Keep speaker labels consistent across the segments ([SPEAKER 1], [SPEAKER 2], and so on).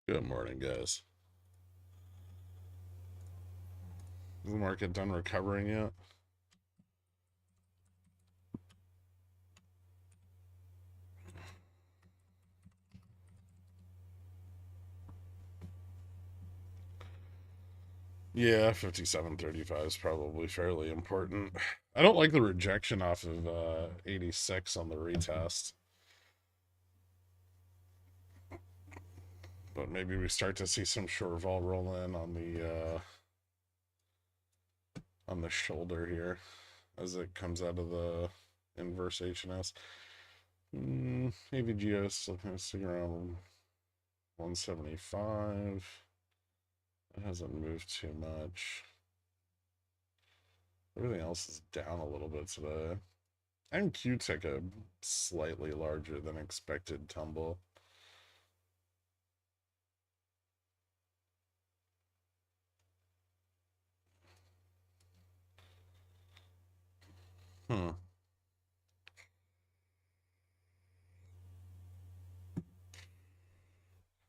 [SPEAKER 1] Good morning, guys. Is the market done recovering yet? Yeah, 57.35 is probably fairly important. I don't like the rejection off of 86 on the retest, but maybe we start to see some short vol roll in on the shoulder here as it comes out of the inverse HNS. AVGO is still kind of sitting around 175. It hasn't moved too much. Everything else is down a little bit today. MQ took a slightly larger than expected tumble. Hmm.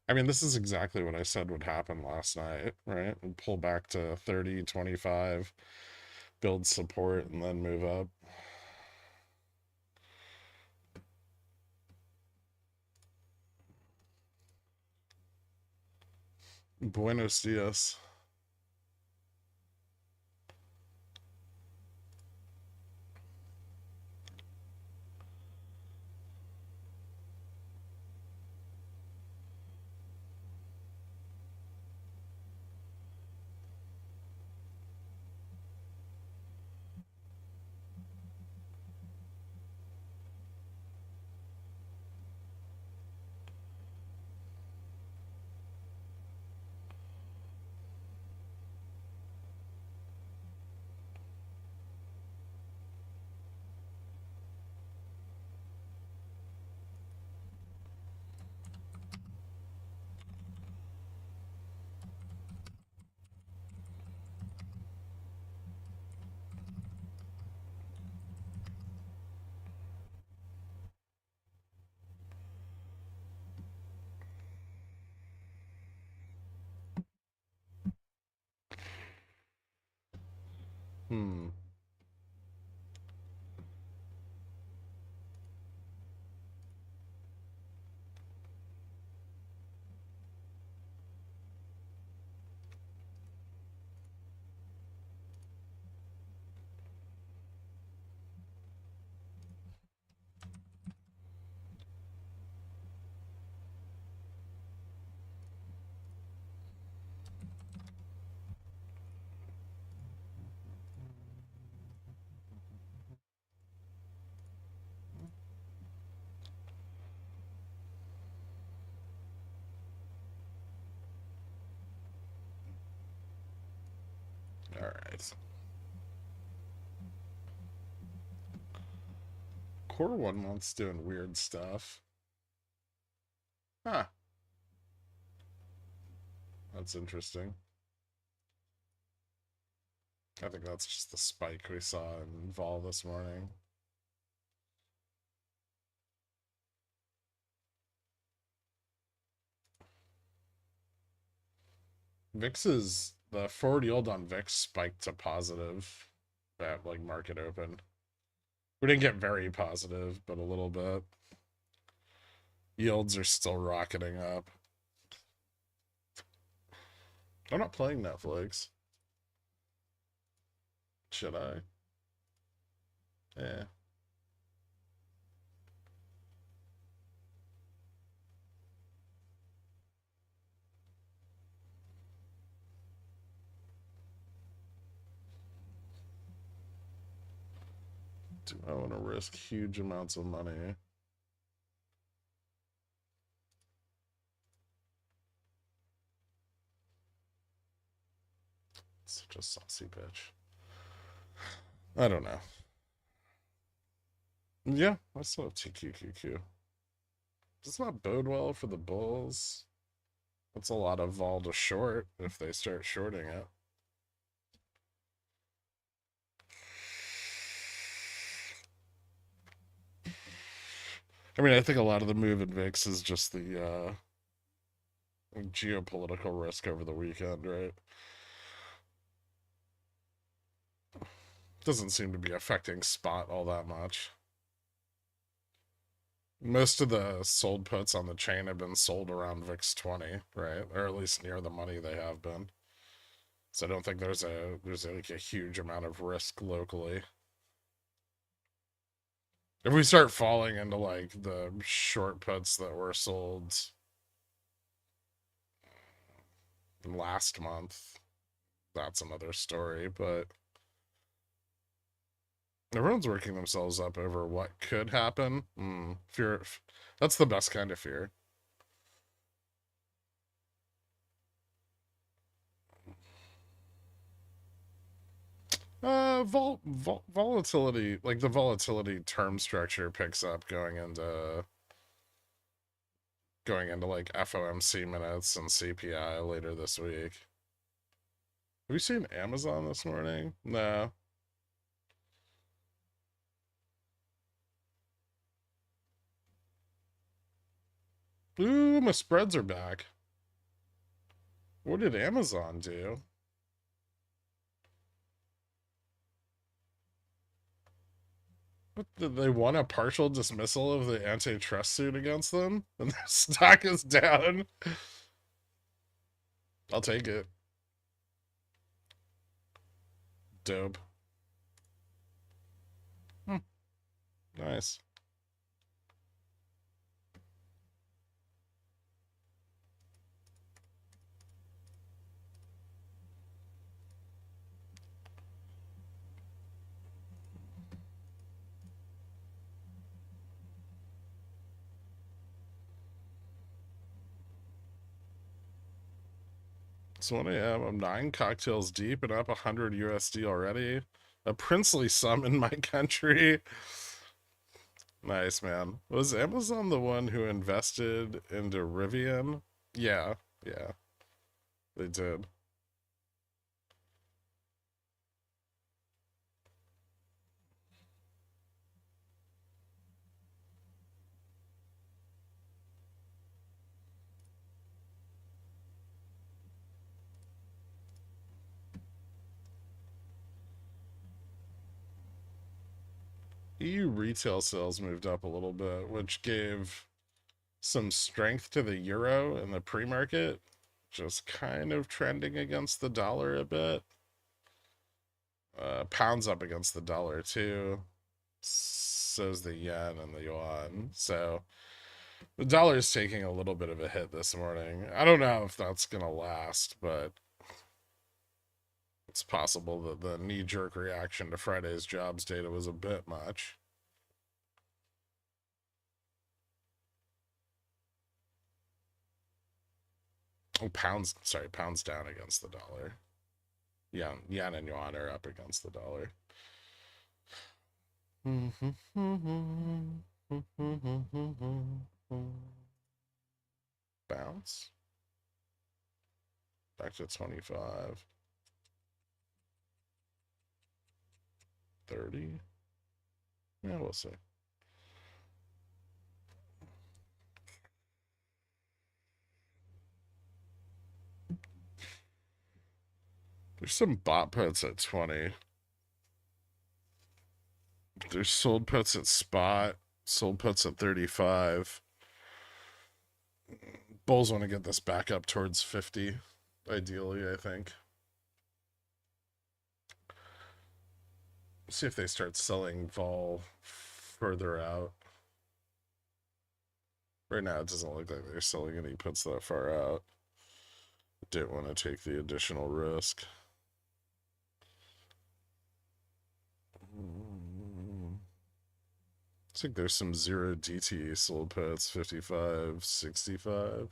[SPEAKER 1] I mean, this is exactly what I said would happen last night, right? We'd pull back to 30, 25, build support, and then move up. Buenos dias. Hmm. All right. Quarter 1 month's doing weird stuff. Huh. That's interesting. I think that's just the spike we saw in vol this morning. VIX is the forward yield on VIX spiked to positive at like market open. We didn't get very positive, but a little bit. Yields are still rocketing up. I'm not playing Netflix. Should I? Yeah. Do I want to risk huge amounts of money? Such a saucy bitch. I don't know. Yeah, I still have TQQQ. Does not bode well for the Bulls. That's a lot of vol to short if they start shorting it. I mean, I think a lot of the move in VIX is just the geopolitical risk over the weekend, right? Doesn't seem to be affecting spot all that much. Most of the sold puts on the chain have been sold around VIX 20, right? Or at least near the money they have been. So I don't think there's like a huge amount of risk locally. If we start falling into like the short puts that were sold last month, that's another story, but everyone's working themselves up over what could happen. Fear. That's the best kind of fear. Volatility, like the volatility term structure picks up going into like FOMC minutes and CPI later this week. Have you seen Amazon this morning? No. Ooh, my spreads are back. What did Amazon do? What, did they want a partial dismissal of the antitrust suit against them? And their stock is down? I'll take it. Dope. Nice. It's 1 a.m. I'm 9 cocktails deep and up 100 USD already. A princely sum in my country. Nice, man. Was Amazon the one who invested into Rivian? Yeah, yeah, they did. EU retail sales moved up a little bit, which gave some strength to the euro in the pre-market, just kind of trending against the dollar a bit. Pounds up against the dollar too. So's the yen and the yuan. So the dollar is taking a little bit of a hit this morning. I don't know if that's gonna last, but it's possible that the knee-jerk reaction to Friday's jobs data was a bit much. Oh, pounds down against the dollar. Yeah, yen and yuan are up against the dollar. Bounce. Back to 25. 30. Yeah, we'll see. There's some bot puts at 20. There's sold puts at spot, sold puts at 35. Bulls want to get this back up towards 50, ideally, I think. See if they start selling vol further out. Right now, it doesn't look like they're selling any puts that far out. Didn't want to take the additional risk. I think there's some 0 DT sold puts, 55, 65.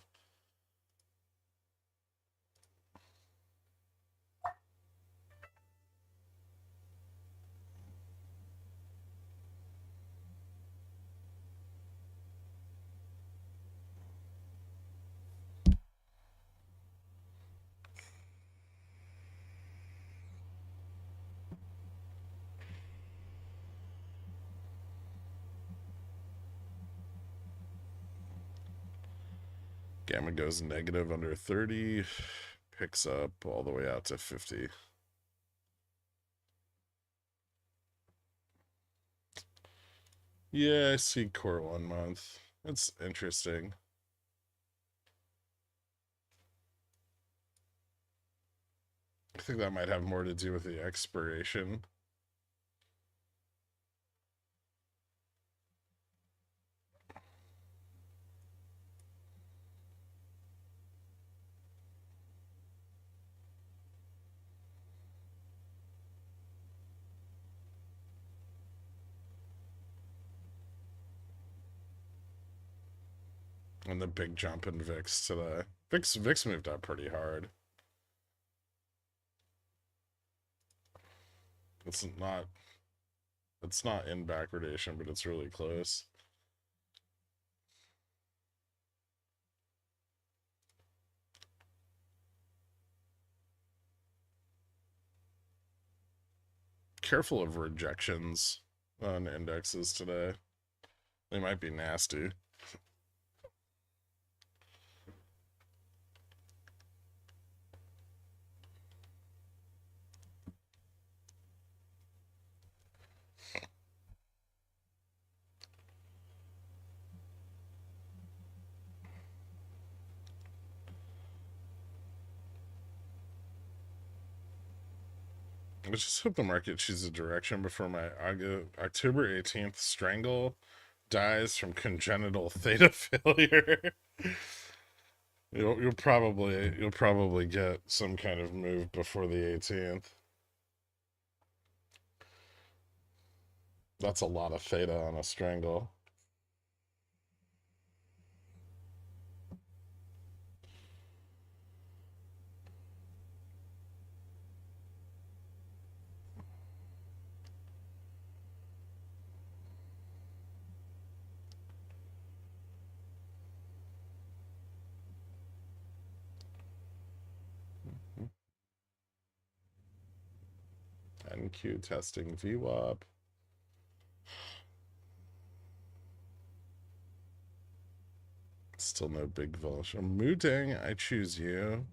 [SPEAKER 1] Gamma goes negative under 30, picks up all the way out to 50. Yeah, I see core 1 month. It's interesting. I think that might have more to do with the expiration. And the big jump in VIX today. VIX moved up pretty hard. It's not in backwardation, but it's really close. Careful of rejections on indexes today. They might be nasty. I just hope the market chooses a direction before my October 18th strangle dies from congenital theta failure. You'll probably get some kind of move before the 18th. That's a lot of theta on a strangle. NQ testing VWAP. Still no big volume. Mooting, I choose you.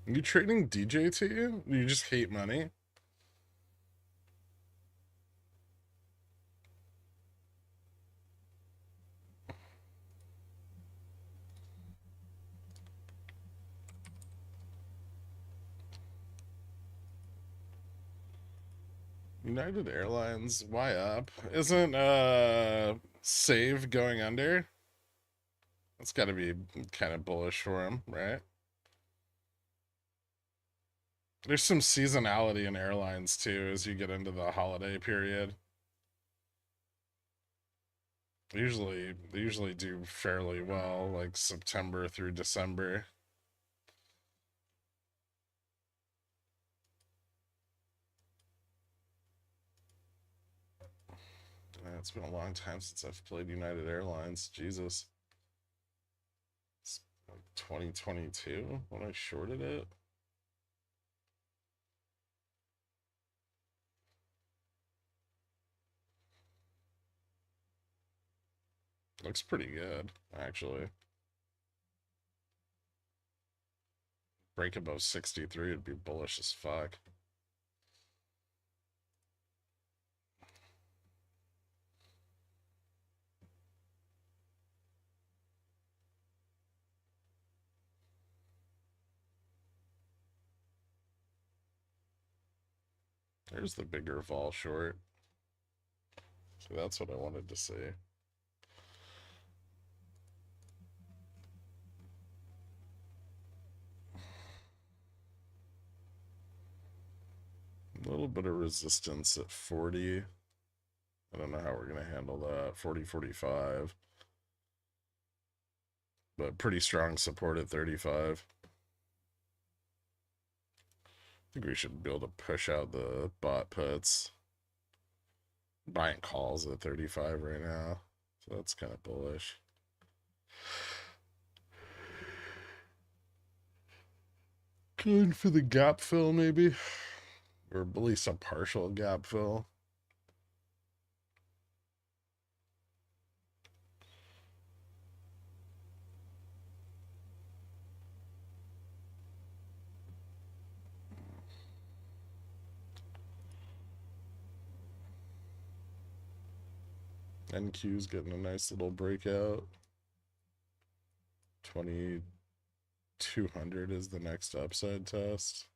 [SPEAKER 1] You trading DJT? You just hate money? United Airlines, why up? Isn't Save going under? That's got to be kind of bullish for him, right? There's some seasonality in airlines too as you get into the holiday period. They usually do fairly well, like September through December. It's been a long time since I've played United Airlines. Jesus. It's like 2022 when I shorted it. Looks pretty good, actually. Break above 63 would be bullish as fuck. There's the bigger vol short. So that's what I wanted to see. A little bit of resistance at 40. I don't know how we're going to handle that. 40, 45. But pretty strong support at 35. I think we should be able to push out the bot puts. Buying calls at 35 right now. So that's kind of bullish. Going for the gap fill, maybe? Or at least a partial gap fill. NQ's getting a nice little breakout. 2200 is the next upside test.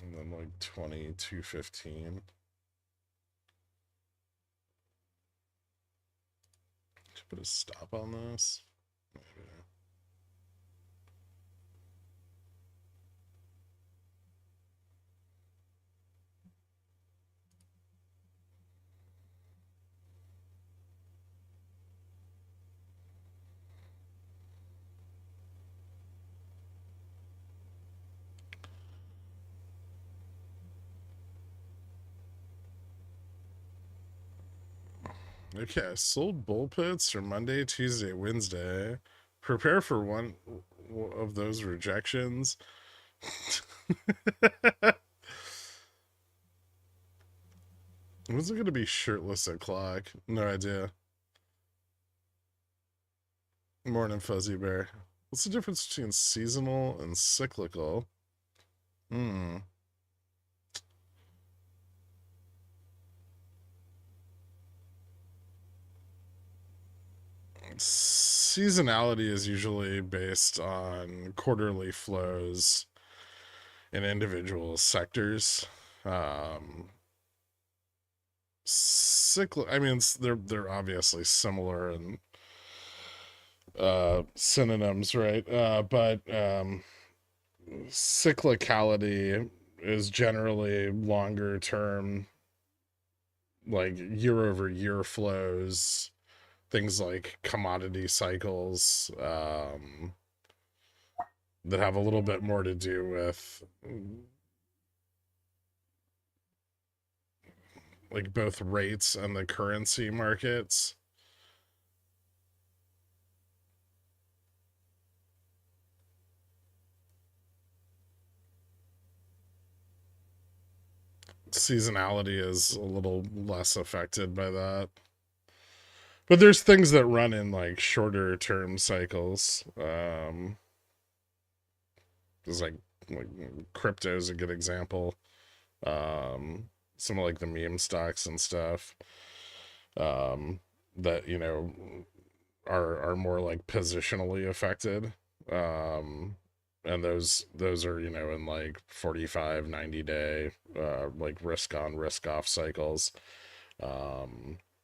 [SPEAKER 1] And then like 2215. Should put a stop on this. Maybe. Okay, sold bull pits for Monday, Tuesday, Wednesday. Prepare for one of those rejections. Was it going to be shirtless o'clock? No idea. Morning, Fuzzy Bear. What's the difference between seasonal and cyclical? Hmm. Seasonality is usually based on quarterly flows in individual sectors. I mean, they're obviously similar and synonyms, right? But cyclicality is generally longer term, like year over year flows, things like commodity cycles, that have a little bit more to do with like both rates and the currency markets. Seasonality is a little less affected by that. But there's things that run in like shorter term cycles. There's like crypto is a good example. Some of like the meme stocks and stuff. That are more like positionally affected. And those are in like 45 90-day like risk on risk off cycles.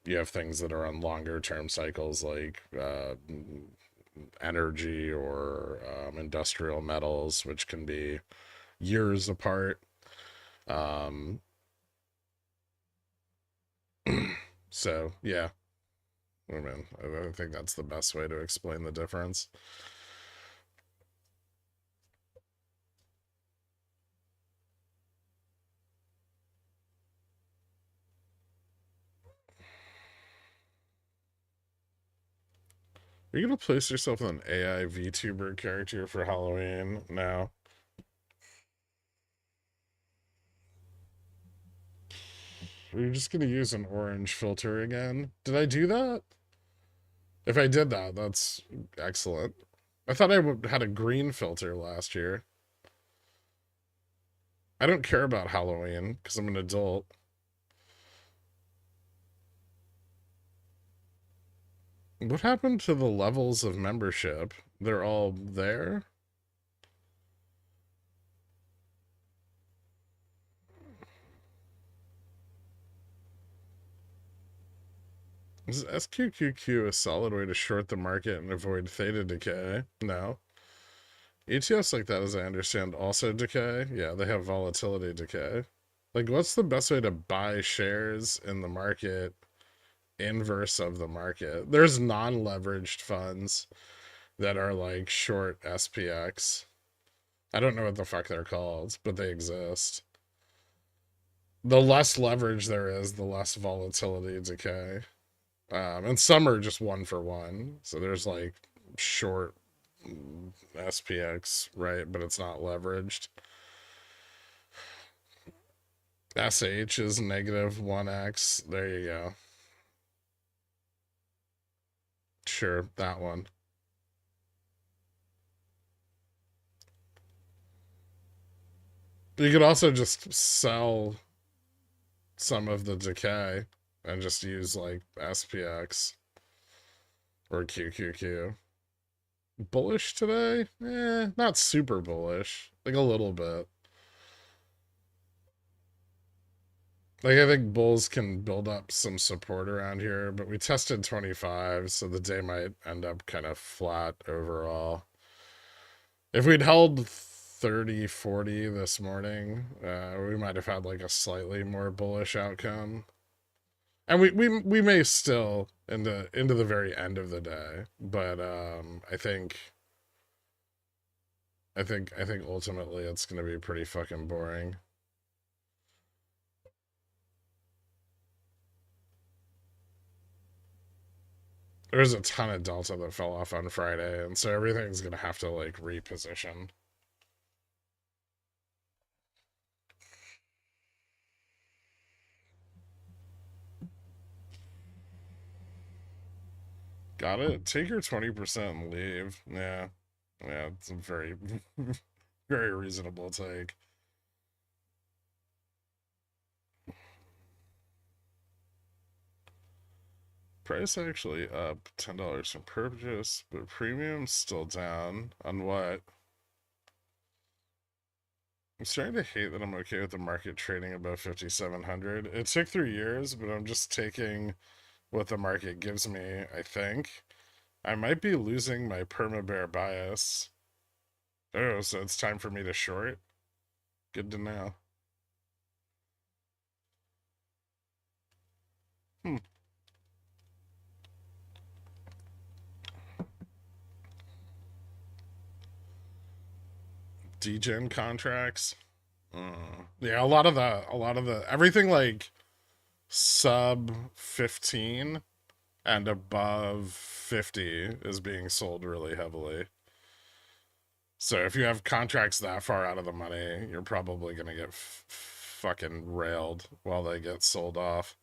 [SPEAKER 1] You have things that are on longer term cycles like energy or industrial metals, which can be years apart. So yeah, I mean, I think that's the best way to explain the difference. Are you gonna place yourself with an AI VTuber character for Halloween now? Are you just gonna use an orange filter again? Did I do that? If I did that, that's excellent. I thought I had a green filter last year. I don't care about Halloween because I'm an adult. What happened to the levels of membership? They're all there? Is SQQQ a solid way to short the market and avoid theta decay? No. ETFs like that, as I understand, also decay. Yeah, they have volatility decay. Like, what's the best way to buy shares in the market inverse of the market? There's non-leveraged funds that are like short SPX. I don't know what the fuck they're called, but they exist. The less leverage there is, the less volatility decay. And some are just one for one. So there's like short SPX, right? But it's not leveraged. SH is negative 1x. There you go. Sure, that one. You could also just sell some of the decay and just use like SPX or QQQ. Bullish today? Not super bullish. Like a little bit. Like I think bulls can build up some support around here, but we tested 25, so the day might end up kind of flat overall. If we'd held 30, 40 this morning, we might have had like a slightly more bullish outcome. And we may still into the very end of the day, but I think ultimately it's gonna be pretty fucking boring. There's a ton of delta that fell off on Friday, and so everything's gonna have to like reposition. Got it. Take your 20% and leave. Yeah, yeah, it's a very very reasonable take. Price actually up $10 from purchase, but premium's still down. On what? I'm starting to hate that I'm okay with the market trading above 5,700. It took 3 years, but I'm just taking what the market gives me, I think. I might be losing my perma-bear bias. Oh, so it's time for me to short? Good to know. Hmm. Degen contracts. Yeah, a lot of the everything like sub 15 and above 50 is being sold really heavily. So if you have contracts that far out of the money, you're probably going to get fucking railed while they get sold off.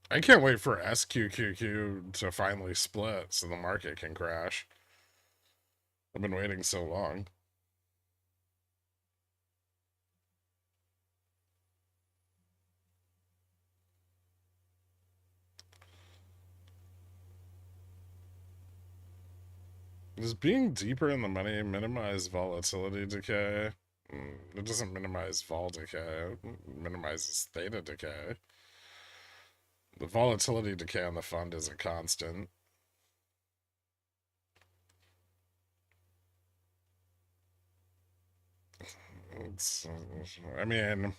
[SPEAKER 1] I can't wait for SQQQ to finally split so the market can crash. I've been waiting so long. Does being deeper in the money minimize volatility decay? It doesn't minimize vol decay. It minimizes theta decay. The volatility decay on the fund is a constant. It's, I mean,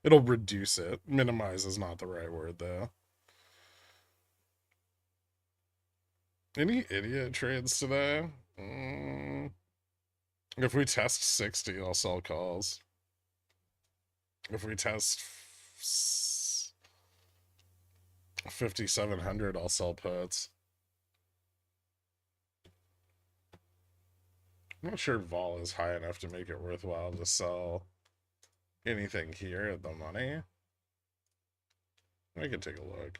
[SPEAKER 1] it'll reduce it. Minimize is not the right word, though. Any idiot trades today? If we test 60, I'll sell calls. If we test 5,700, I'll sell puts. I'm not sure vol is high enough to make it worthwhile to sell anything here at the money. I could take a look.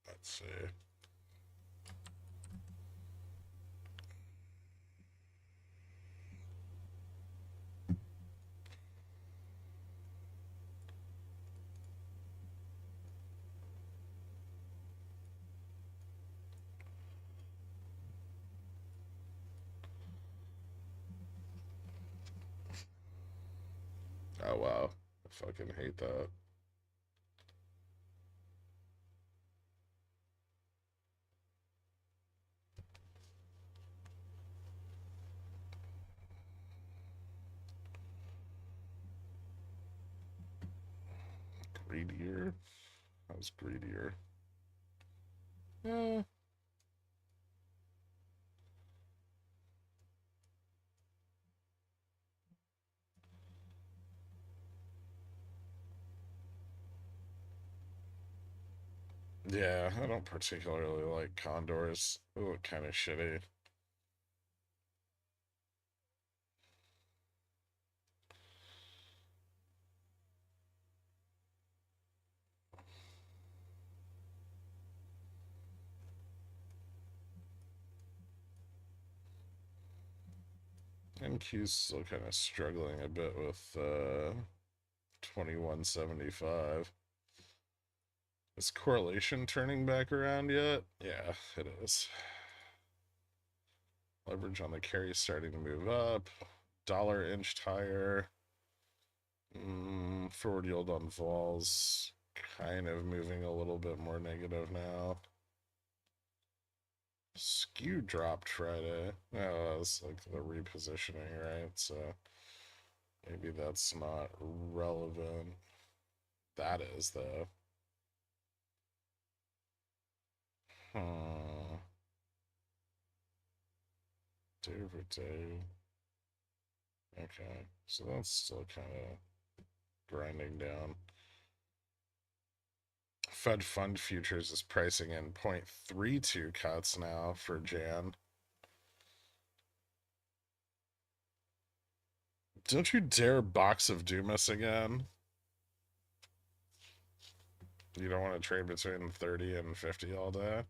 [SPEAKER 1] Let's see. Oh wow, I fucking hate that. Greedier? How's greedier? Eh. Yeah, I don't particularly like condors. They look kind of shitty. NQ's still kind of struggling a bit with 2175. Is correlation turning back around yet? Yeah, it is. Leverage on the carry starting to move up. Dollar inched higher. Forward yield on vols kind of moving a little bit more negative now. Skew dropped Friday. Oh, that's like the repositioning, right? So maybe that's not relevant. That is, though. Hmm. Day over day. Okay, so that's still kind of grinding down. Fed Fund Futures is pricing in 0.32 cuts now for Jan. Don't you dare box of doom us again. You don't want to trade between 30 and 50 all day?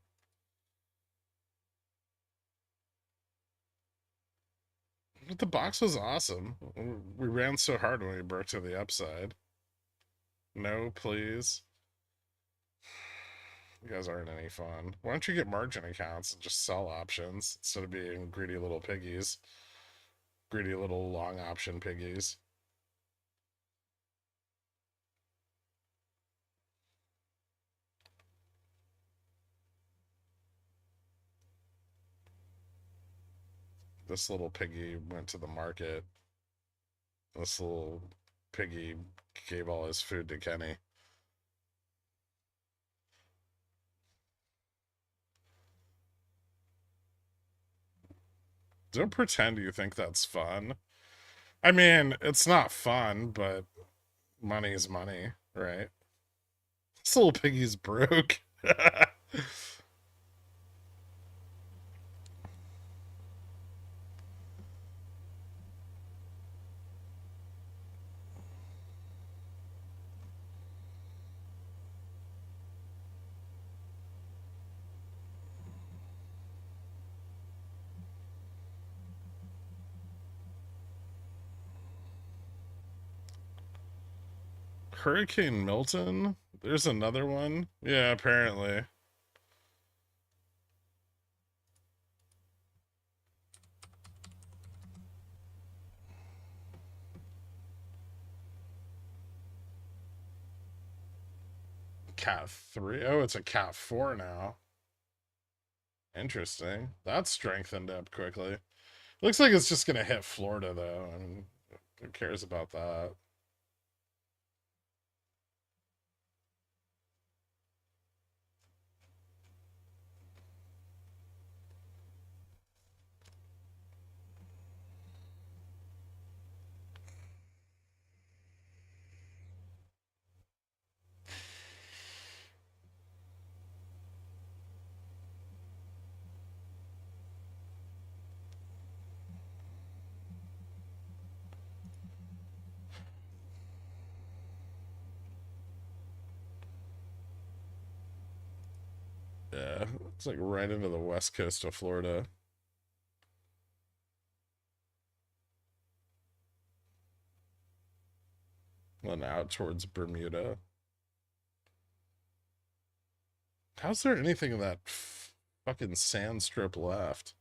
[SPEAKER 1] But the box was awesome. We ran so hard when we broke to the upside. No, please. You guys aren't any fun. Why don't you get margin accounts and just sell options instead of being greedy little piggies? Greedy little long option piggies. This little piggy went to the market. This little piggy gave all his food to Kenny. Don't pretend you think that's fun. I mean, it's not fun, but money is money, right? This little piggy's broke. Hurricane Milton? There's another one? Yeah, apparently. Cat 3? Oh, it's a Cat 4 now. Interesting. That's strengthened up quickly. Looks like it's just gonna hit Florida, though. I mean, who cares about that? Yeah, it's like right into the west coast of Florida. And out towards Bermuda. How's there anything of that fucking sand strip left?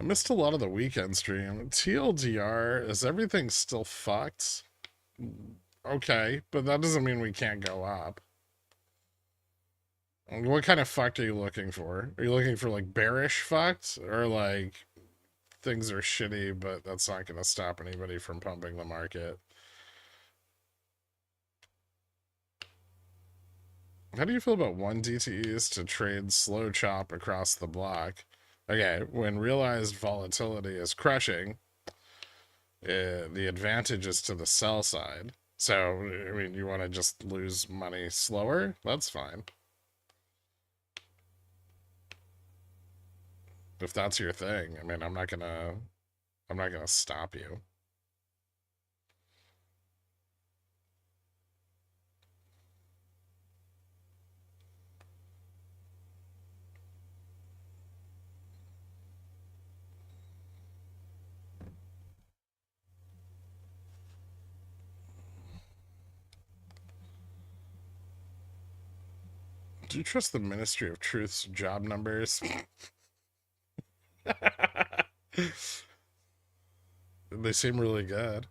[SPEAKER 1] missed a lot of the weekend stream. TLDR, is everything still fucked? Okay, but that doesn't mean we can't go up. What kind of fucked are you looking for? Are you looking for like bearish fucked? Or like things are shitty, but that's not going to stop anybody from pumping the market? How do you feel about 1 DTEs to trade slow chop across the block? Okay, when realized volatility is crushing, the advantage is to the sell side. So, I mean, you want to just lose money slower? That's fine. If that's your thing, I mean, I'm not gonna stop you. Do you trust the Ministry of Truth's job numbers? They seem really good.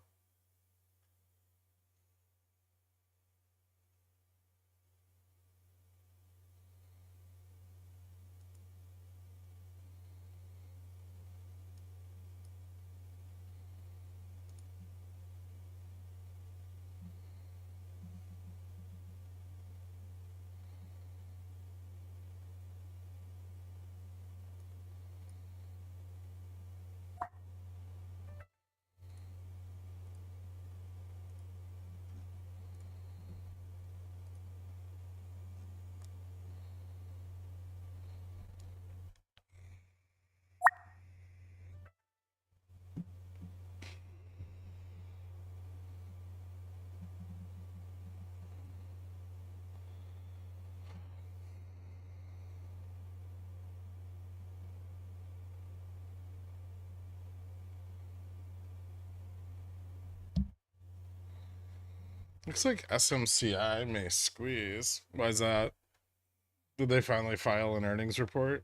[SPEAKER 1] Looks like SMCI may squeeze. Why is that? Did they finally file an earnings report?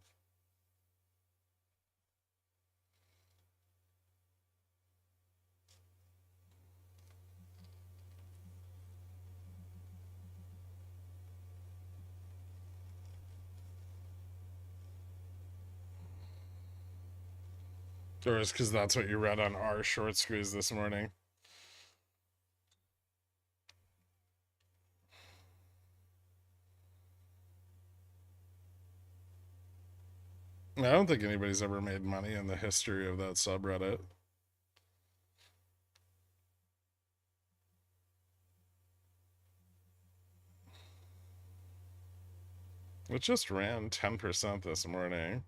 [SPEAKER 1] Or is because that's what you read on our short squeeze this morning? I don't think anybody's ever made money in the history of that subreddit. It just ran 10% this morning.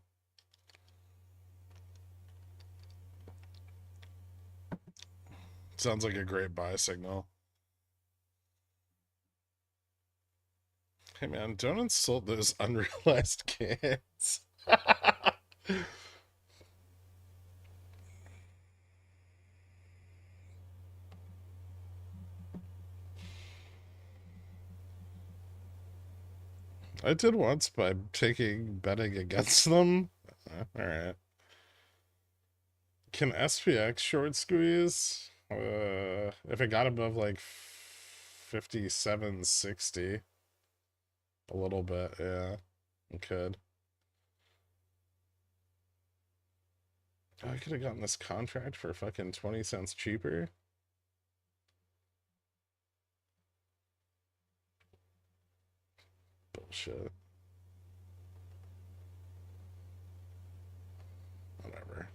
[SPEAKER 1] Sounds like a great buy signal. Hey man, don't insult those unrealized gains. I did once by betting against them. All right. Can SPX short squeeze? If it got above like 57.60, a little bit, yeah, it could. Oh, I could have gotten this contract for fucking 20 cents cheaper. Bullshit. Whatever.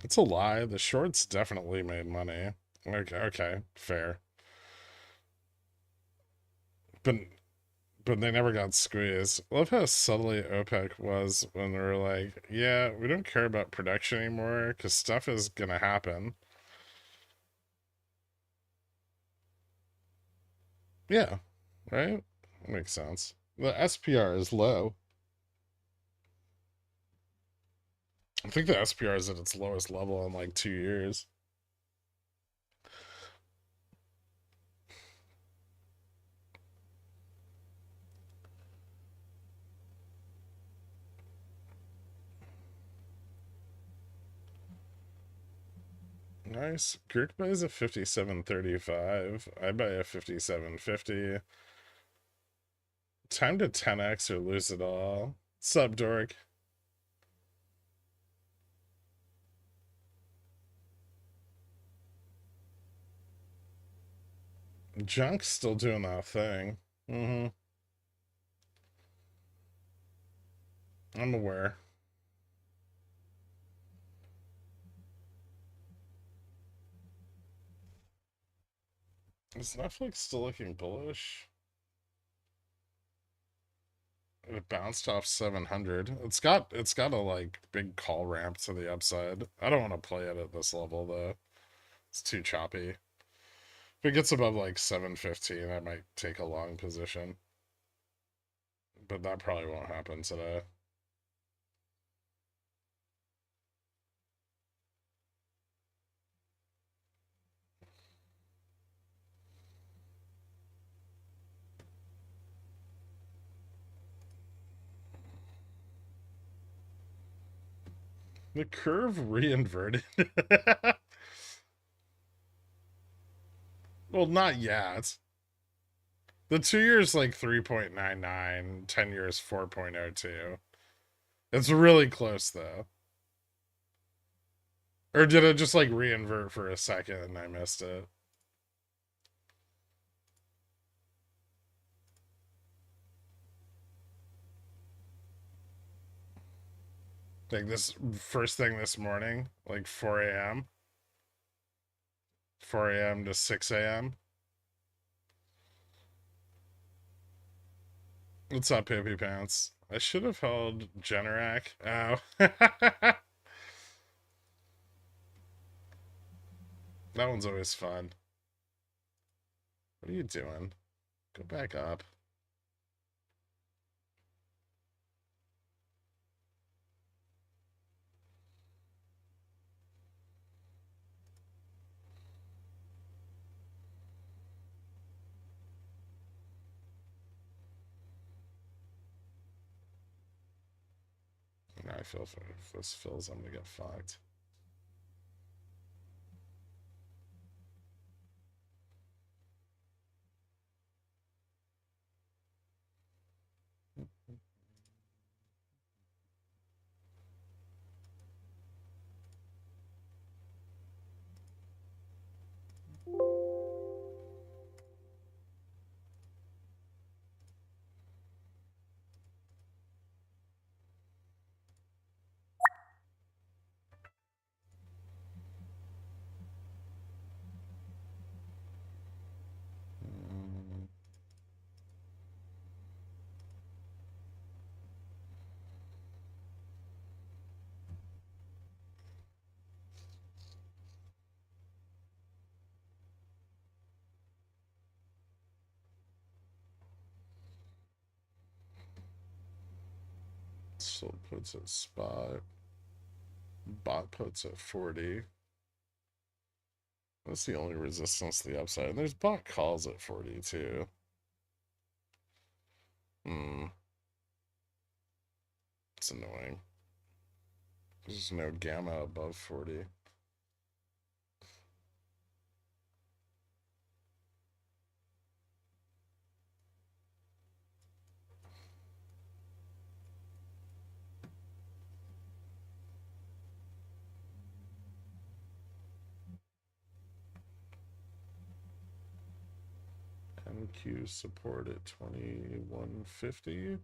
[SPEAKER 1] It's a lie. The shorts definitely made money. Okay, fair. But they never got squeezed. I love how subtly OPEC was when they were like, yeah, we don't care about production anymore because stuff is gonna happen. Yeah, right? Makes sense. The SPR is low. I think the SPR is at its lowest level in like 2 years. Nice. Gherkin buys a 57.35. I buy a 57.50. Time to 10x or lose it all. Sup, dork? Junk's still doing that thing. Mm-hmm. I'm aware. Is Netflix still looking bullish? It bounced off 700. It's got a like big call ramp to the upside. I don't want to play it at this level though. It's too choppy. If it gets above like 715, I might take a long position. But that probably won't happen today. The curve reinverted. Well, not yet. The 2 years like 3.99, 10 years 4.02. It's really close though. Or did it just like reinvert for a second and I missed it? Like this first thing this morning, like 4 a.m. 4 a.m. to 6 a.m. What's up, Poopy Pants? I should have held Generac. Oh. That one's always fun. What are you doing? Go back up. Now I feel if this fills, I'm gonna get fucked. Sold puts at spot. Bot puts at 40. That's the only resistance to the upside. And there's bot calls at 40 too. It's annoying. There's no gamma above 40. NQ support at 2150.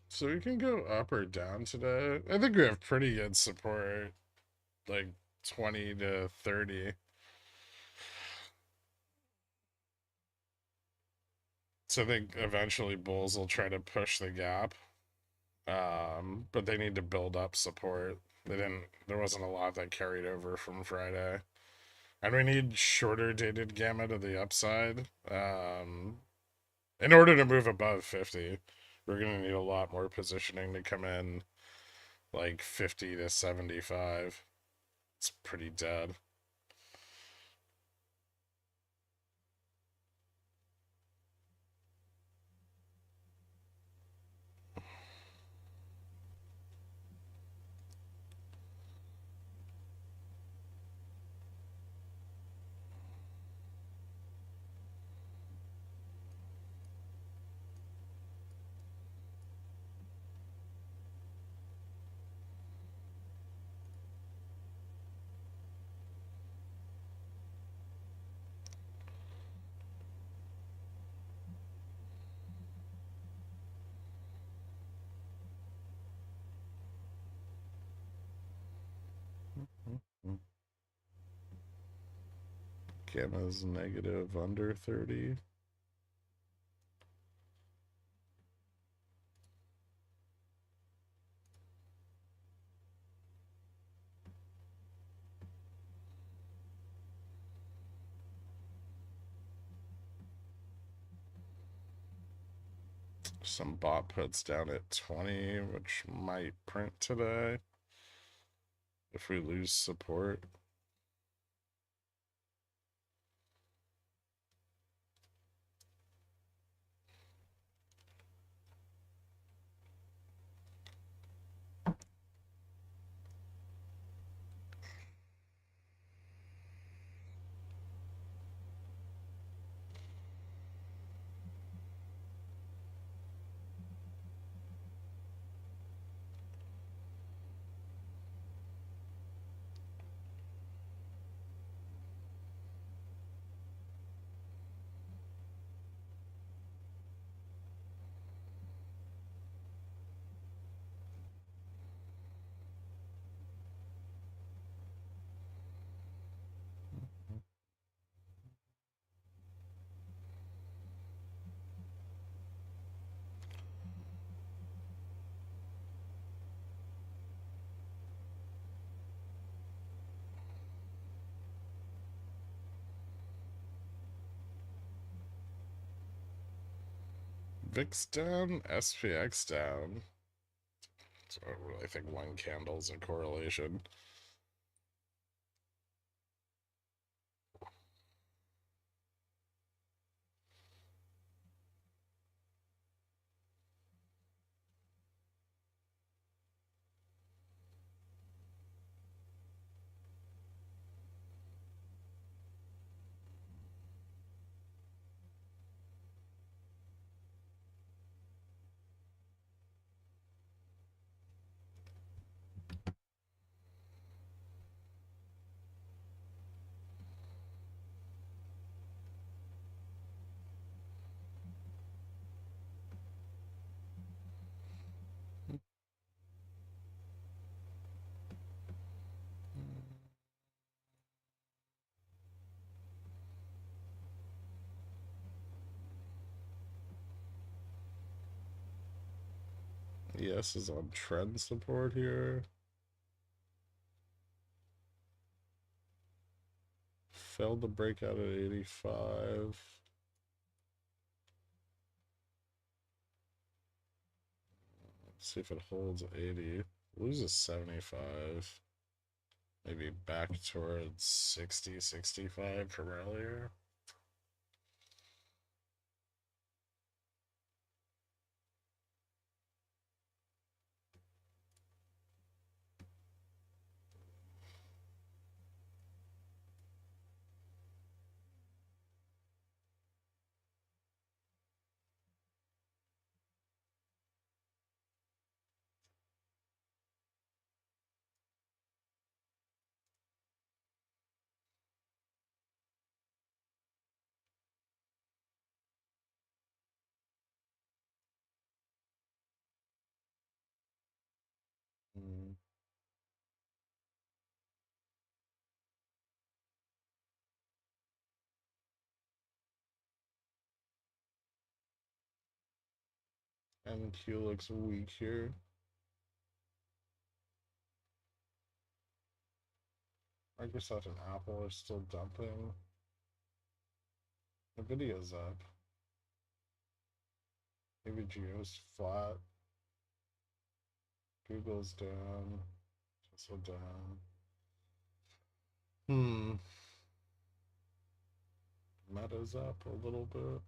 [SPEAKER 1] So we can go up or down today. I think we have pretty good support, like 20 to 30. So I think eventually bulls will try to push the gap. But they need to build up support. There wasn't a lot that carried over from Friday. And we need shorter dated gamma to the upside. In order to move above 50, we're going to need a lot more positioning to come in like 50 to 75. It's pretty dead. Gamma's negative under 30. Some bot puts down at 20, which might print today if we lose support. VIX down, SPX down. So I don't really think one candle's a correlation. ES is on trend support here. Failed to break out at 85. Let's see if it holds 80. Loses 75. Maybe back towards 60, 65 from earlier. Mm. MQ looks weak here. Microsoft and Apple are still dumping. Nvidia's up. Maybe Geo's flat. Google's down. Tesla down. Meta's up a little bit.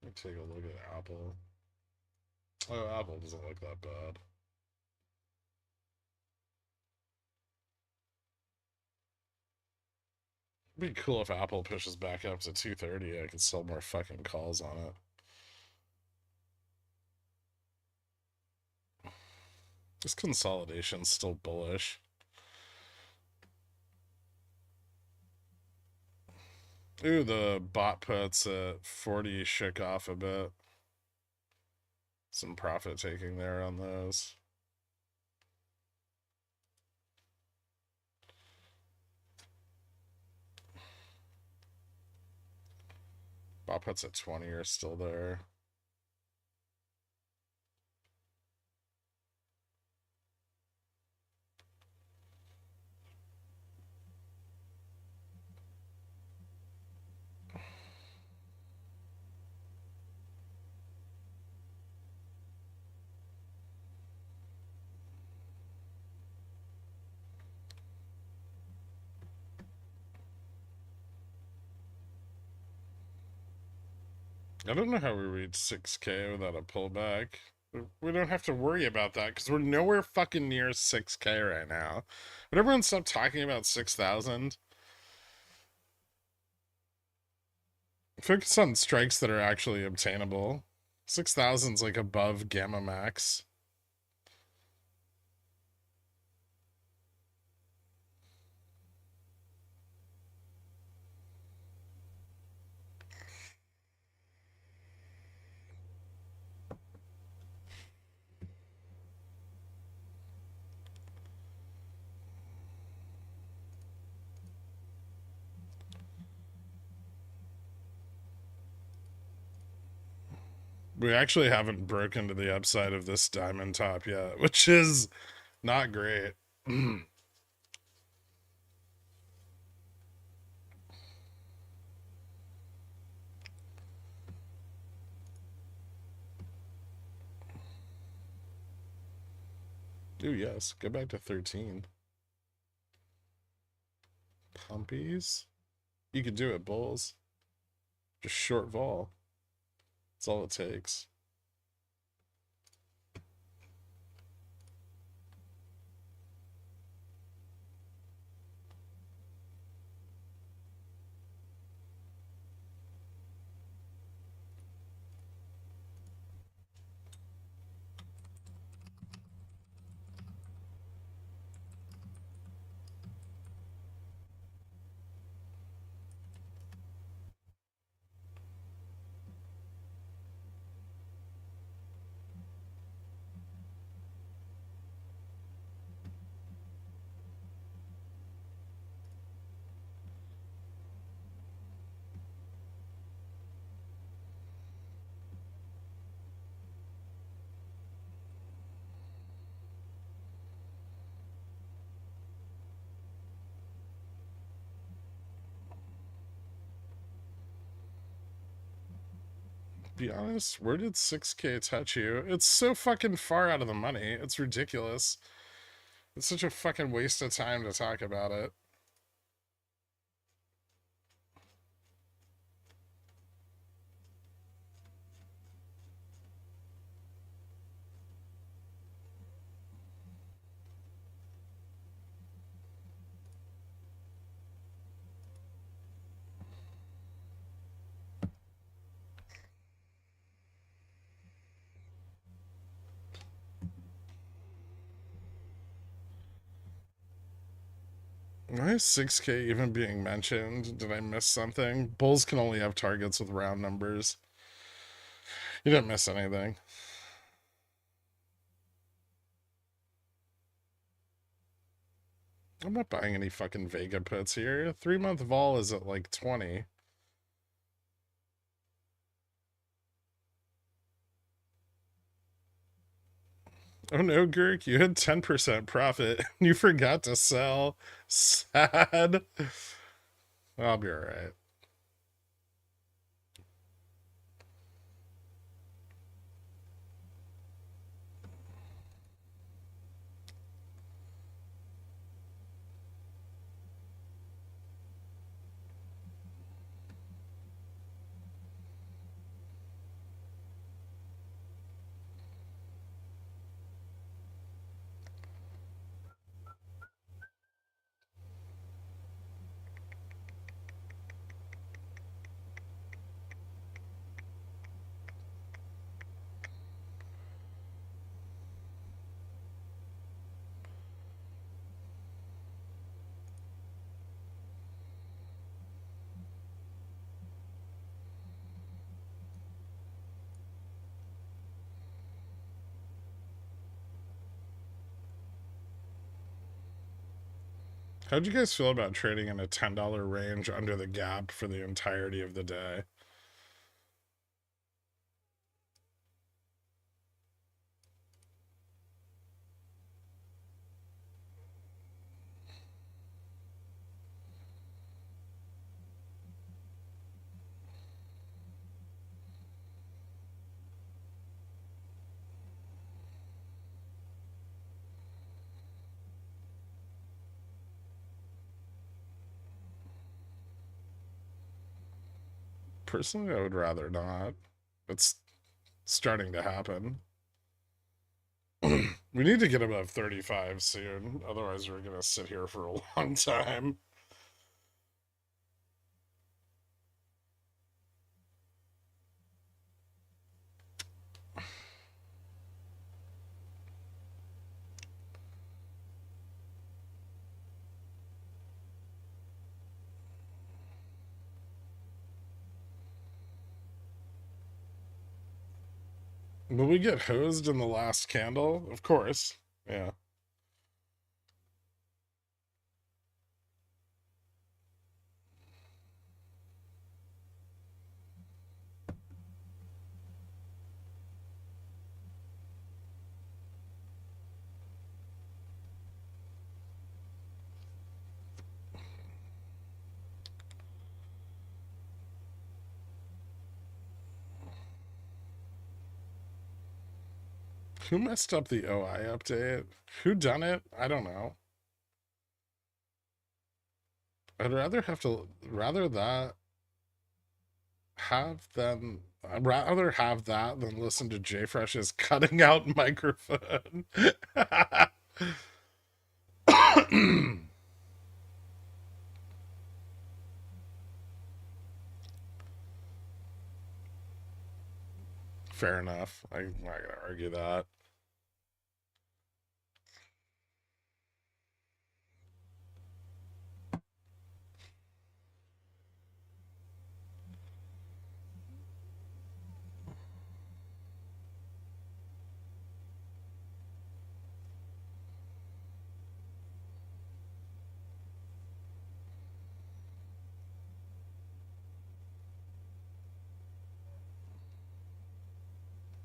[SPEAKER 1] Let me take a look at Apple. Oh, Apple doesn't look that bad. It'd be cool if Apple pushes back up to 230. I could sell more fucking calls on it. This consolidation's still bullish. Ooh, the bot puts at 40 shook off a bit. Some profit taking there on those. Bot puts at 20 are still there. I don't know how we reach 6K without a pullback. We don't have to worry about that because we're nowhere fucking near 6K right now. But everyone stop talking about 6,000. Focus on strikes that are actually obtainable. 6,000's like above gamma max. We actually haven't broken to the upside of this diamond top yet, which is not great. Ooh, yes. Go back to 13. Pumpies. You could do it, bulls. Just short vol. That's all it takes. Be honest, where did 6K touch you? It's so fucking far out of the money. It's ridiculous. It's such a fucking waste of time to talk about it. Why is 6K even being mentioned? Did I miss something? Bulls can only have targets with round numbers. You didn't miss anything. I'm not buying any fucking Vega puts here. 3-month vol is at like 20. Oh no, Gherk, you had 10% profit. You forgot to sell. Sad. I'll be alright. How'd you guys feel about trading in a $10 range under the gap for the entirety of the day? Personally, I would rather not. It's starting to happen. We need to get above 35 soon. Otherwise, we're going to sit here for a long time. Will we get hosed in the last candle? Of course. Yeah. Who messed up the OI update? Who done it? I don't know. I'd rather I'd rather have that than listen to JFresh's cutting out microphone. Fair enough. I'm not gonna argue that.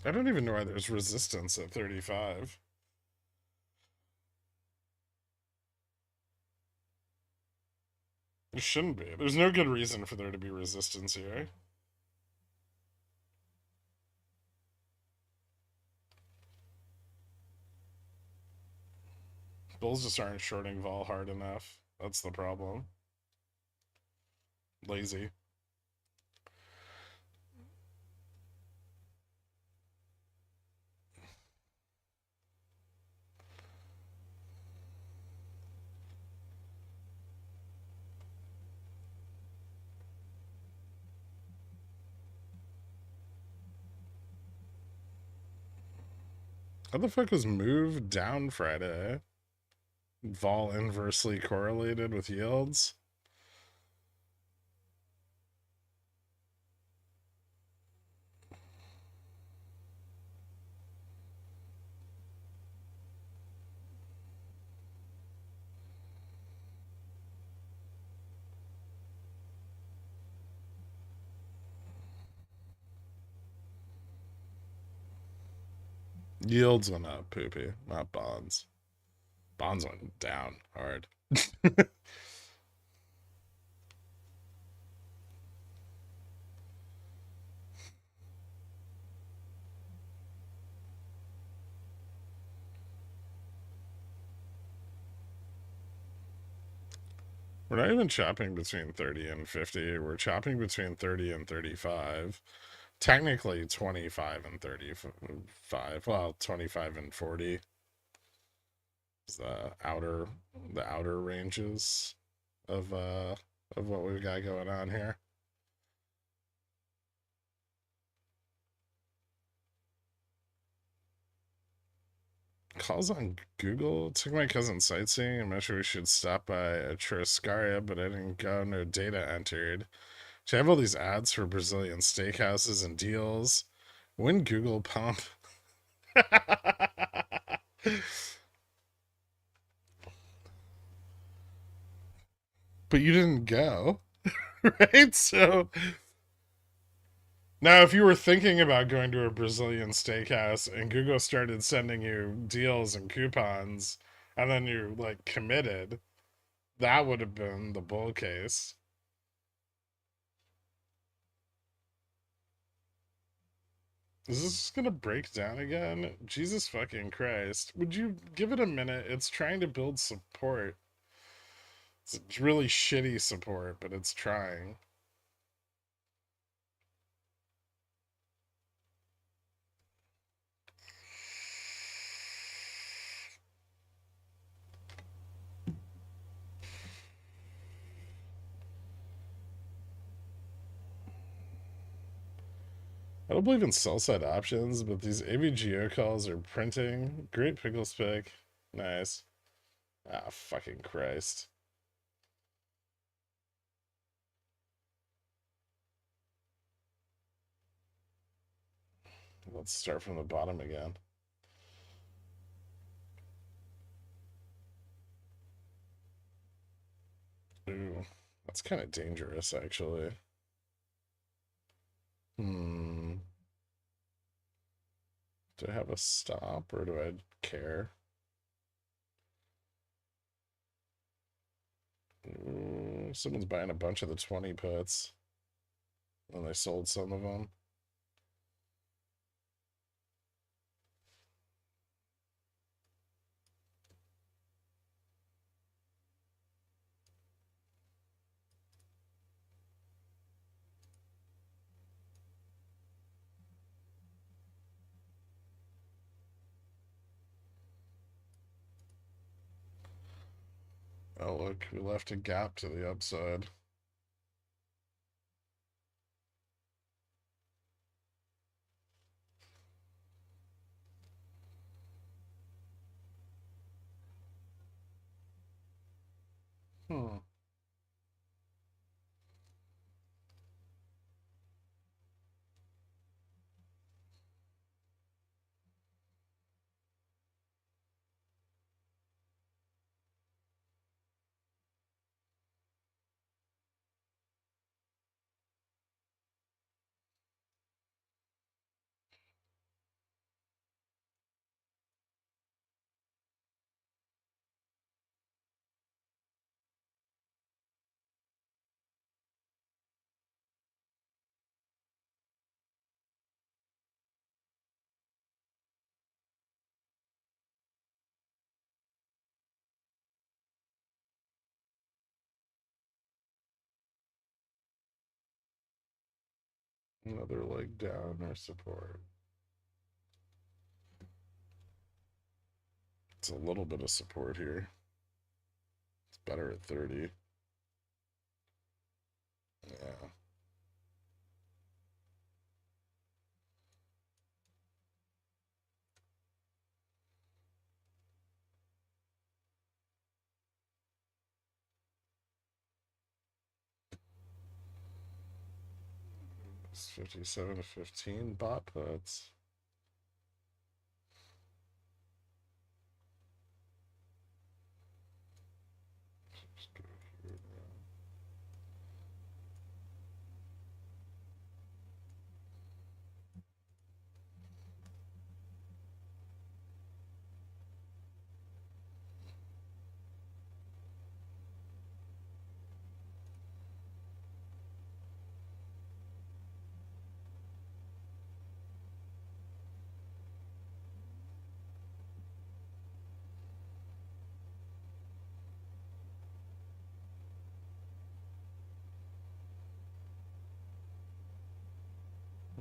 [SPEAKER 1] I don't even know why there's resistance at 35. There shouldn't be. There's no good reason for there to be resistance here. Bulls just aren't shorting vol hard enough. That's the problem. Lazy. How the fuck was move down Friday? Vol inversely correlated with yields? Yields went up, poopy, not bonds. Bonds went down hard. We're not even chopping between 30 and 50. We're chopping between 30 and 35. Technically 25 and 35. Well, 25 and 40 is the outer ranges of what we've got going on here. Calls on Google. Took my cousin sightseeing. I'm not sure we should stop by a churrascaria, but I didn't go. No data entered. Should I have all these ads for Brazilian steakhouses and deals? When Google pump. But you didn't go, right? So now, if you were thinking about going to a Brazilian steakhouse and Google started sending you deals and coupons, and then you like committed, that would have been the bull case. Is this gonna break down again? Jesus fucking Christ. Would you give it a minute? It's trying to build support. It's really shitty support, but it's trying. I don't believe in sell side options, but these AVGO calls are printing. Great pickle pick. Nice. Ah, fucking Christ. Let's start from the bottom again. Ooh, that's kind of dangerous, actually. Hmm. Do I have a stop or do I care? Ooh, someone's buying a bunch of the 20 puts. And they sold some of them. Oh, look, we left a gap to the upside. Hmm. Another leg down or support. It's a little bit of support here. It's better at 30. Yeah. It's 57 to 15 bot puts.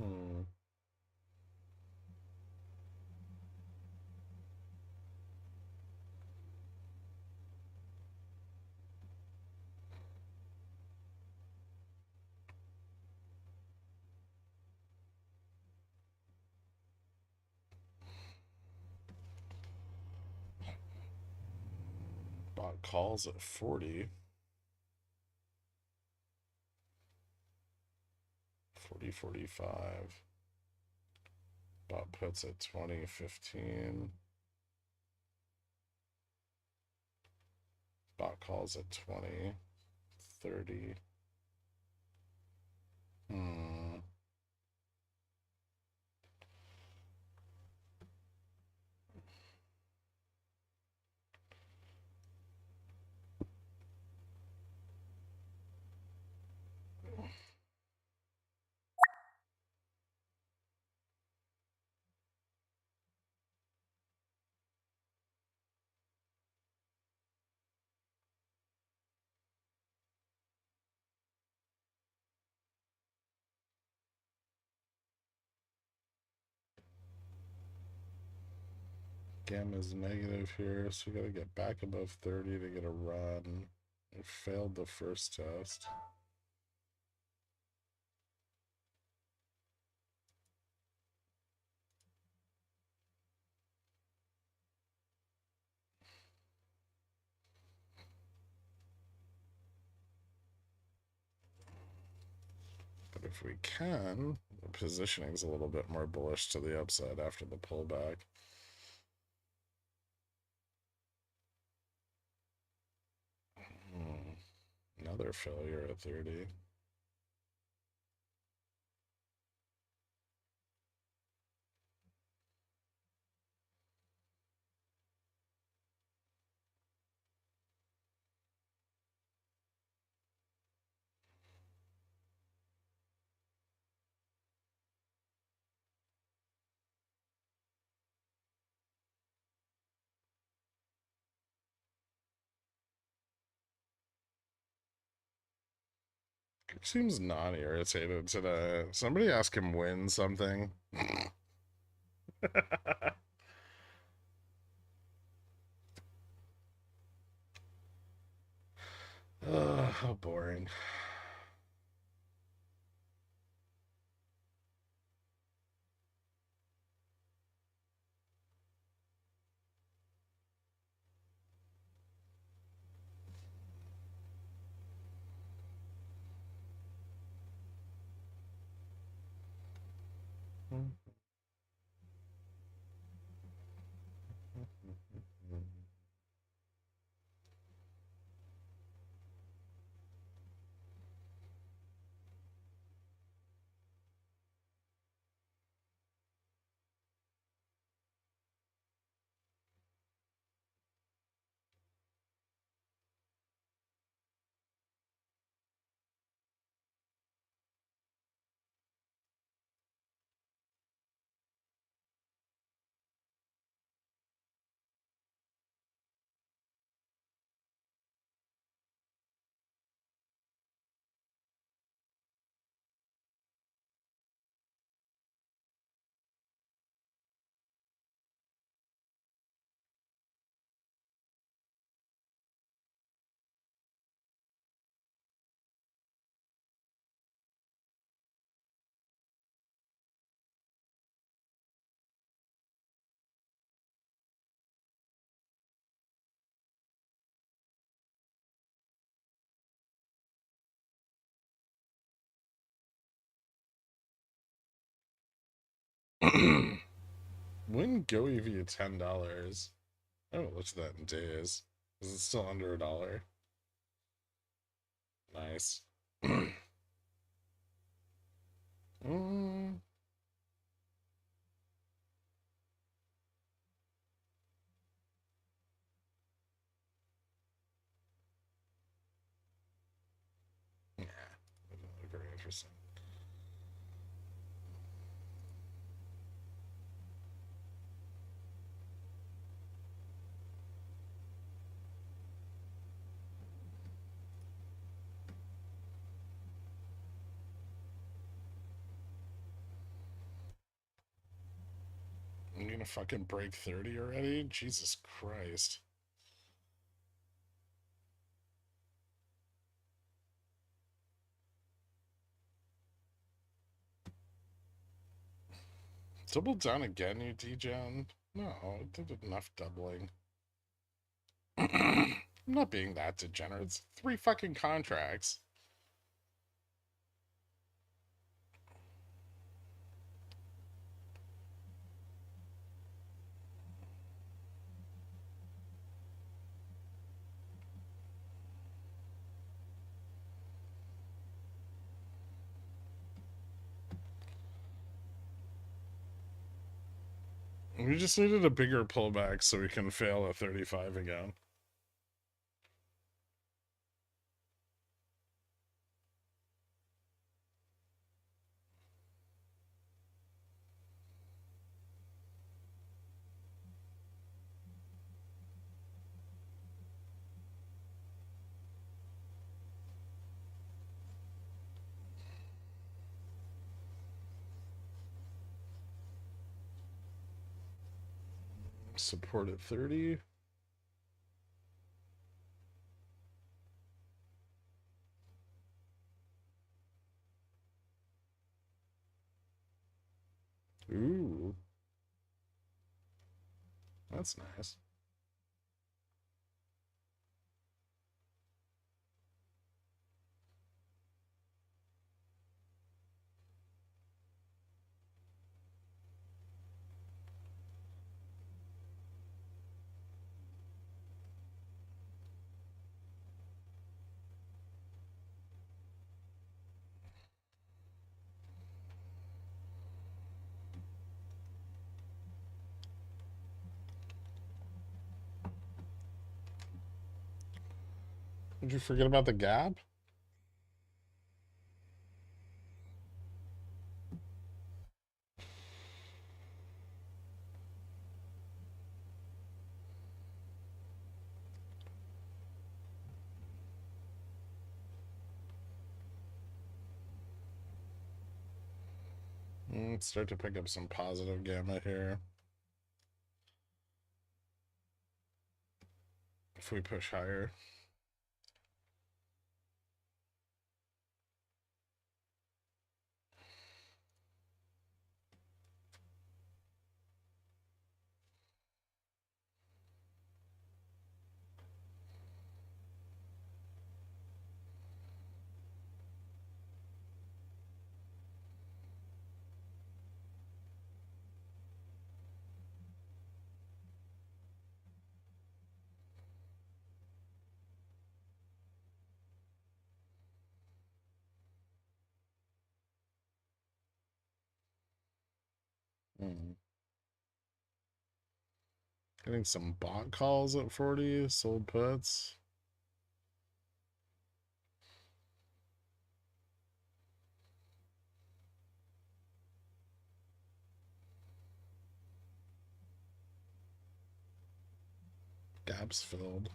[SPEAKER 1] Hmm. Bot calls at 40. 40, 45. Bot puts at 20, 15. Bot calls at 20, 30. Hmm. Gamma's negative here, so we gotta get back above 30 to get a run. We failed the first test. if we can, the positioning's a little bit more bullish to the upside after the pullback. Another failure at 30. Seems non-irritated today. Somebody ask him win something. How boring. Win Go EV $10. I haven't looked at that in days. Is it still under $1? Nice. mm. Yeah, very interesting. I'm gonna fucking break 30 already? Jesus Christ. Double down again, you degen? No, it did enough doubling. I'm not being that degenerate. It's 3 fucking contracts. We just needed a bigger pullback so we can fail at 35 again. Support at 30. Ooh. That's nice. Did you forget about the gap? Let's start to pick up some positive gamma here. If we push higher. Getting some bot calls at 40, sold puts. Gaps filled.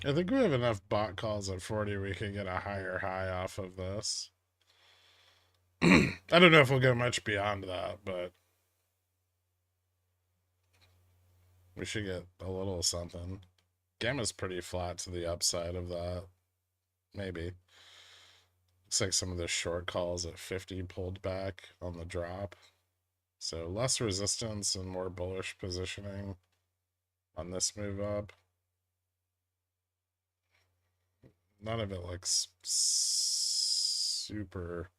[SPEAKER 1] I think we have enough bot calls at 40 we can get a higher high off of this. I don't know if we'll go much beyond that, but we should get a little something. Gamma's pretty flat to the upside of that. Maybe. Looks like some of the short calls at 50 pulled back on the drop. So less resistance and more bullish positioning on this move up. None of it looks super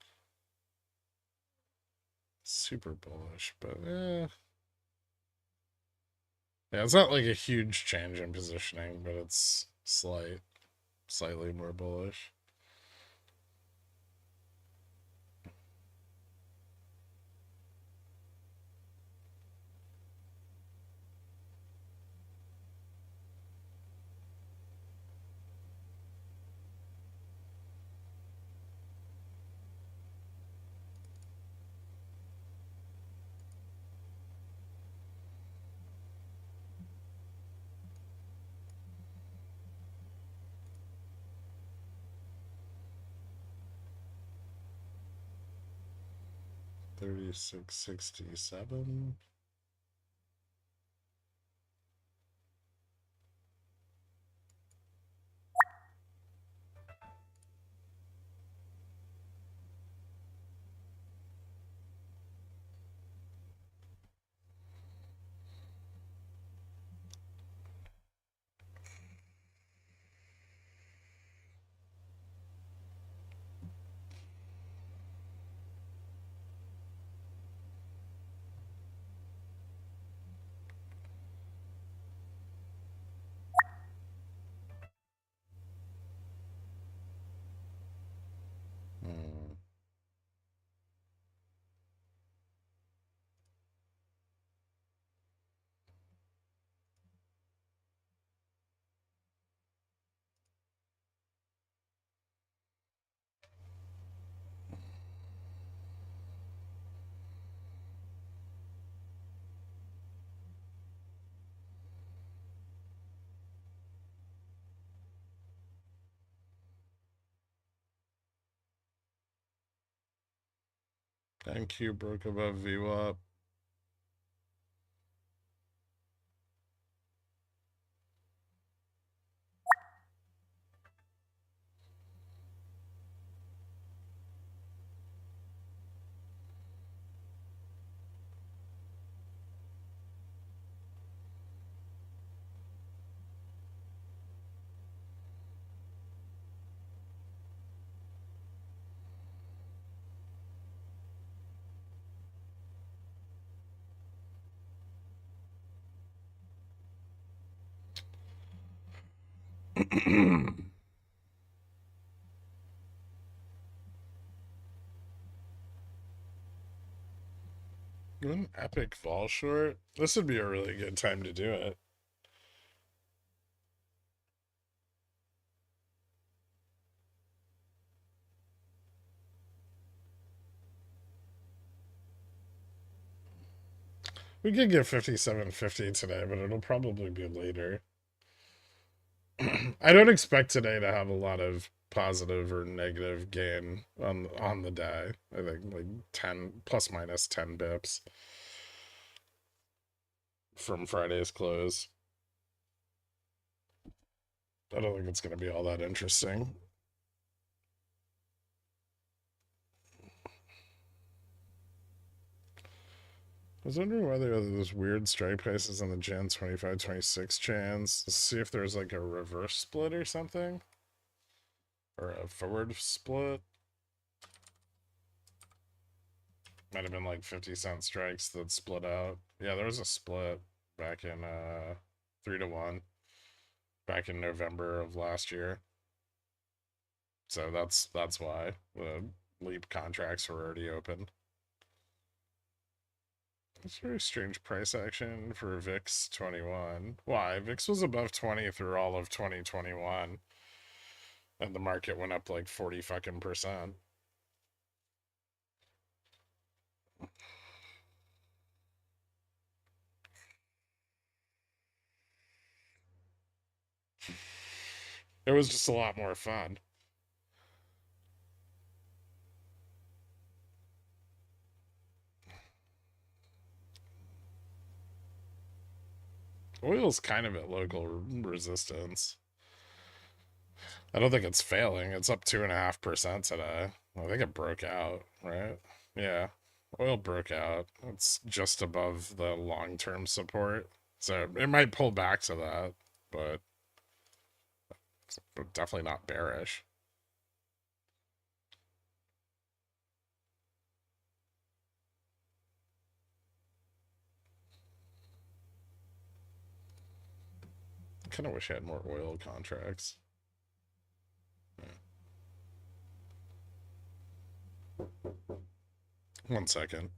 [SPEAKER 1] bullish, but yeah, it's not like a huge change in positioning, but it's slightly more bullish. $36.67. NQ broke above VWAP. An epic fall short. This would be a really good time to do it. We could get 57.50 today, but it'll probably be later. I don't expect today to have a lot of positive or negative gain on the day. I think like 10 plus minus 10 bips from Friday's close. I don't think it's going to be all that interesting. I was wondering why there are those weird strike prices on the Jan 25-26 chans. Let's see if there's like a reverse split or something. Or a forward split. Might have been like 50-cent strikes that split out. Yeah, there was a split back in 3-1 back in November of last year. So that's why the leap contracts were already open. It's very strange price action for VIX 21. Why? VIX was above 20 through all of 2021. And the market went up like 40 fucking percent. It was just a lot more fun. Oil's kind of at local resistance. I don't think it's failing. It's up 2.5% today. I think it broke out, right? Yeah. Oil broke out. It's just above the long-term support. So it might pull back to that, but it's definitely not bearish. I kind of wish I had more oil contracts. Yeah. 1 second.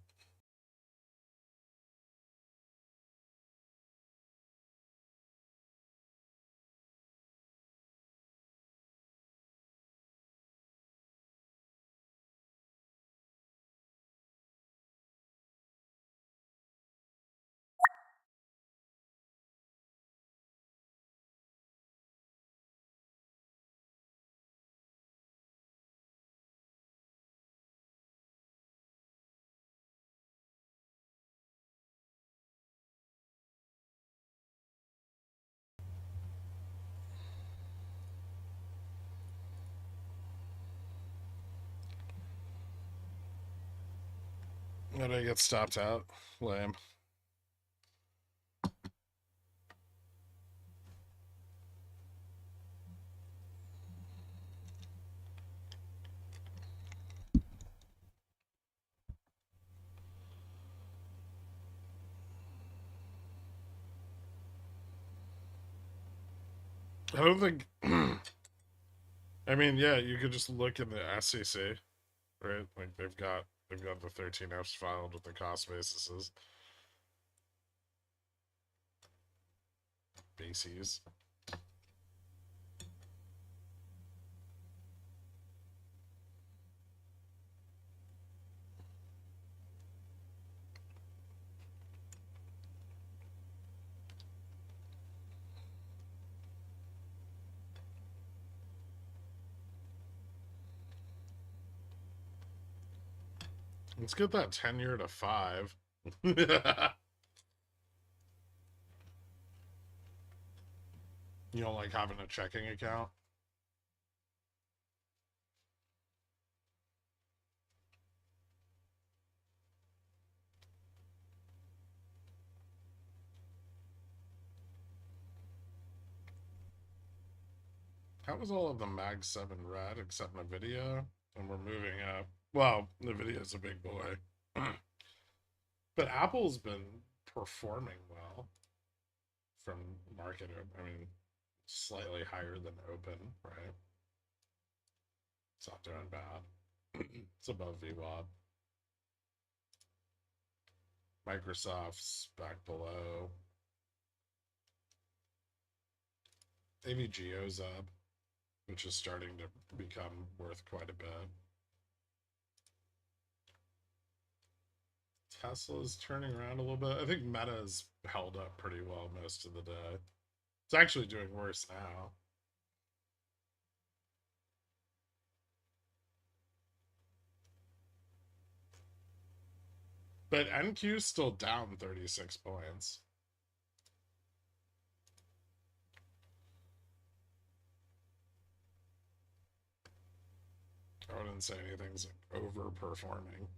[SPEAKER 1] How did I get stopped out? Lame. I don't think. I mean, yeah, you could just look in the SEC, right? Like they've got the 13Fs filed with the cost bases. Bases. Let's get that 10-year to 5. You don't like having a checking account? How was all of the Mag 7 red except NVIDIA? And we're moving up. Well, NVIDIA's a big boy. But Apple's been performing well from market. I mean, slightly higher than open, right? It's not doing bad. It's above VWAP. Microsoft's back below. AVGO's up, which is starting to become worth quite a bit. Tesla's turning around a little bit. I think Meta's held up pretty well most of the day. It's actually doing worse now. But NQ's still down 36 points. I wouldn't say anything's overperforming.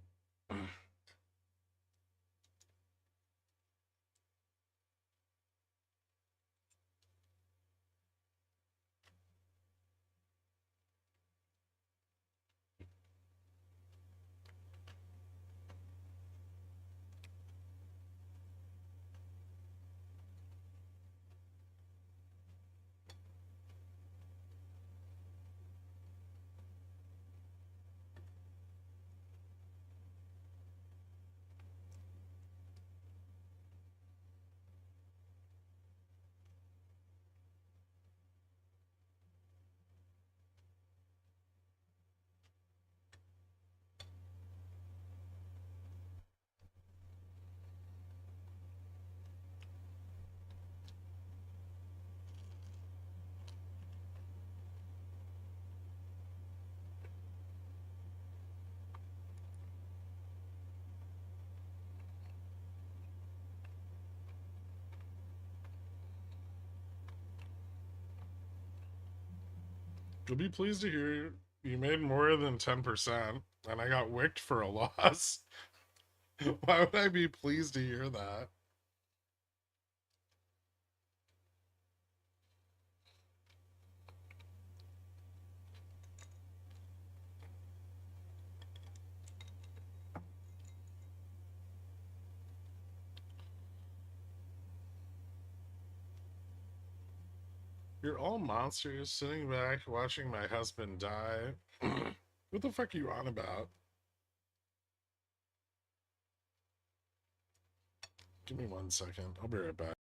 [SPEAKER 1] You'll be pleased to hear you made more than 10%, and I got wicked for a loss. Why would I be pleased to hear that? You're all monsters sitting back watching my husband die. What the fuck are you on about? Give me 1 second. I'll be right back.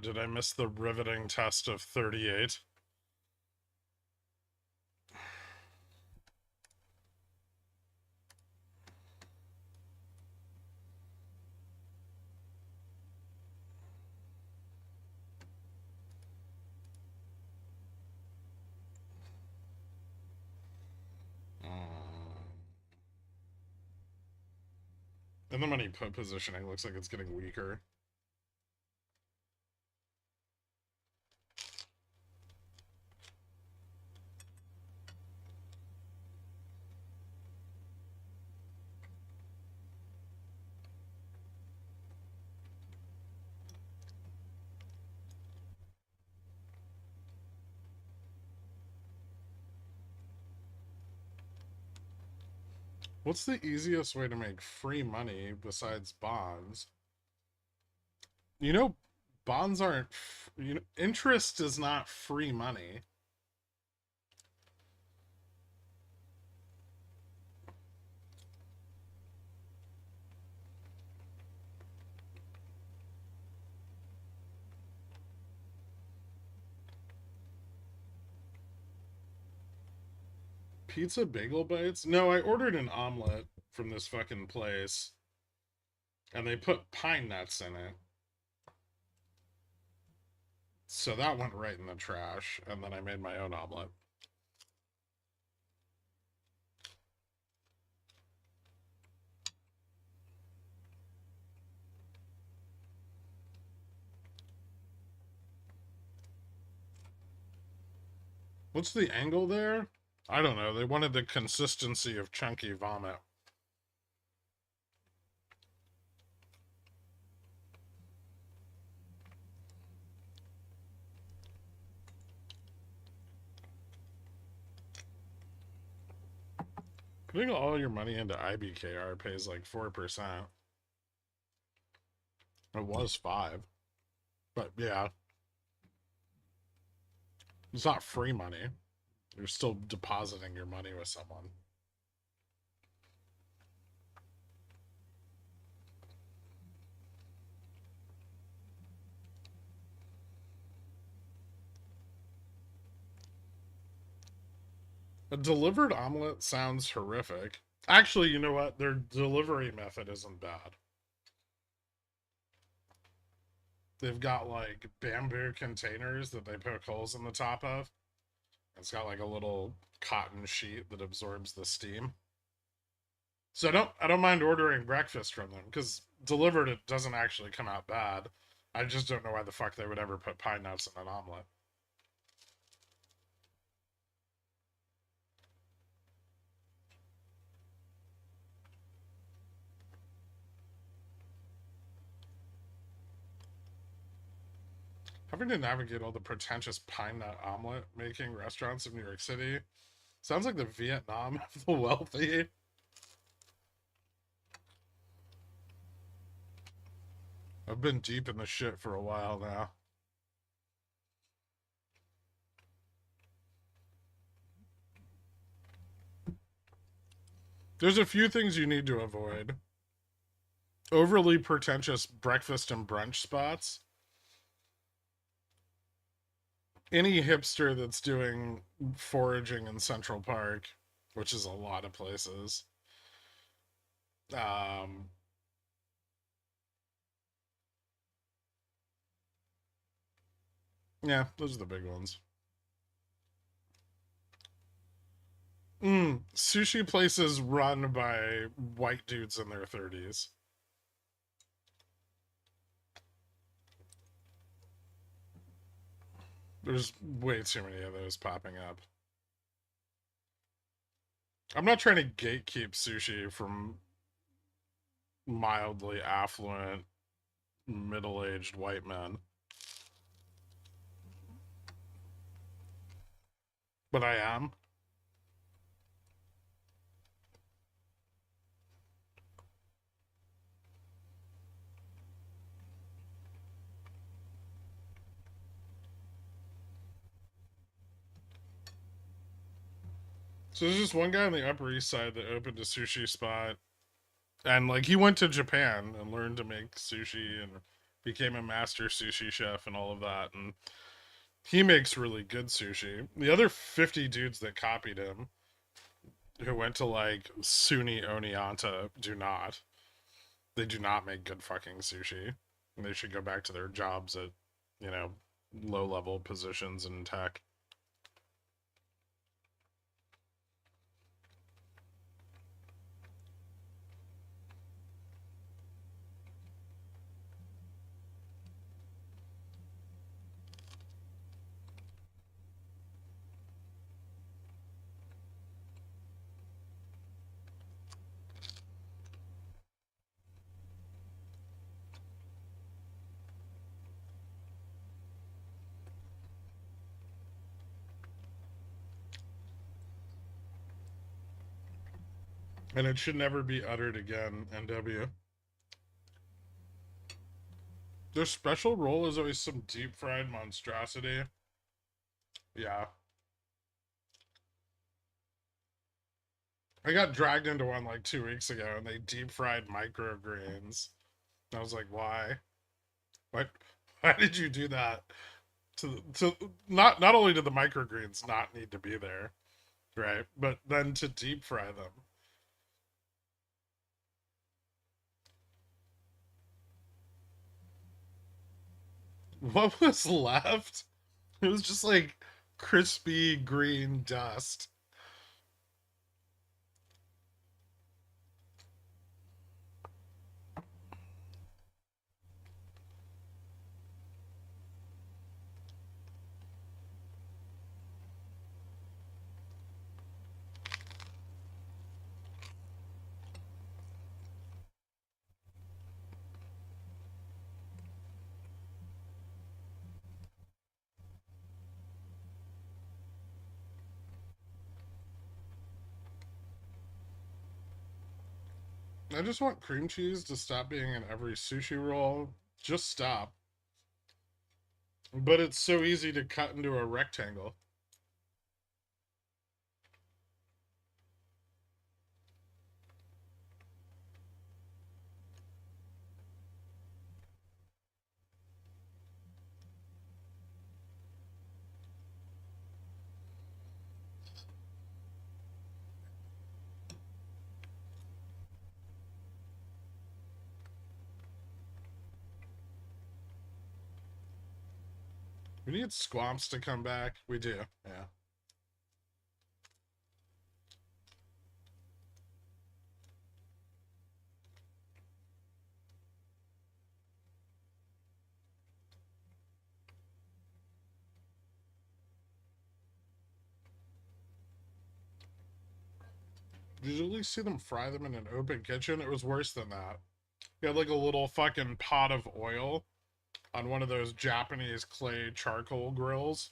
[SPEAKER 1] Did I miss the riveting test of 38? And the money put positioning looks like it's getting weaker. What's the easiest way to make free money besides bonds? You know, bonds aren't, interest is not free money. Pizza bagel bites? No, I ordered an omelet from this fucking place, and they put pine nuts in it. So that went right in the trash, and then I made my own omelet. What's the angle there? I don't know. They wanted the consistency of chunky vomit. Putting all your money into IBKR pays like 4%. It was 5. But yeah, it's not free money. You're still depositing your money with someone. A delivered omelet sounds horrific. Actually, you know what? Their delivery method isn't bad. They've got like bamboo containers that they poke holes in the top of. It's got like a little cotton sheet that absorbs the steam. So I don't mind ordering breakfast from them because delivered it doesn't actually come out bad. I just don't know why the fuck they would ever put pine nuts in an omelet. Having to navigate all the pretentious pine nut omelet making restaurants of New York City sounds like the Vietnam of the wealthy. I've been deep in the shit for a while now. There's a few things you need to avoid. Overly pretentious breakfast and brunch spots. Any hipster that's doing foraging in Central Park, which is a lot of places. Um, yeah, those are the big ones. Sushi places run by white dudes in their 30s. There's way too many of those popping up. I'm not trying to gatekeep sushi from mildly affluent, middle aged white men, but I am. So there's just one guy on the Upper East Side that opened a sushi spot, and like he went to Japan and learned to make sushi and became a master sushi chef and all of that, and he makes really good sushi. The other 50 dudes that copied him, who went to like SUNY Oneonta, do not. They do not make good fucking sushi. And they should go back to their jobs at, you know, low level positions in tech. And it should never be uttered again, NW. Their special roll is always some deep fried monstrosity. Yeah. I got dragged into one like 2 weeks ago and they deep fried microgreens. I was like, why? Why, why did you do that? To not only did the microgreens not need to be there, right? But then to deep fry them. What was left? It was just like crispy green dust. I just want cream cheese to stop being in every sushi roll. Just stop. But it's so easy to cut into a rectangle. We need Squamps to come back. We do, yeah. Did you at least see them fry them in an open kitchen? It was worse than that. He had like a little fucking pot of oil on one of those Japanese clay charcoal grills.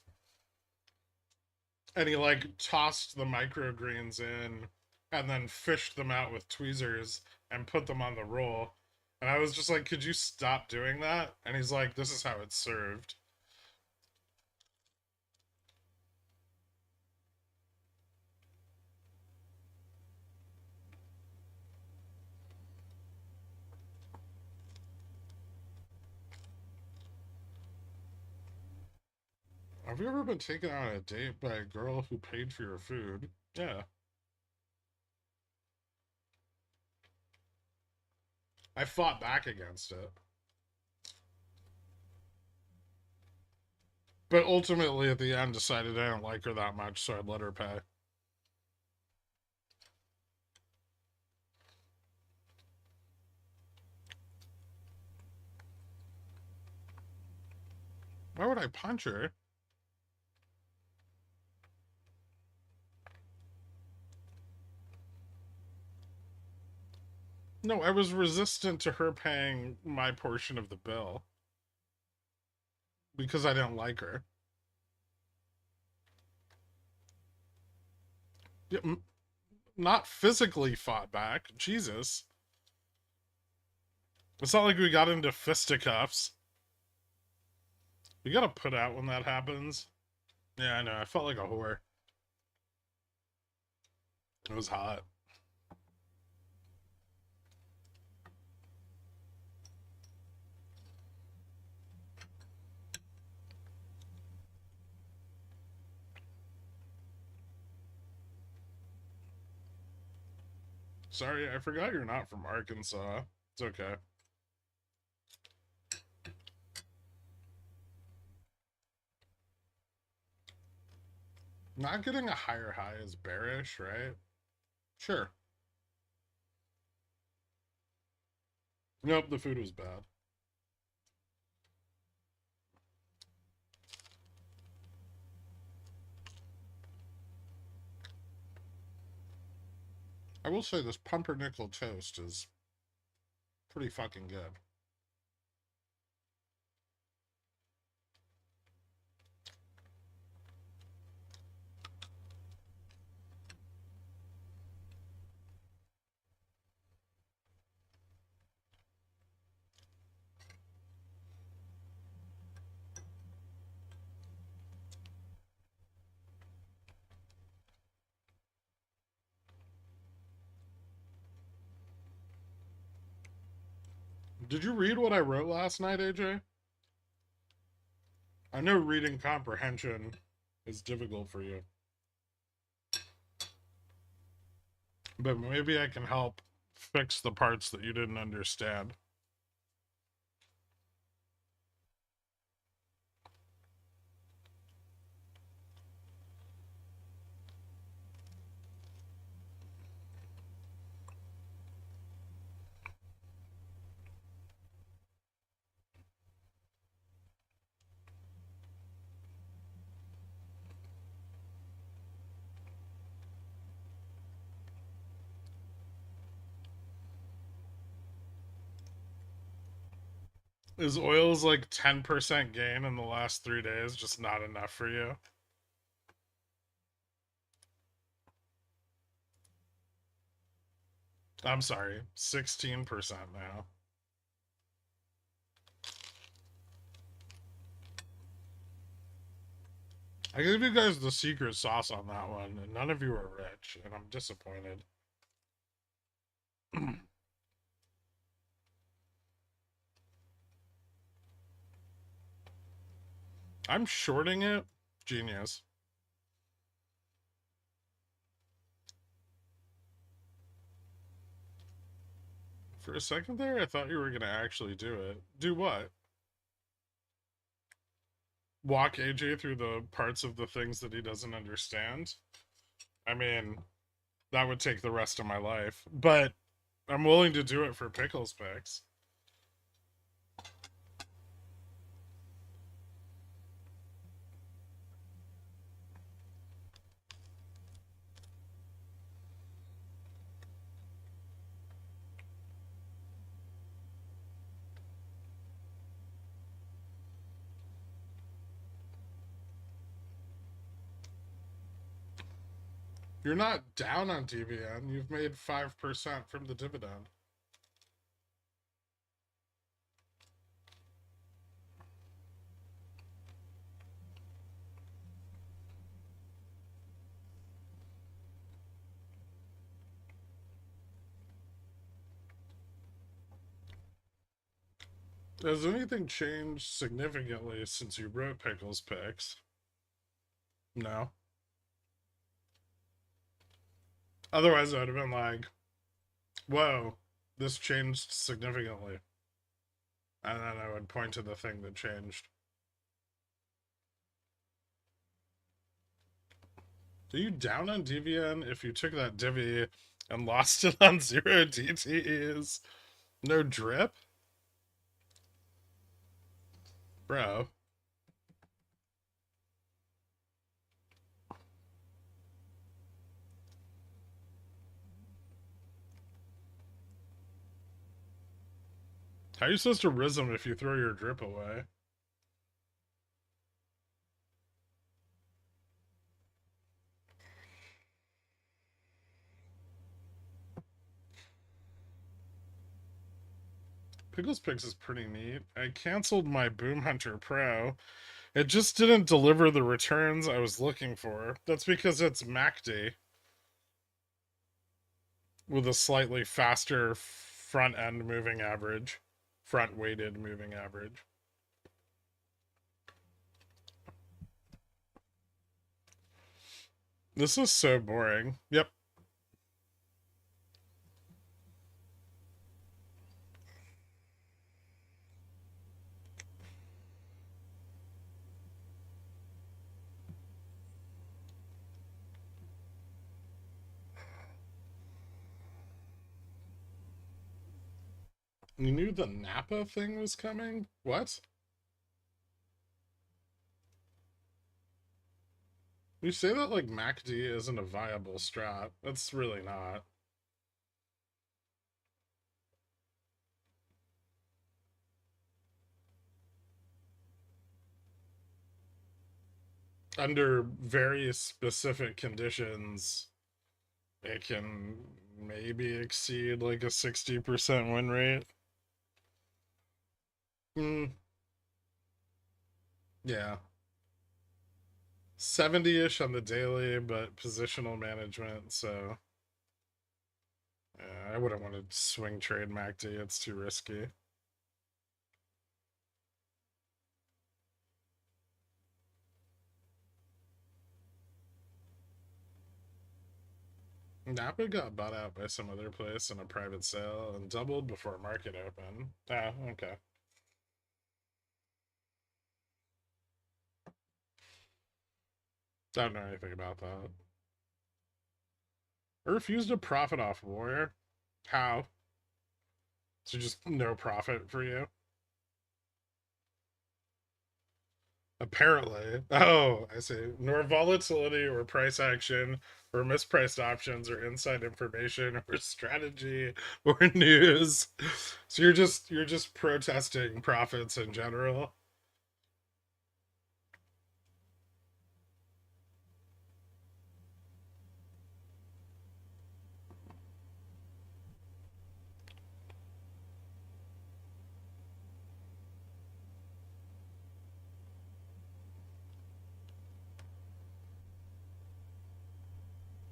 [SPEAKER 1] And he like tossed the microgreens in and then fished them out with tweezers and put them on the roll. And I was just like, could you stop doing that? And he's like, this is how it's served. Have you ever been taken on a date by a girl who paid for your food? Yeah. I fought back against it. But ultimately, at the end, decided I didn't like her that much, so I'd let her pay. Why would I punch her? No, I was resistant to her paying my portion of the bill because I didn't like her. Yeah, not physically fought back. Jesus. It's not like we got into fisticuffs. You gotta put out when that happens. Yeah, I know. I felt like a whore. It was hot. Sorry, I forgot you're not from Arkansas. It's okay. Not getting a higher high is bearish, right? Sure. Nope, the food was bad. I will say this pumpernickel toast is pretty fucking good. Did you read what I wrote last night, AJ? I know reading comprehension is difficult for you, but maybe I can help fix the parts that you didn't understand. Is oil's like 10% gain in the last 3 days just not enough for you? I'm sorry, 16% now. I gave you guys the secret sauce on that one, and none of you are rich, and I'm disappointed. I'm shorting it. Genius. For a second there, I thought you were going to actually do it. Do what? Walk AJ through the parts of the things that he doesn't understand? I mean, that would take the rest of my life, but I'm willing to do it for Pickles Picks. You're not down on DVN. You've made 5% from the dividend. Has anything changed significantly since you wrote Pickles Picks? No. Otherwise, I would have been like, whoa, this changed significantly. And then I would point to the thing that changed. Are you down on DVN if you took that divvy and lost it on 0 DTEs? No drip? Bro. How are you supposed to RISM if you throw your drip away? Pickles Picks is pretty neat. I canceled my Boom Hunter Pro. It just didn't deliver the returns I was looking for. That's because it's MACD with a slightly faster front end moving average, front weighted moving average. This is so boring. Yep. You knew the Napa thing was coming? What? You say that like MACD isn't a viable strat. That's really not. Under very specific conditions, it can maybe exceed like a 60% win rate. Hmm. Yeah. 70-ish on the daily, but positional management, so I wouldn't want to swing trade MACD. It's too risky. Napa got bought out by some other place in a private sale and doubled before market open. Ah, okay. Don't know anything about that. I refused to profit off war. How? So just no profit for you? Apparently. Oh, I see. Nor volatility or price action or mispriced options or inside information or strategy or news. So you're just protesting profits in general.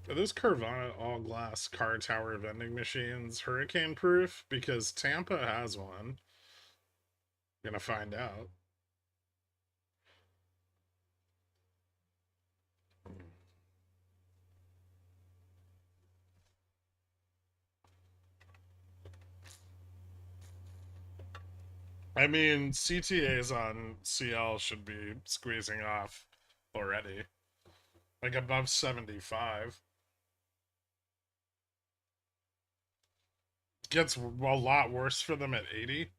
[SPEAKER 1] Are those Carvana all glass car tower vending machines hurricane proof? Because Tampa has one. Gonna find out. I mean, CTAs on CL should be squeezing off already. Like above 75. Gets a lot worse for them at 80.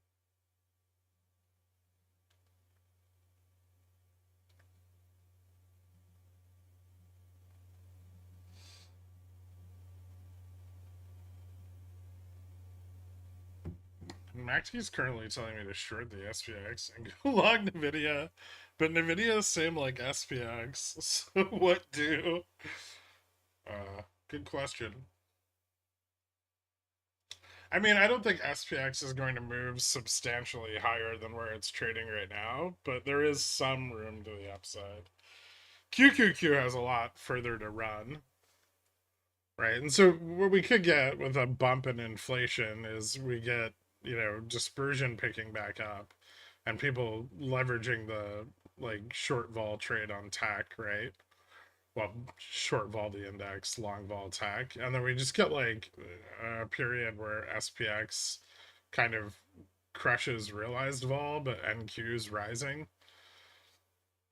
[SPEAKER 1] MACD currently telling me to short the SPX and go long NVIDIA. But NVIDIA same like SPX. So what do? Good question. I mean, I don't think SPX is going to move substantially higher than where it's trading right now, but there is some room to the upside. QQQ has a lot further to run, right? And so what we could get with a bump in inflation is we get, dispersion picking back up and people leveraging the like short vol trade on tech, right? Well, short vol the index, long vol tech, and then we just get like a period where SPX kind of crushes realized vol, but NQ's rising.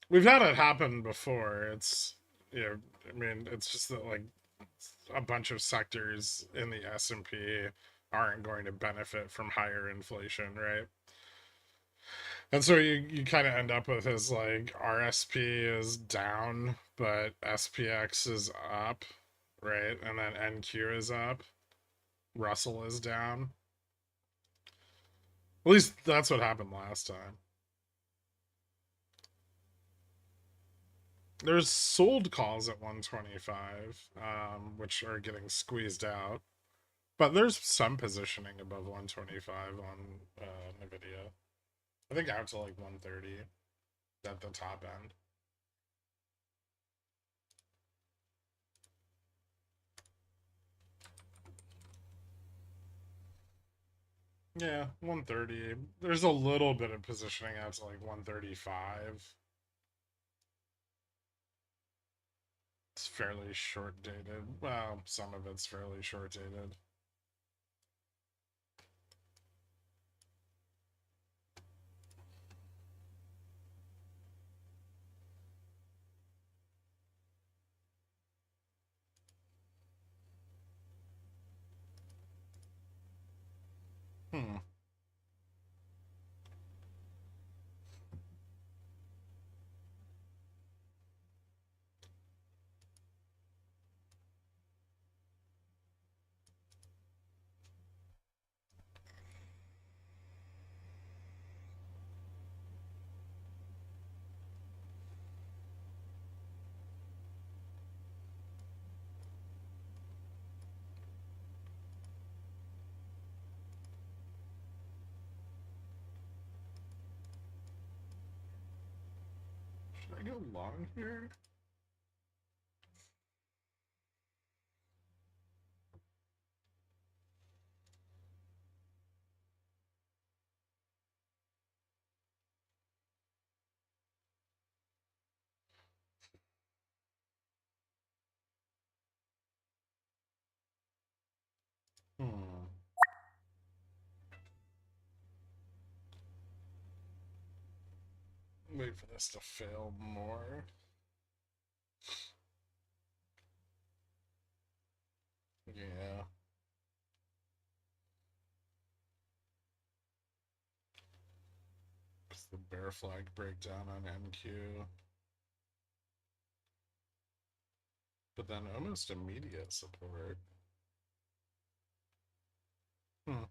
[SPEAKER 1] We've had it happen before. I mean, it's just that like a bunch of sectors in the S&P aren't going to benefit from higher inflation, right? And so you kind of end up with is like RSP is down, but SPX is up, right? And then NQ is up, Russell is down. At least that's what happened last time. There's sold calls at 125, which are getting squeezed out. But there's some positioning above 125 on NVIDIA. I think out to like 130 at the top end. Yeah, 130. There's a little bit of positioning out to like 135. It's fairly short dated. Well, some of it's fairly short dated. Hmm. Should I go long here? Hmm. Wait for this to fail more. Yeah. It's the bear flag breakdown on NQ. But then almost immediate support. Hmm.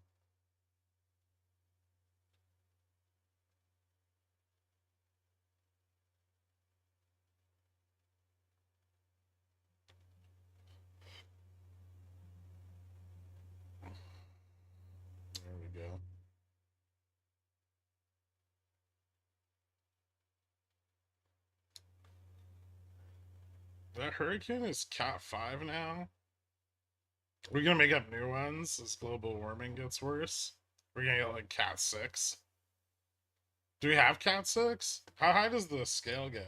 [SPEAKER 1] There we go. That hurricane is Cat 5 now. We're gonna make up new ones as global warming gets worse. We're gonna get like Cat 6. Do we have Cat 6? How high does the scale go?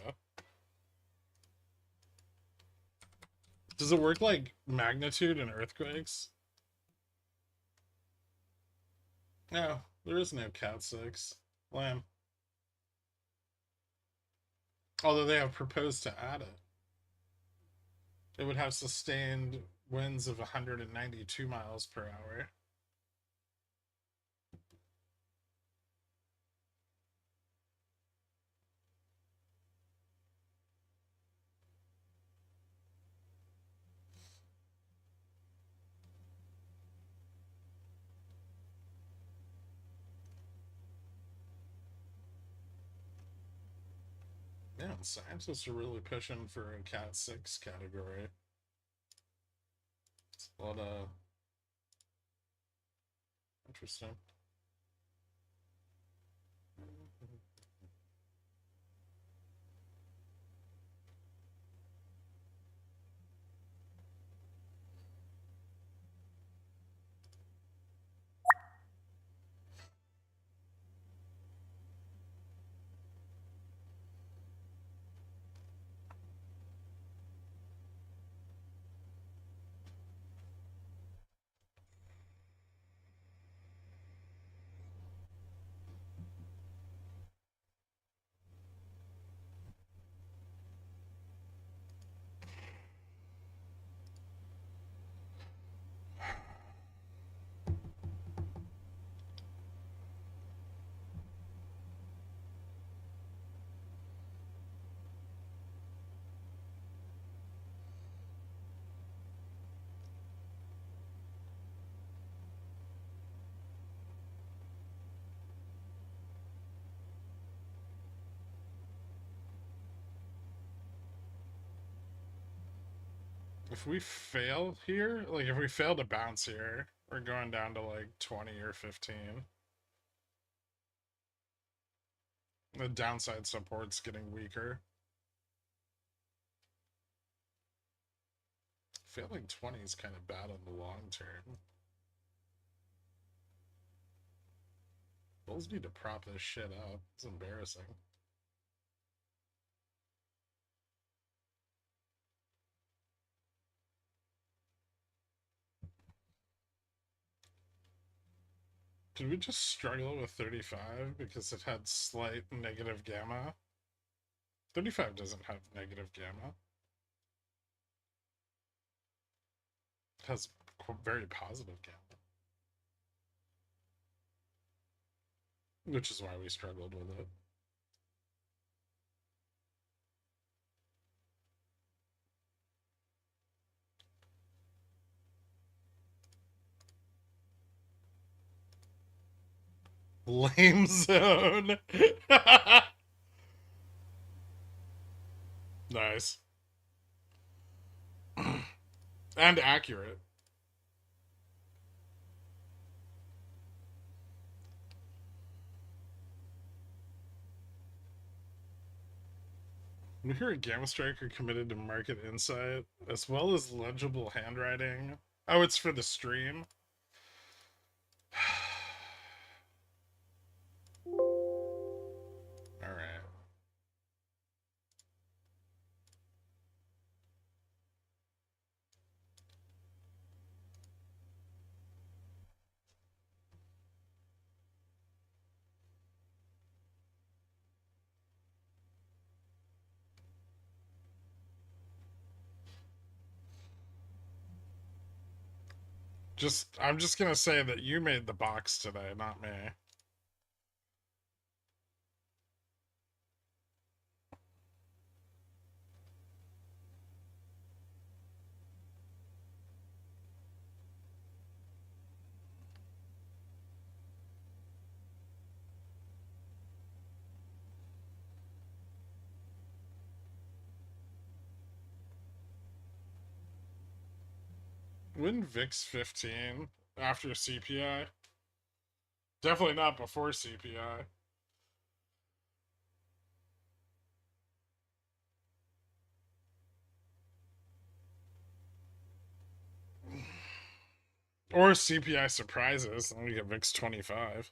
[SPEAKER 1] Does it work like magnitude and earthquakes? No, there is no Cat 6. Lamb. Although they have proposed to add it. It would have sustained winds of 192 miles per hour. Yeah, scientists are really pushing for a Cat 6 category. It's a lot of interesting. If we fail here, like if we fail to bounce here, we're going down to like 20 or 15. The downside support's getting weaker. Failing 20 is kind of bad on the long term. Bulls need to prop this shit up. It's embarrassing. Did we just struggle with 35 because it had slight negative gamma? 35 doesn't have negative gamma. It has very positive gamma. Which is why we struggled with it. Lame zone. Nice. And accurate. We hear a Gamma Striker committed to market insight as well as legible handwriting. Oh, it's for the stream. All right. I'm just gonna say that you made the box today, not me. Wouldn't VIX 15 after CPI? Definitely not before CPI. Or CPI surprises, and we get VIX 25.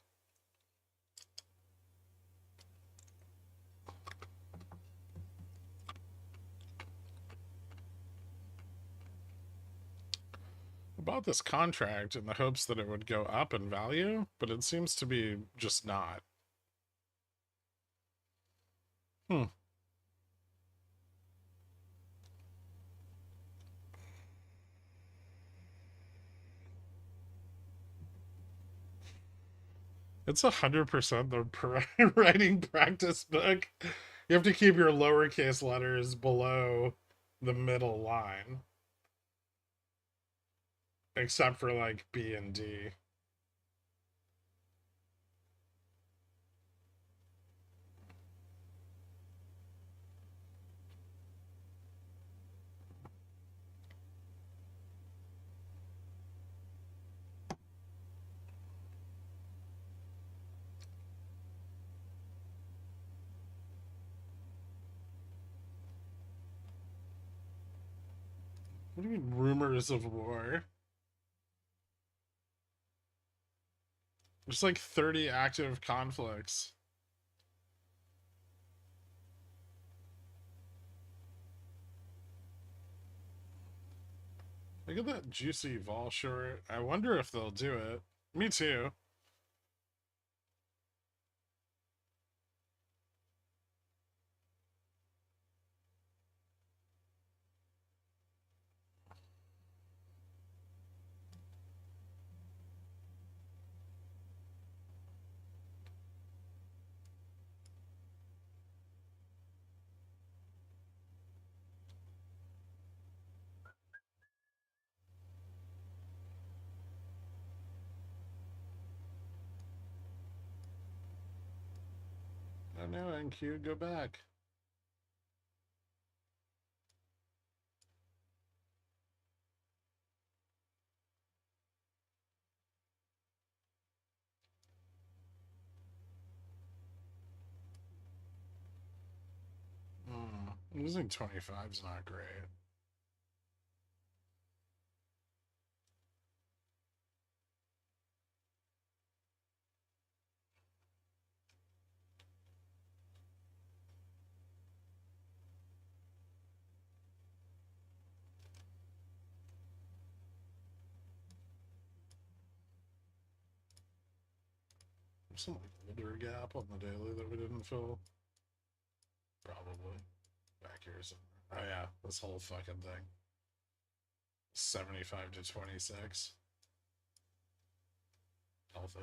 [SPEAKER 1] I bought this contract in the hopes that it would go up in value, but it seems to be just not. Hmm. It's 100% the writing practice book. You have to keep your lowercase letters below the middle line, except for like B and D. What do you mean, rumors of war? There's like 30 active conflicts. Look at that juicy vol short. I wonder if they'll do it. Me too. Oh no, NQ, go back. Losing 25 is not great. There's some older gap on the daily that we didn't fill. Probably. Back here somewhere. Oh yeah, this whole fucking thing. 75 to 26. Healthy.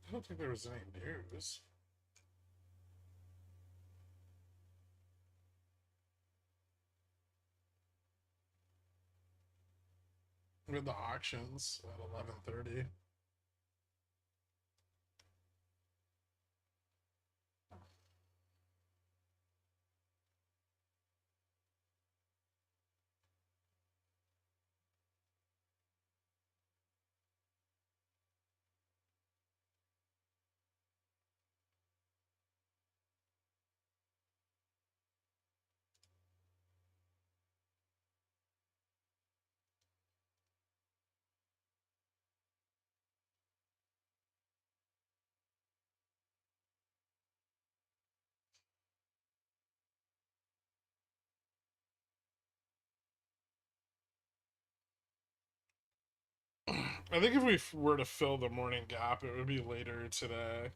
[SPEAKER 1] I don't think there was any news. We had the auctions at 11:30. I think if we were to fill the morning gap, it would be later today.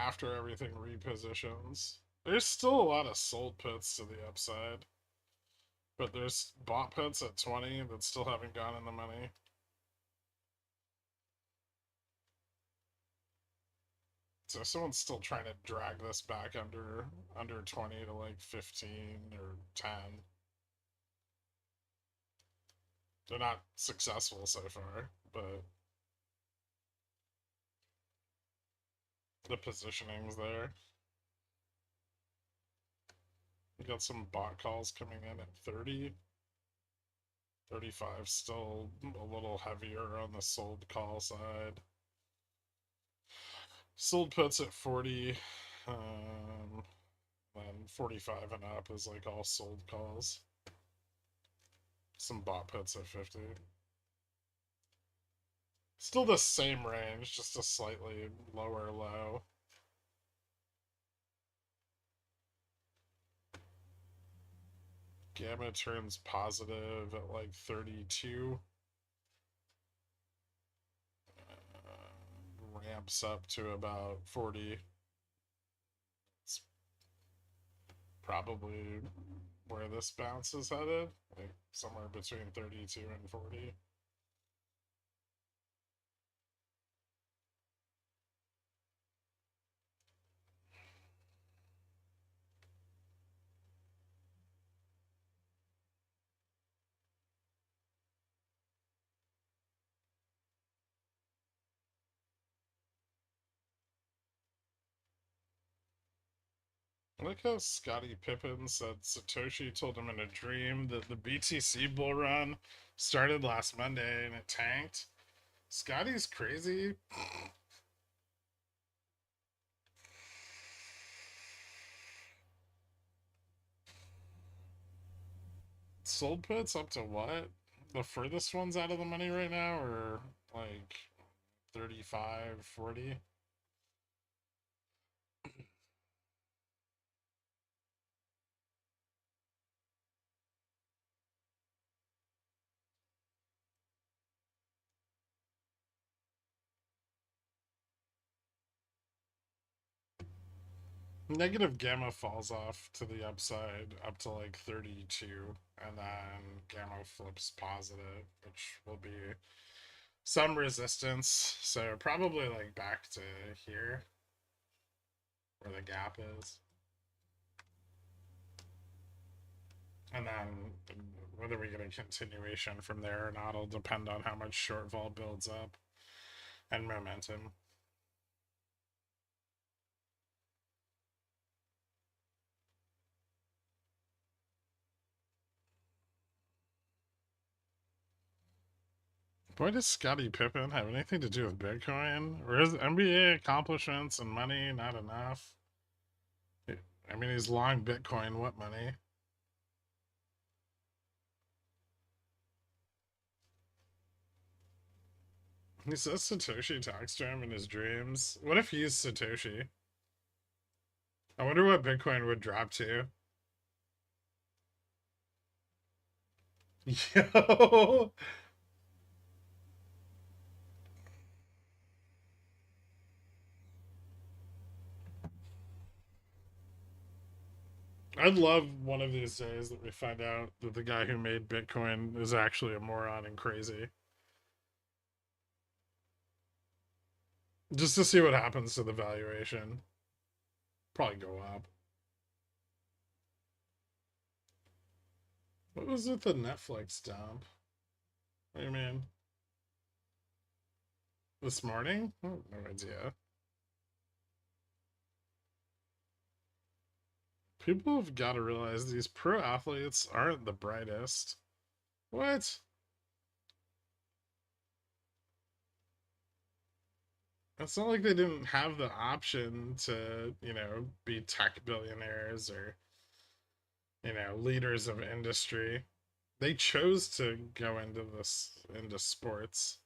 [SPEAKER 1] After everything repositions. There's still a lot of sold puts to the upside. But there's bought puts at 20 that still haven't gone in the money. So someone's still trying to drag this back under 20 to like 15 or 10. They're not successful so far, but the positioning's there. We got some bot calls coming in at 30. 35, still a little heavier on the sold call side. Sold puts at 40. And 45 and up is like all sold calls. Some bot puts at 50. Still the same range, just a slightly lower low. Gamma turns positive at like 32. Ramps up to about 40. It's probably where this bounce is headed, like somewhere between 32 and 40. I like how Scottie Pippen said Satoshi told him in a dream that the BTC bull run started last Monday and it tanked. Scotty's crazy. Sold puts up to what? The furthest one's out of the money right now, or like 35, 40? Negative gamma falls off to the upside up to like 32, and then gamma flips positive, which will be some resistance. So probably like back to here where the gap is. And then whether we get a continuation from there or not will depend on how much short vol builds up and momentum. Boy, does Scottie Pippen have anything to do with Bitcoin? Or is NBA accomplishments and money not enough? I mean, he's long Bitcoin. What money? He says Satoshi talks to him in his dreams. What if he's Satoshi? I wonder what Bitcoin would drop to. Yo! I'd love one of these days that we find out that the guy who made Bitcoin is actually a moron and crazy. Just to see what happens to the valuation. Probably go up. was with the Netflix dump? What do you mean? This morning? Oh, no idea. People have got to realize these pro athletes aren't the brightest. What? It's not like they didn't have the option to, be tech billionaires or, leaders of industry. They chose to go into sports.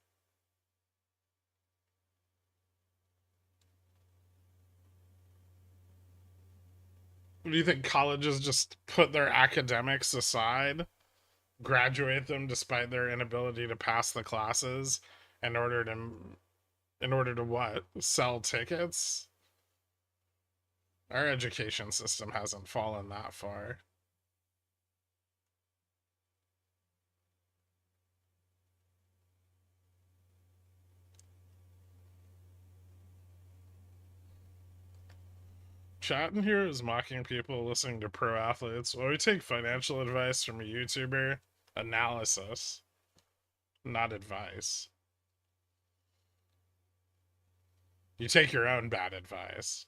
[SPEAKER 1] Do you think colleges just put their academics aside, graduate them despite their inability to pass the classes in order to what? Sell tickets? Our education system hasn't fallen that far. Chat in here is mocking people listening to pro athletes. Well, we take financial advice from a YouTuber. Analysis, not advice. You take your own bad advice.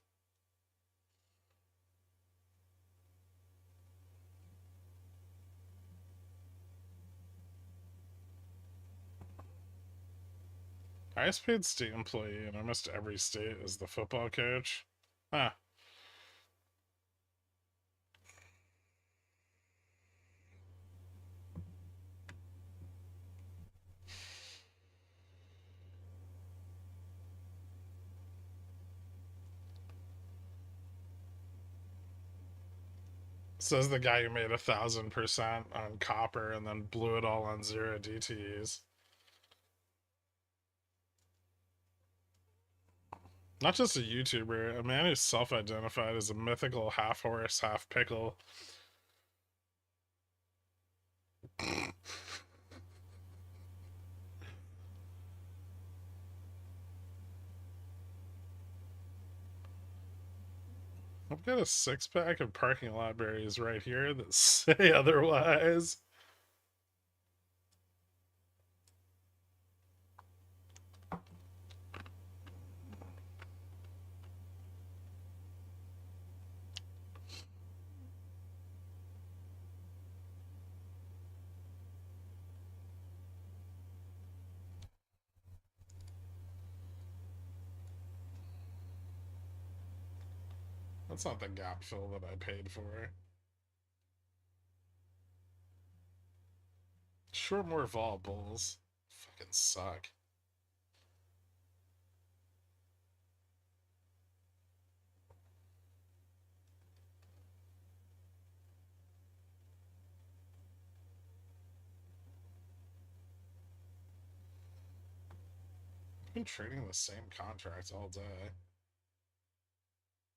[SPEAKER 1] Highest paid state employee in almost every state is the football coach. Huh. Says the guy who made 1,000% on copper and then blew it all on zero DTEs. Not just a YouTuber, a man who's self-identified as a mythical half-horse, half-pickle. I've got a 6-pack of parking lot berries right here that say otherwise. That's not the gap fill that I paid for. Short more vol bulls. Fucking suck. I've been trading the same contracts all day.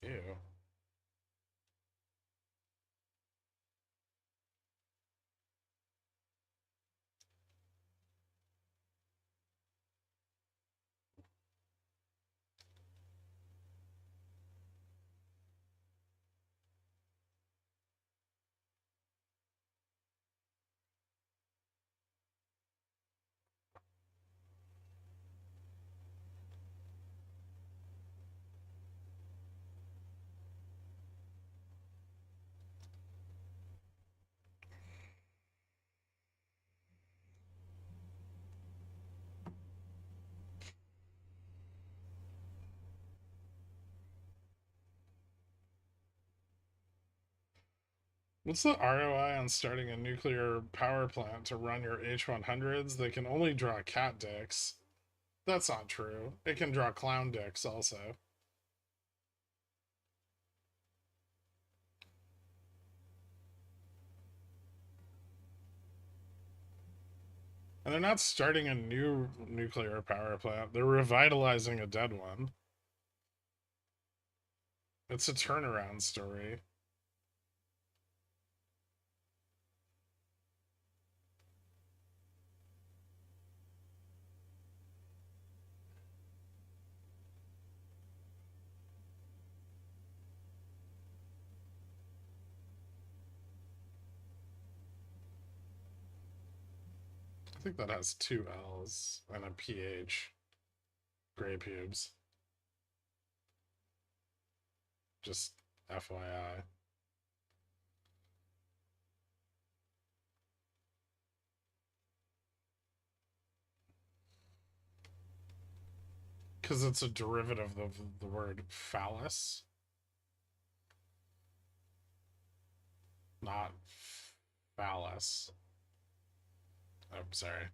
[SPEAKER 1] Ew. What's the ROI on starting a nuclear power plant to run your H100s? They can only draw cat dicks. That's not true. It can draw clown dicks also. And they're not starting a new nuclear power plant. They're revitalizing a dead one. It's a turnaround story. think that has two L's and a PH. Gray pubes. Just FYI. Because it's a derivative of the word phallus. Not phallus. Oh, sorry.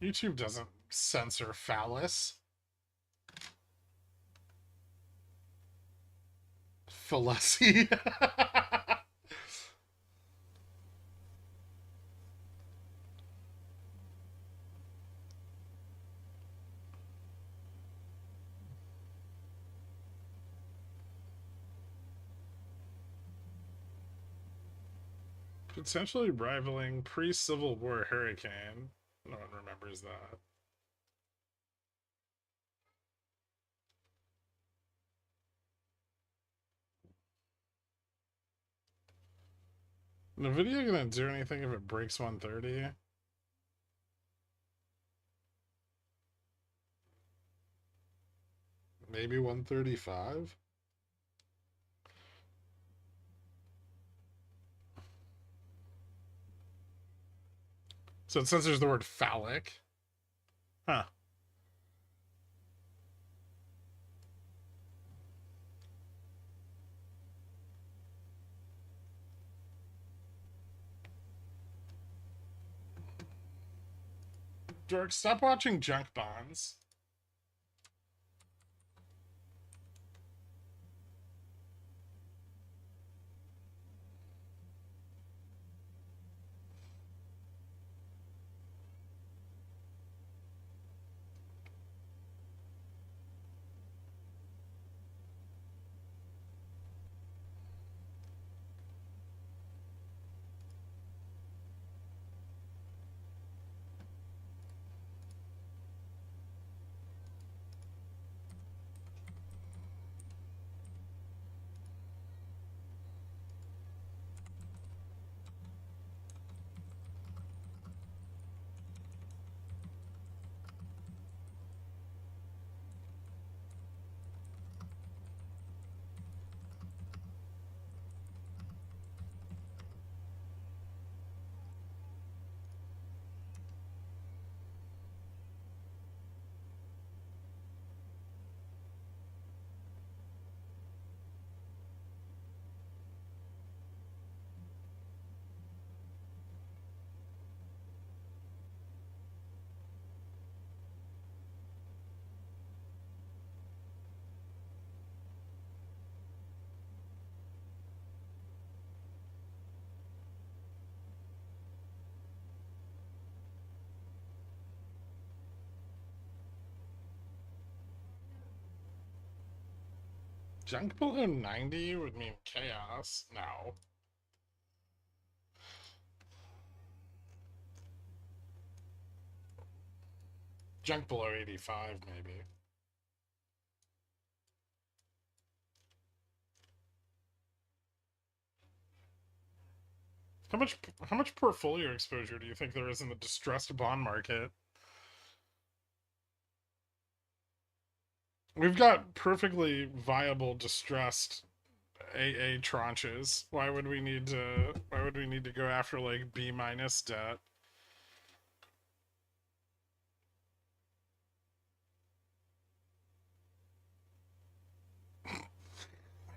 [SPEAKER 1] YouTube doesn't censor phallus. Fallacy. Potentially rivaling pre-Civil War hurricane. No one remembers that. NVIDIA gonna do anything if it breaks 130? Maybe 135? So it censors the word phallic. Huh. Dork, stop watching junk bonds. Junk below 90 would mean chaos. No. Junk below 85, maybe. How much portfolio exposure do you think there is in the distressed bond market? We've got perfectly viable distressed AA tranches. Why would we need to go after like B minus debt?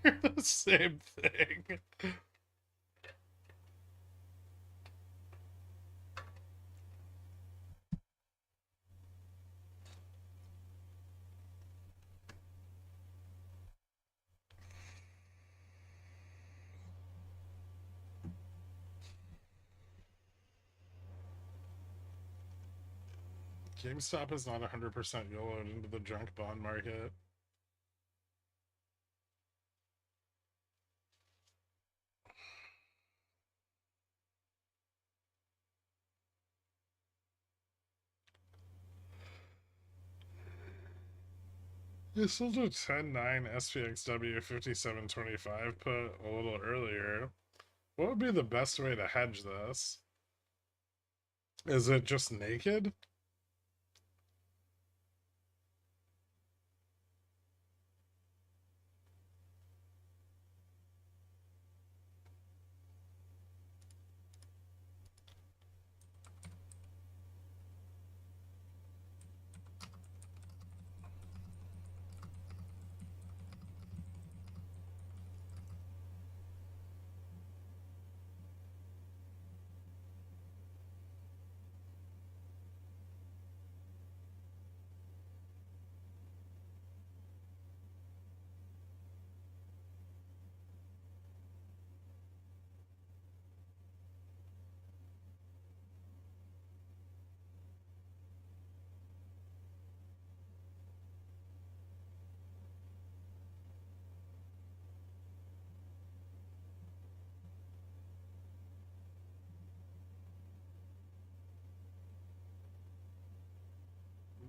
[SPEAKER 1] They're the same thing. GameStop is not 100% YOLO'd into the junk bond market. You sold a 10-9 SPXW 5725 put a little earlier. What would be the best way to hedge this? Is it just naked?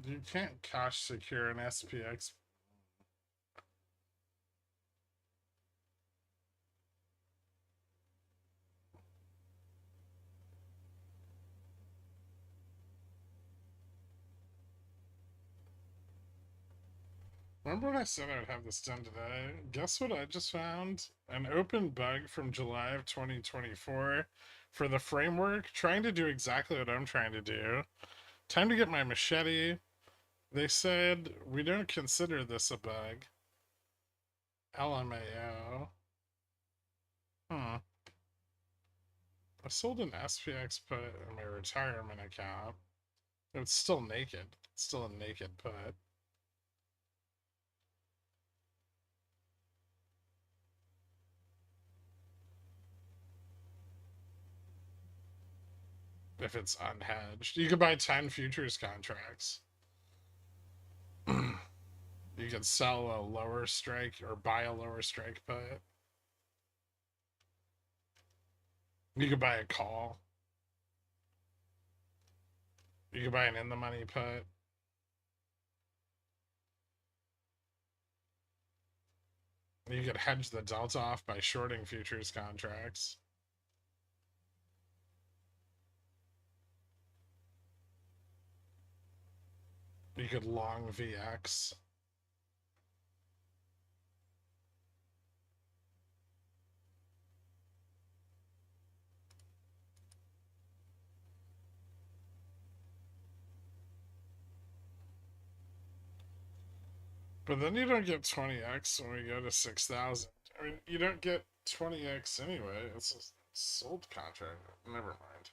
[SPEAKER 1] You can't cash secure an SPX. Remember when I said I would have this done today? Guess what I just found? An open bug from July of 2024 for the framework, trying to do exactly what I'm trying to do. Time to get my machete. They said, we don't consider this a bug. LMAO. Hmm. I sold an SPX put in my retirement account. It's still naked. It's still a naked put. If it's unhedged. You could buy 10 futures contracts. You could sell a lower strike or buy a lower strike put. You could buy a call. You could buy an in the money put. You could hedge the delta off by shorting futures contracts. You could long VX. But then you don't get 20x when we go to 6,000. I mean, you don't get 20x anyway. It's a sold contract. Never mind.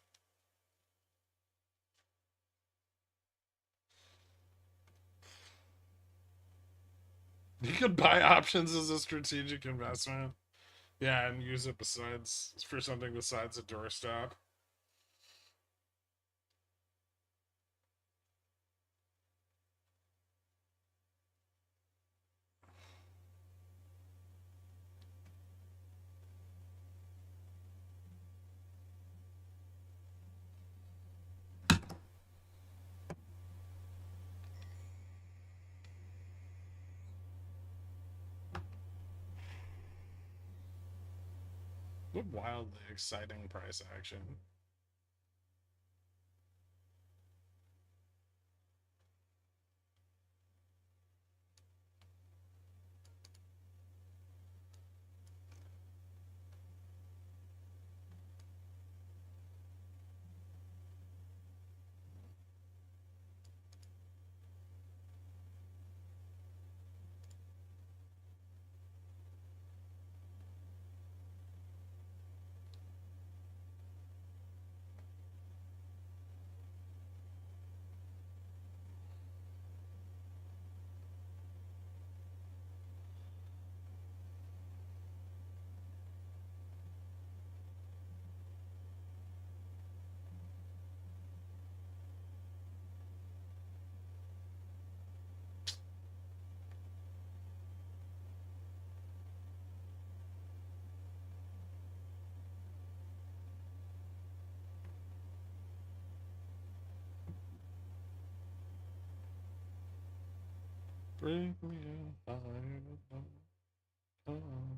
[SPEAKER 1] You could buy options as a strategic investment. Yeah, and use it besides for something besides a doorstop. What wildly exciting price action. Bring me a higher love.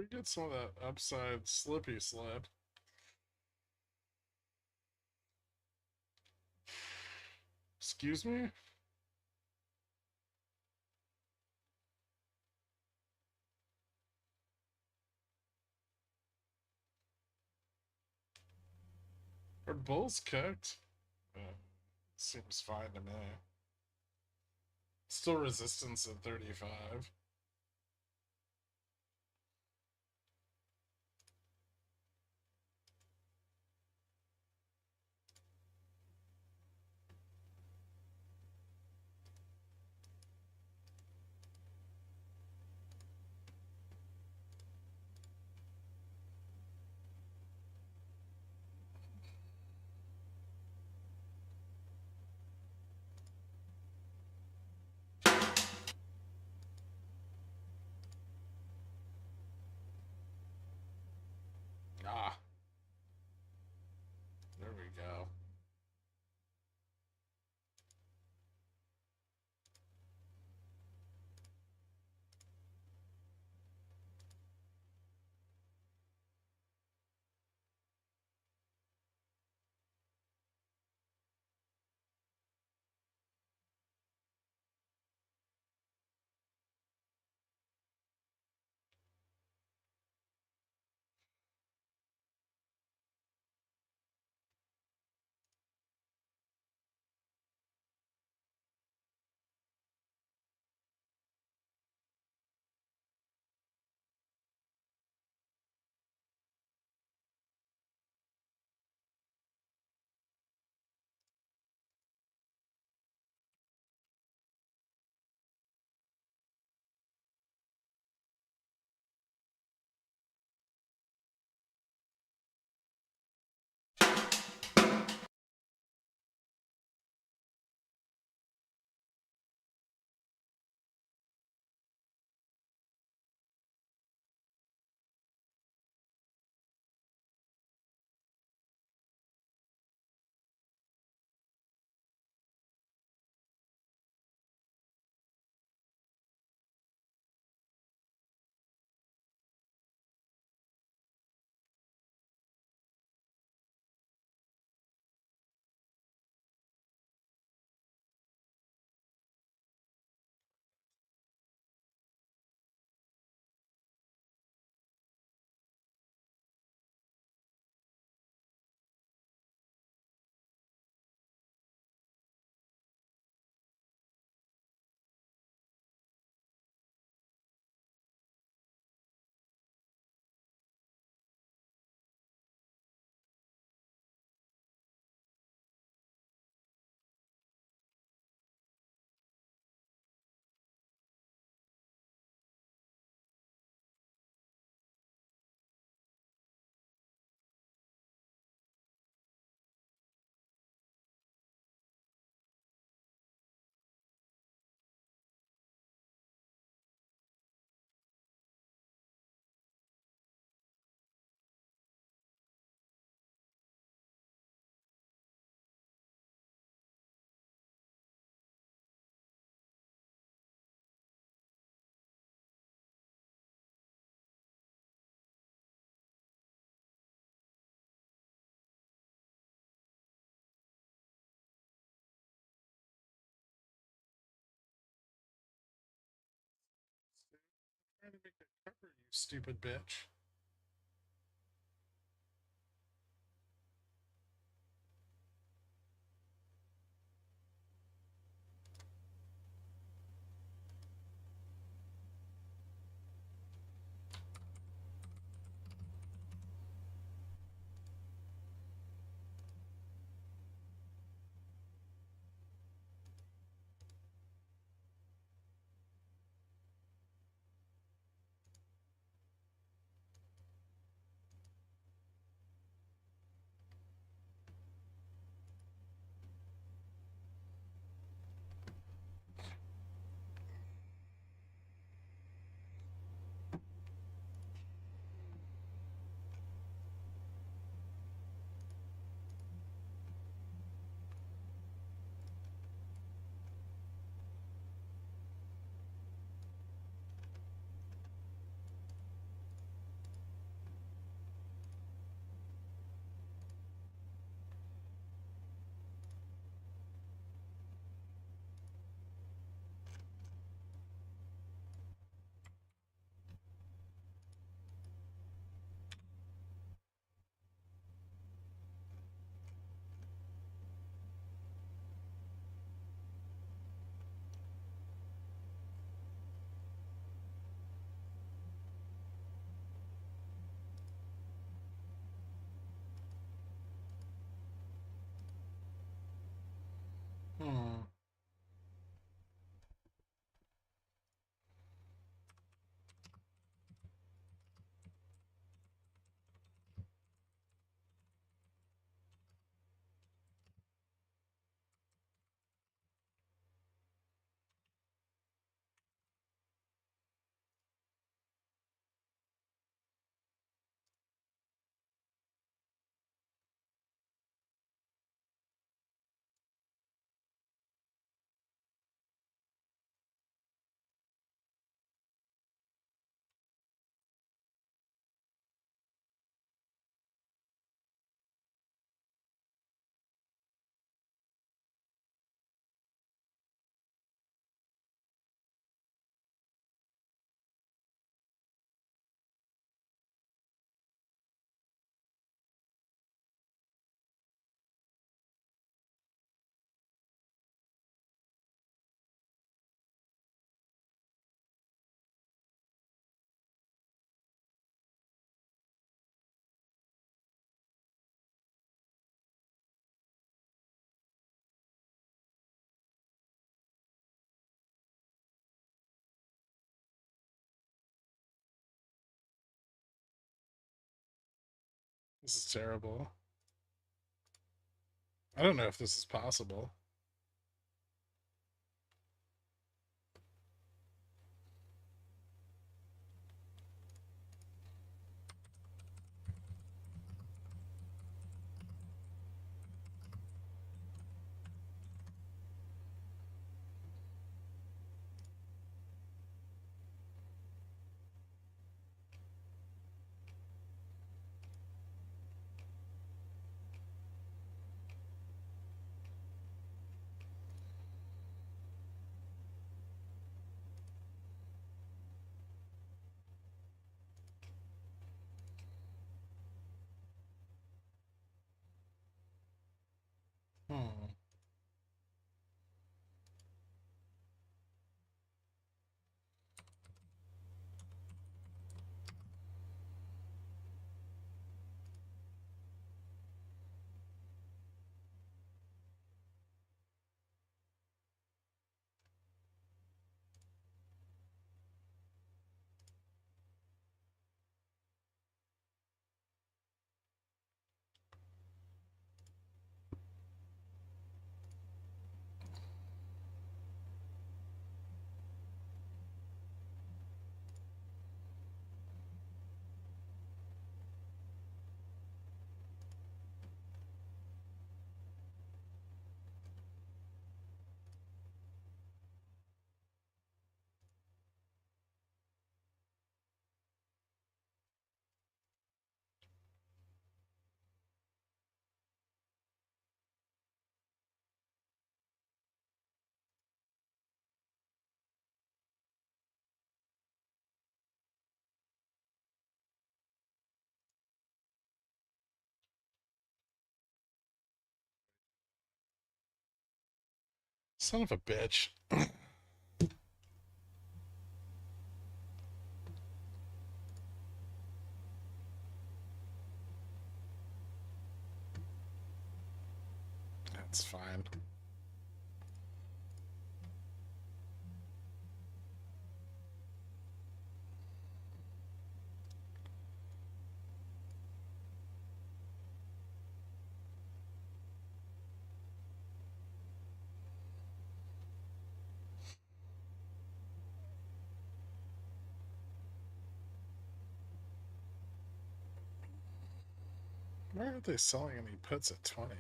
[SPEAKER 1] We get some of that upside slippy slip. Excuse me? Are bulls cooked? Seems fine to me. Still resistance at 35. stupid bitch. Hmm. This is terrible. I don't know if this is possible. Hmm. Son of a bitch. That's fine. Why aren't they selling any puts at 20?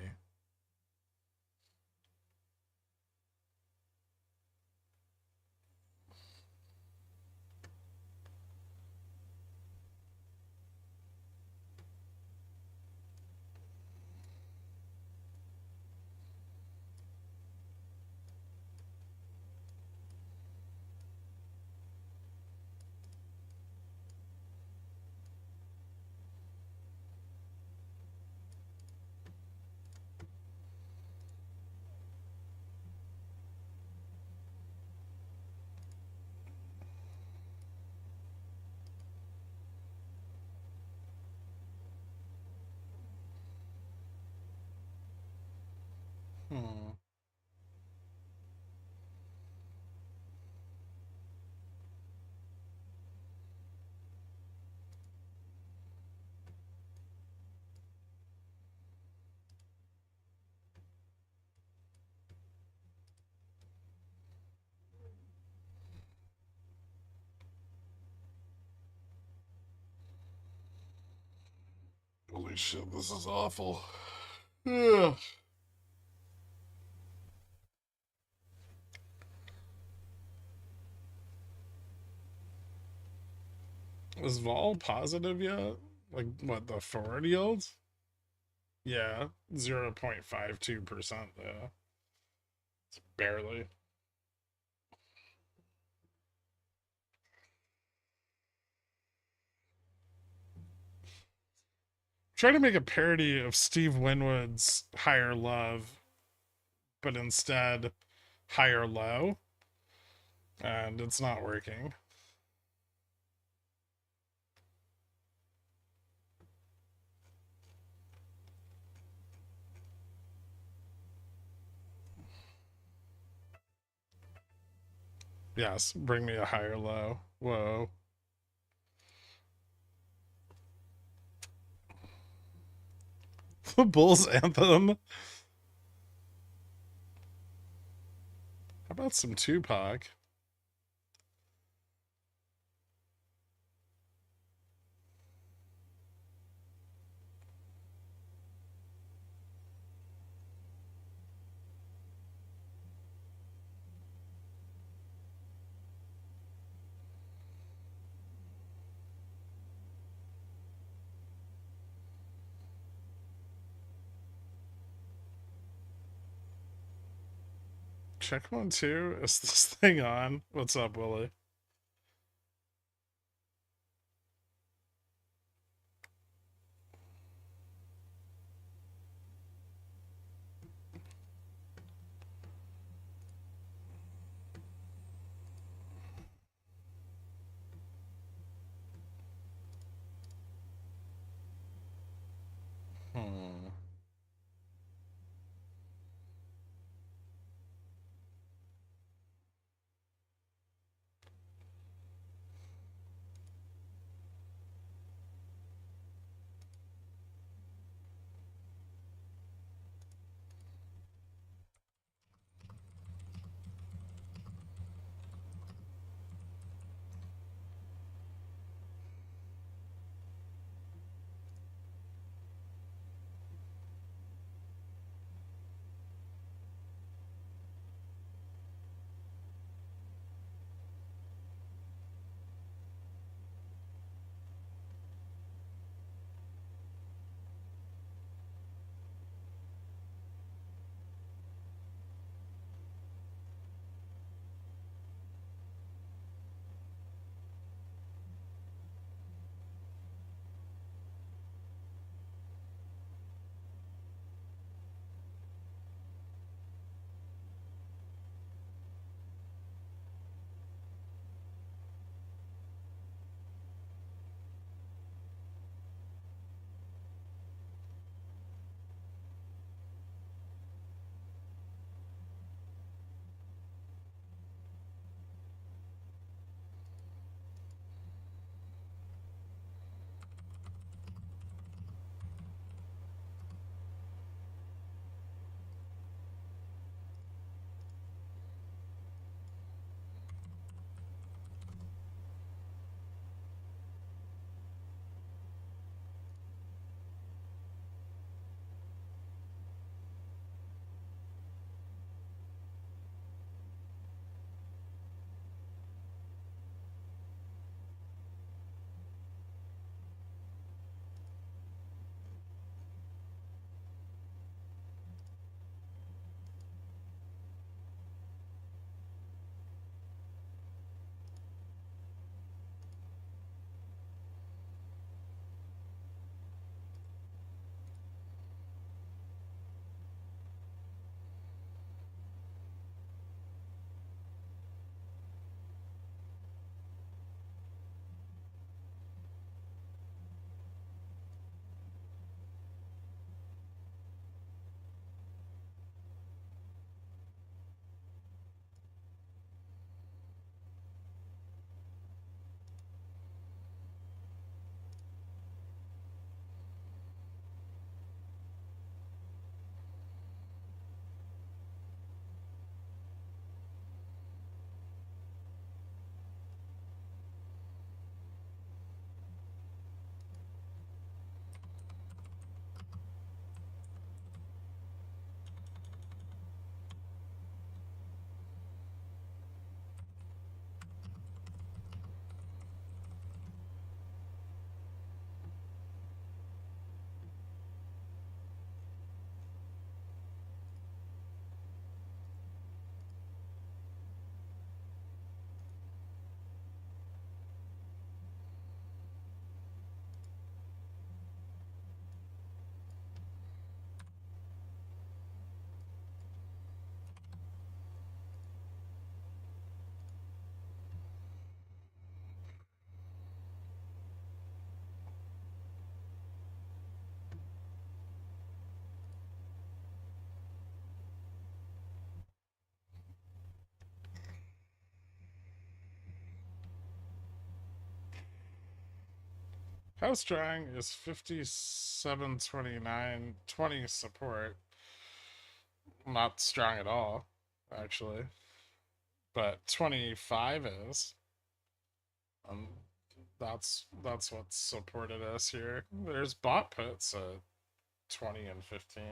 [SPEAKER 1] Hmm. Holy shit, this is awful. Ugh. Is Vol positive yet? Like, what, the forward yield? Yeah, 0.52% though. It's barely. Try to make a parody of Steve Winwood's Higher Love, but instead Higher Low, and it's not working. Yes, bring me a higher low. Whoa. The Bulls anthem. How about some Tupac? Check 1, 2. Is this thing on? What's up, Willie? Hmm. How strong is 57.29, 20 support? Not strong at all, actually. But 25 is. Um, that's what supported us here. There's bot puts at 20 and 15.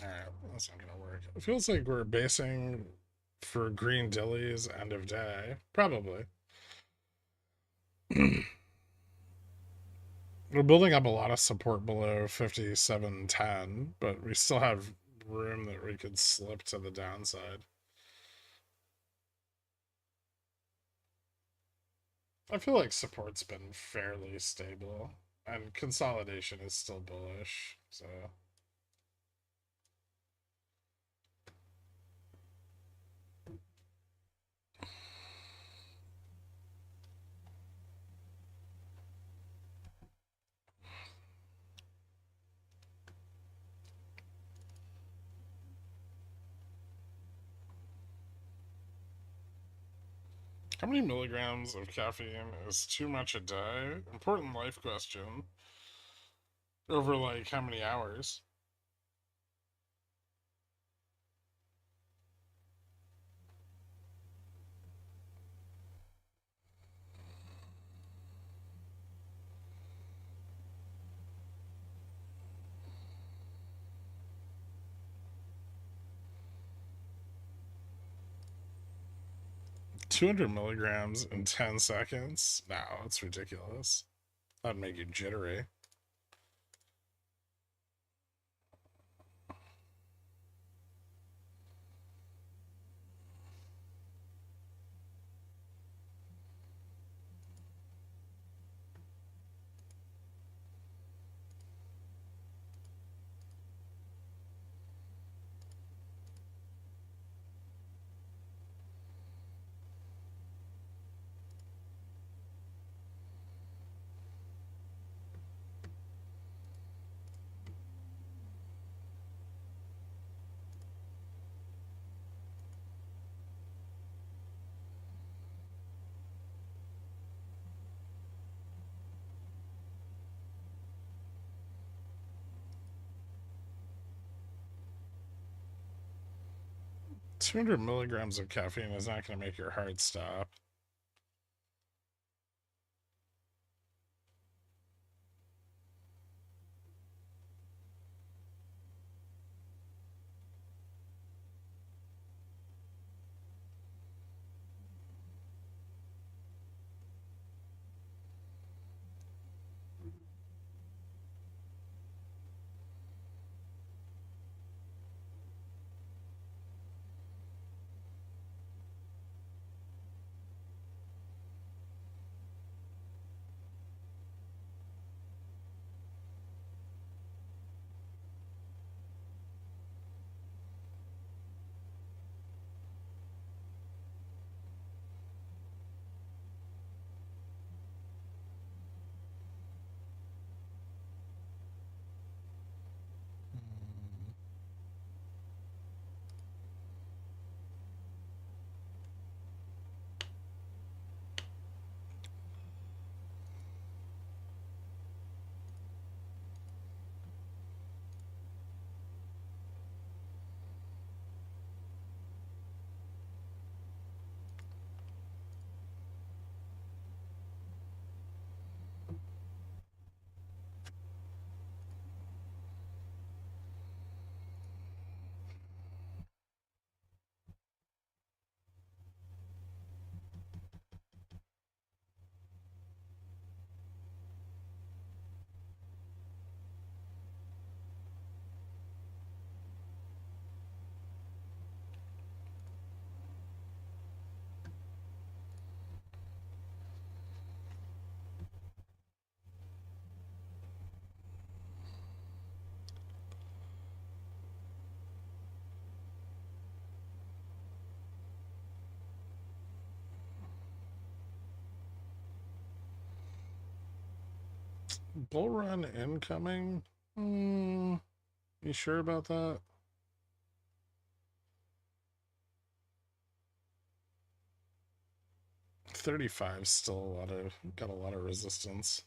[SPEAKER 1] Alright, that's not gonna work. It feels like we're basing for green dillies end of day. Probably. We're building up a lot of support below 57.10, but we still have room that we could slip to the downside. I feel like support's been fairly stable, and consolidation is still bullish, so... How many milligrams of caffeine is too much a day? Important life question. Over, like, how many hours? 200 milligrams in 10 seconds? No, it's ridiculous. That'd make you jittery. $200 milligrams of caffeine is not going to make your heart stop. Bull run incoming? You sure about that? $35 still got a lot of resistance.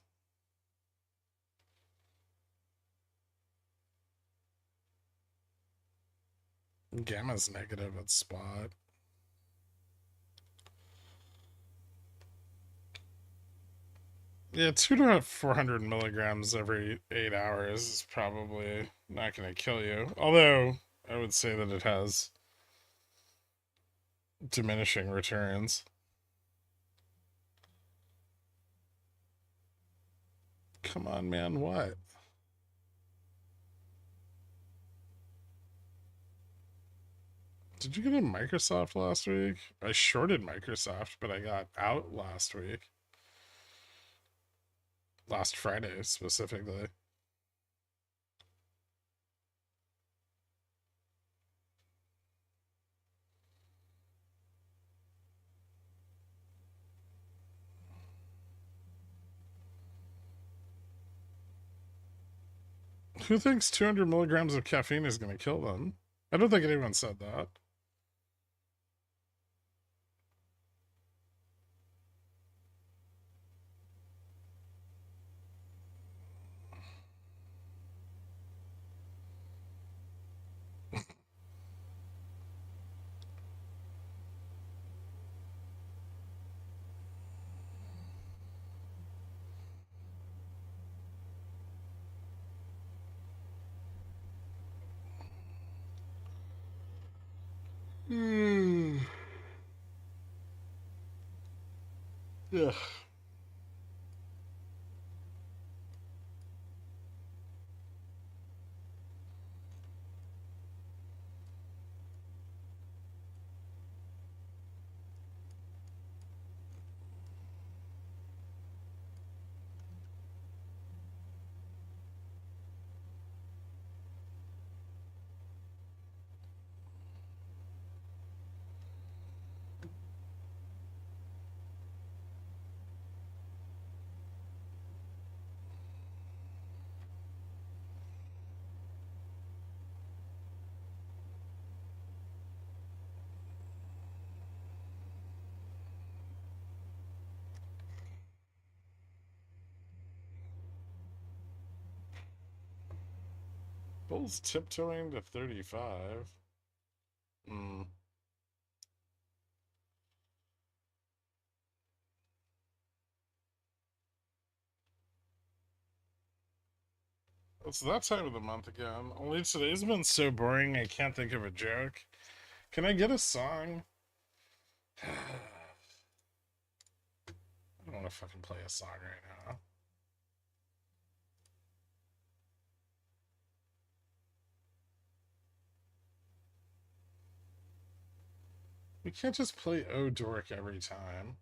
[SPEAKER 1] Gamma's negative at spot. Yeah, 2 to 400 milligrams every 8 hours is probably not going to kill you. Although I would say that it has diminishing returns. Come on, man, what? Did you get in Microsoft last week? I shorted Microsoft, but I got out last week. Last Friday, specifically. Who thinks 200 milligrams of caffeine is going to kill them? I don't think anyone said that. Yeah. Bull's tiptoeing to 35. Hmm. It's that time of the month again. Only today's been so boring I can't think of a joke. Can I get a song? I don't want to fucking play a song right now. We can't just play Oh Dork every time.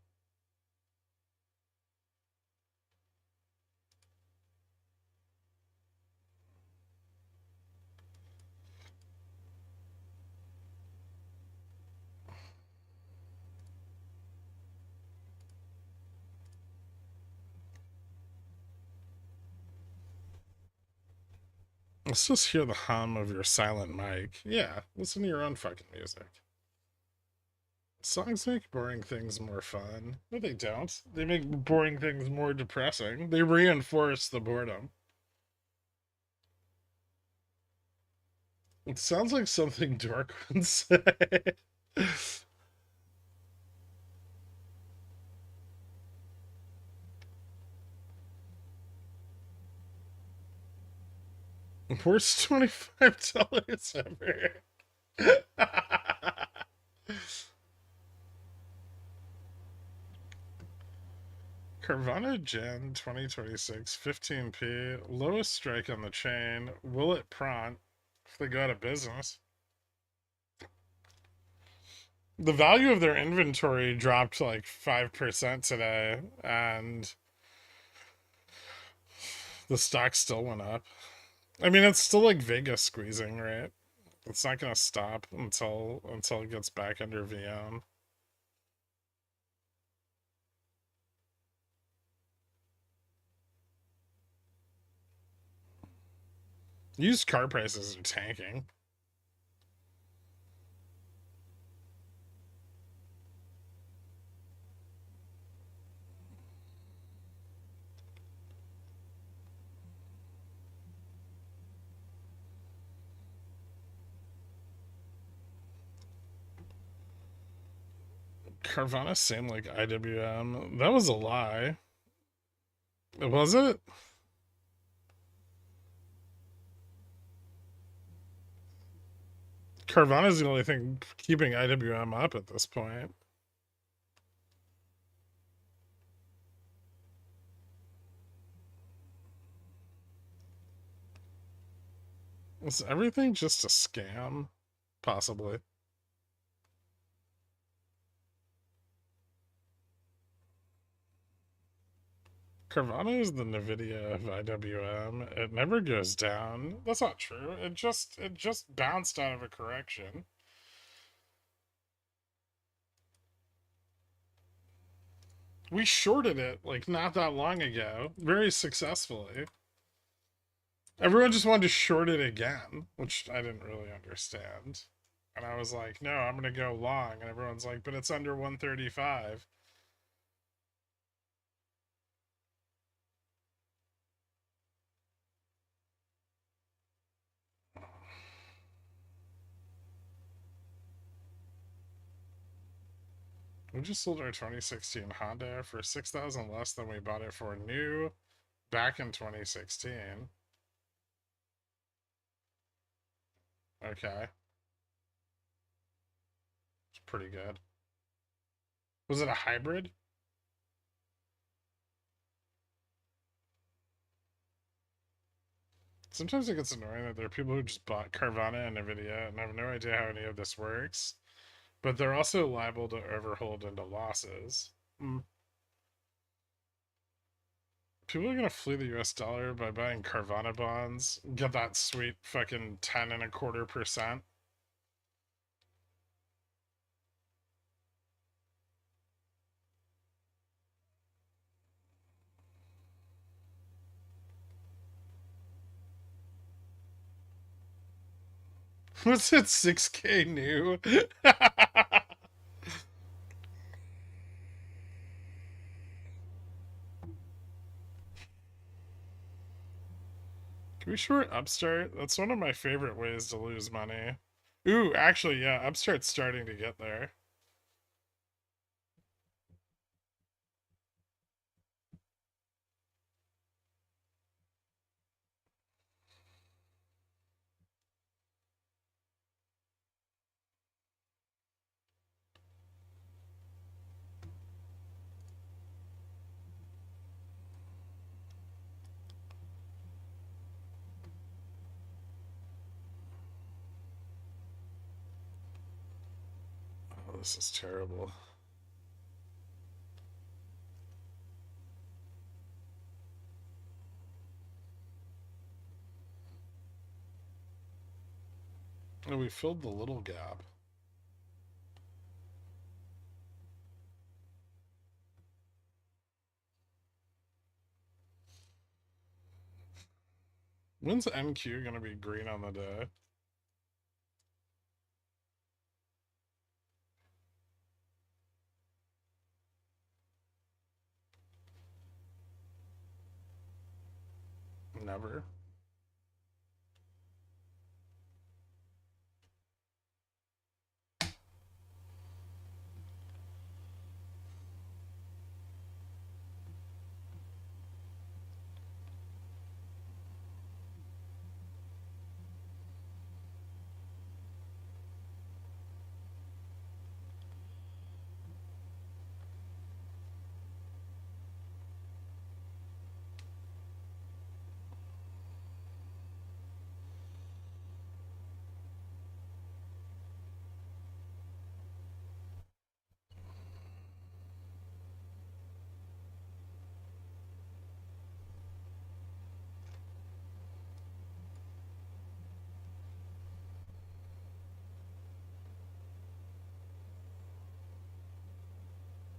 [SPEAKER 1] Let's just hear the hum of your silent mic. Yeah, listen to your own fucking music. Songs make boring things more fun. No, they don't. They make boring things more depressing. They reinforce the boredom. It sounds like something Dork would say. Worst $25 ever. Carvana Gen 2026 15p, lowest strike on the chain. Will it prompt if they go out of business? The value of their inventory dropped like 5% today, and the stock still went up. I mean, it's still like Vegas squeezing, right? It's not gonna stop until it gets back under VM. Used car prices are tanking. Carvana seemed like IWM. That was a lie. Was it? Carvana's the only thing keeping IWM up at this point. Is everything just a scam? Possibly. Carvana is the Nvidia of IWM. It never goes down. That's not true. It just bounced out of a correction. We shorted it like not that long ago, very successfully. Everyone just wanted to short it again, which I didn't really understand. And I was like, no, I'm going to go long. And everyone's like, but it's under 135. We just sold our 2016 Honda for 6,000 less than we bought it for new back in 2016. Okay. It's pretty good. Was it a hybrid? Sometimes it gets annoying that there are people who just bought Carvana and Nvidia and have no idea how any of this works, but they're also liable to overhold into losses. Mm. People are gonna flee the US dollar by buying Carvana bonds, get that sweet fucking 10.25%. What's it, 6K new? Can we short Upstart? That's one of my favorite ways to lose money. Ooh, actually, yeah, Upstart's starting to get there. Oh, this is terrible. Oh, we filled the little gap. When's NQ gonna be green on the day? Never.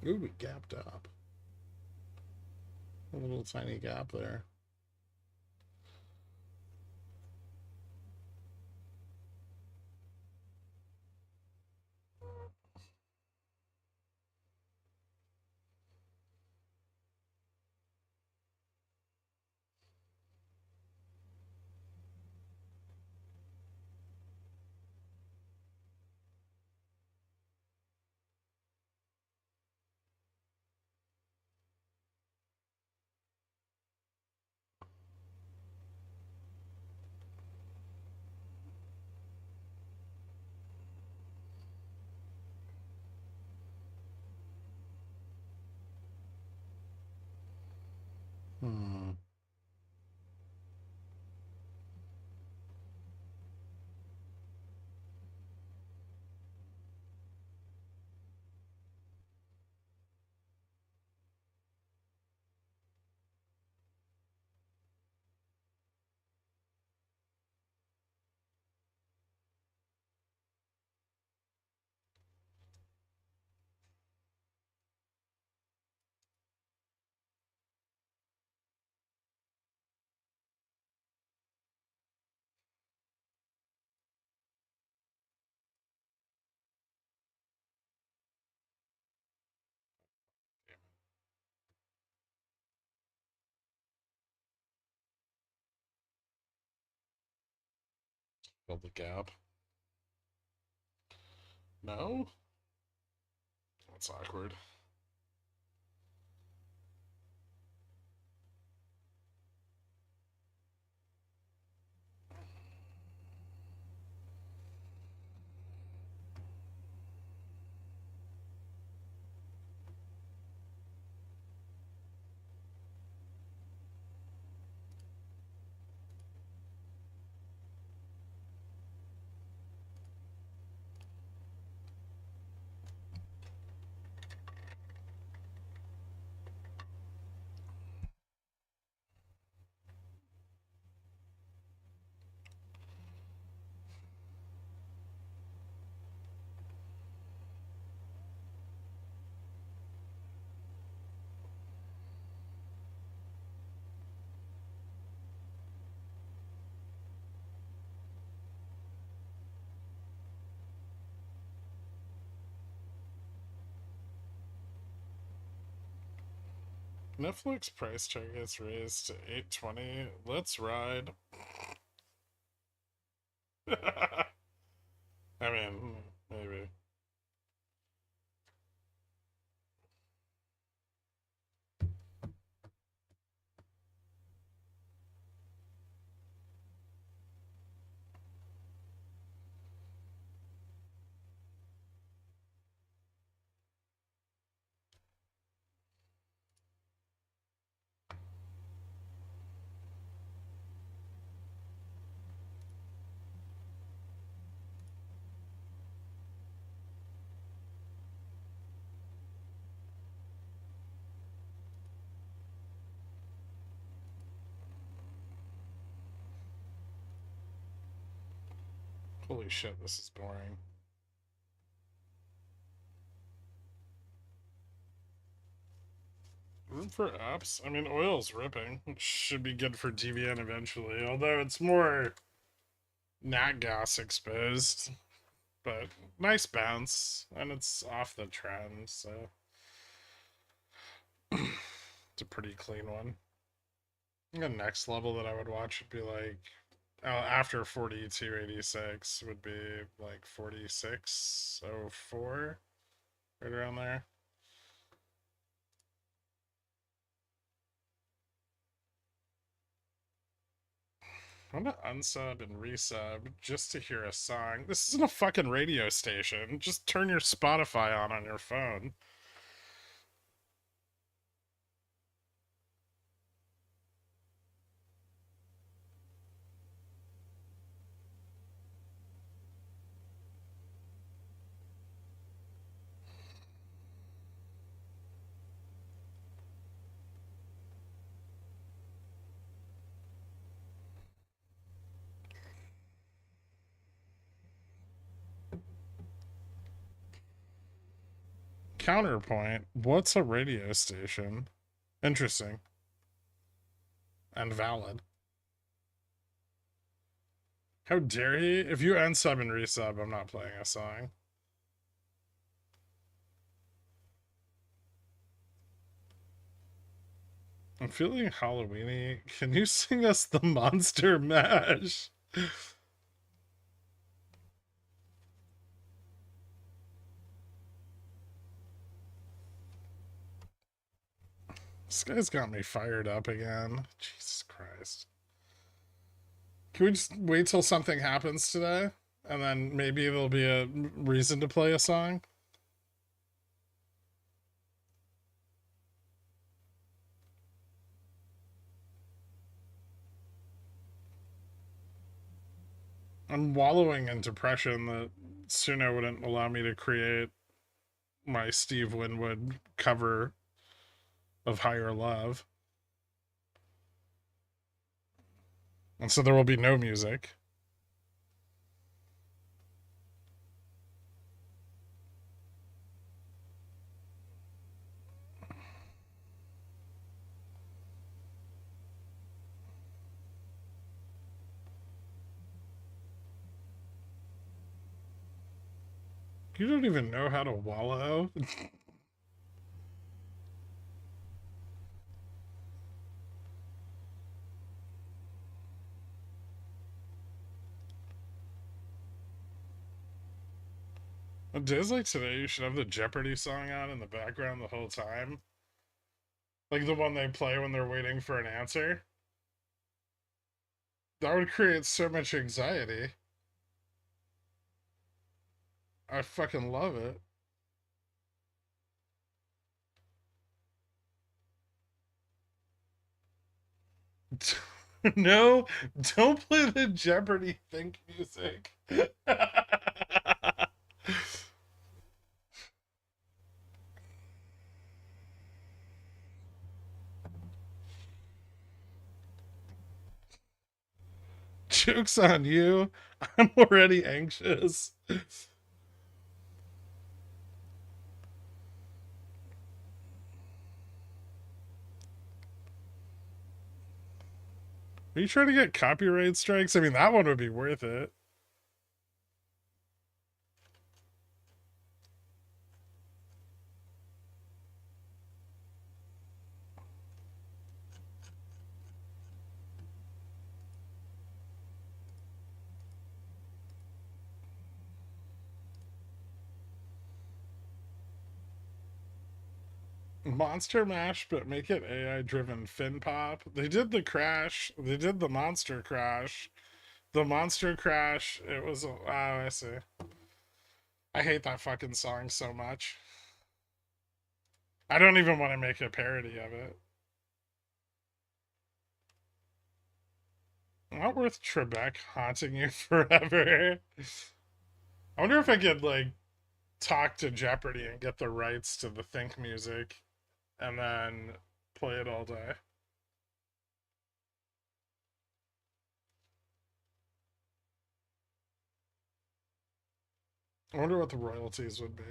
[SPEAKER 1] Ooh, we gapped up. A little tiny gap there. Hmm. Fill the gap. No? That's awkward. Netflix price targets raised to 820. Let's ride. I mean, maybe. Holy shit, this is boring. Room for apps? I mean, oil's ripping. It should be good for DVN eventually, although it's more nat gas exposed. But nice bounce, and it's off the trend, so it's a pretty clean one. The next level that I would watch would be like, after 4286 would be like 4604, right around there. I'm gonna unsub and resub just to hear a song. This isn't a fucking radio station. Just turn your Spotify on your phone. Counterpoint. What's a radio station? Interesting. And valid. How dare he? If you unsub and resub, I'm not playing a song. I'm feeling Halloweeny. Can you sing us the Monster Mash? This guy's got me fired up again. Jesus Christ. Can we just wait till something happens today? And then maybe there'll be a reason to play a song? I'm wallowing in depression that Suno wouldn't allow me to create my Steve Winwood cover of Higher Love. And so there will be no music. You don't even know how to wallow? On days like today, you should have the Jeopardy song on in the background the whole time. Like the one they play when they're waiting for an answer. That would create so much anxiety. I fucking love it. No, don't play the Jeopardy think music. Joke's on you. I'm already anxious. Are you trying to get copyright strikes? I mean, that one would be worth it. Monster Mash, but make it AI driven fin pop. They did the crash. They did the monster crash. The monster crash. It was. Oh, I see. I hate that fucking song so much. I don't even want to make a parody of it. Not worth Trebek haunting you forever. I wonder if I could like talk to Jeopardy and get the rights to the Think music and then play it all day. I wonder what the royalties would be.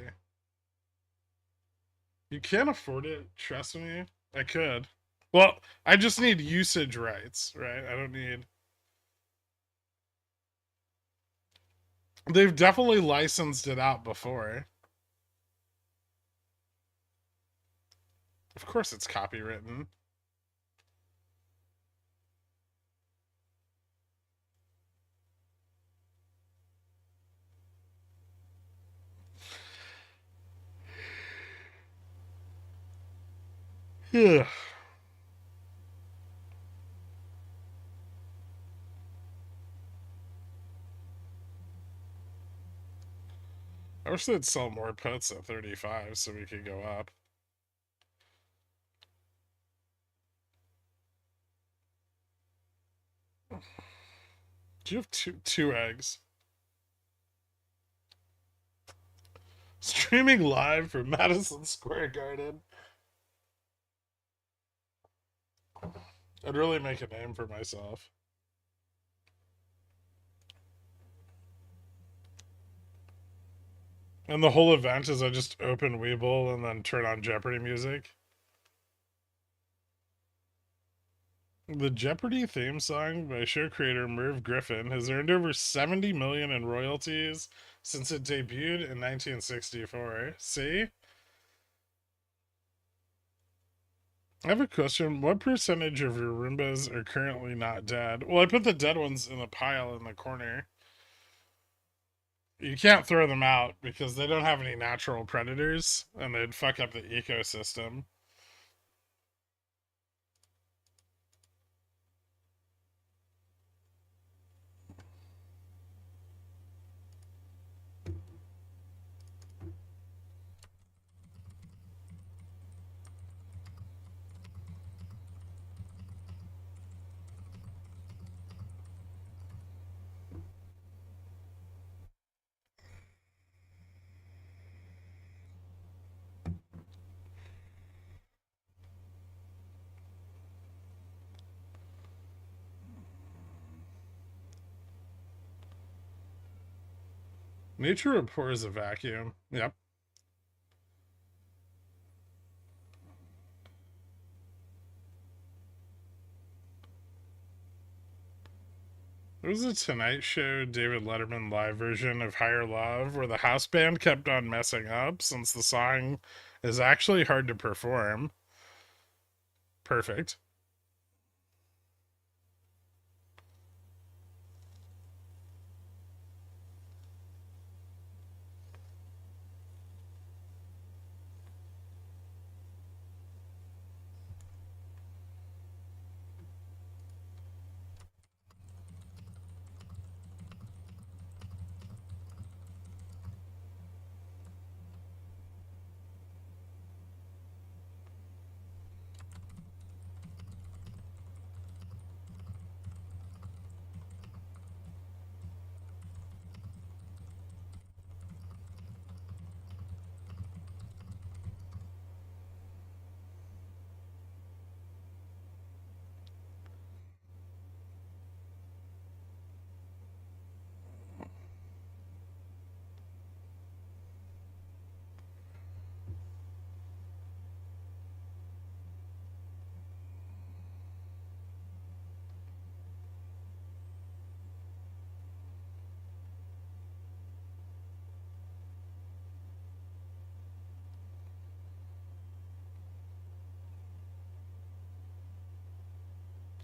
[SPEAKER 1] You can't afford it, trust me. I could. Well, I just need usage rights, right? I don't need. They've definitely licensed it out before. Of course it's copywritten. Yeah. I wish they'd sell more puts at 35 so we could go up. Do you have two eggs? Streaming live from Madison Square Garden. I'd really make a name for myself. And the whole event is I just open WeBull and then turn on Jeopardy music. The Jeopardy theme song by show creator Merv Griffin has earned over 70 million in royalties since it debuted in 1964. See? I have a question. What percentage of your Roombas are currently not dead? Well, I put the dead ones in a pile in the corner. You can't throw them out because they don't have any natural predators and they'd fuck up the ecosystem. Nature abhors a vacuum. Yep. There was a Tonight Show David Letterman live version of Higher Love where the house band kept on messing up since the song is actually hard to perform. Perfect.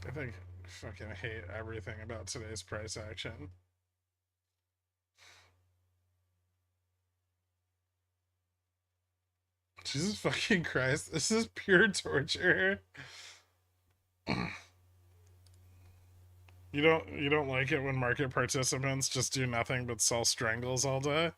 [SPEAKER 1] I think I fucking hate everything about today's price action. Jesus fucking Christ. This is pure torture. You don't like it when market participants just do nothing but sell strangles all day?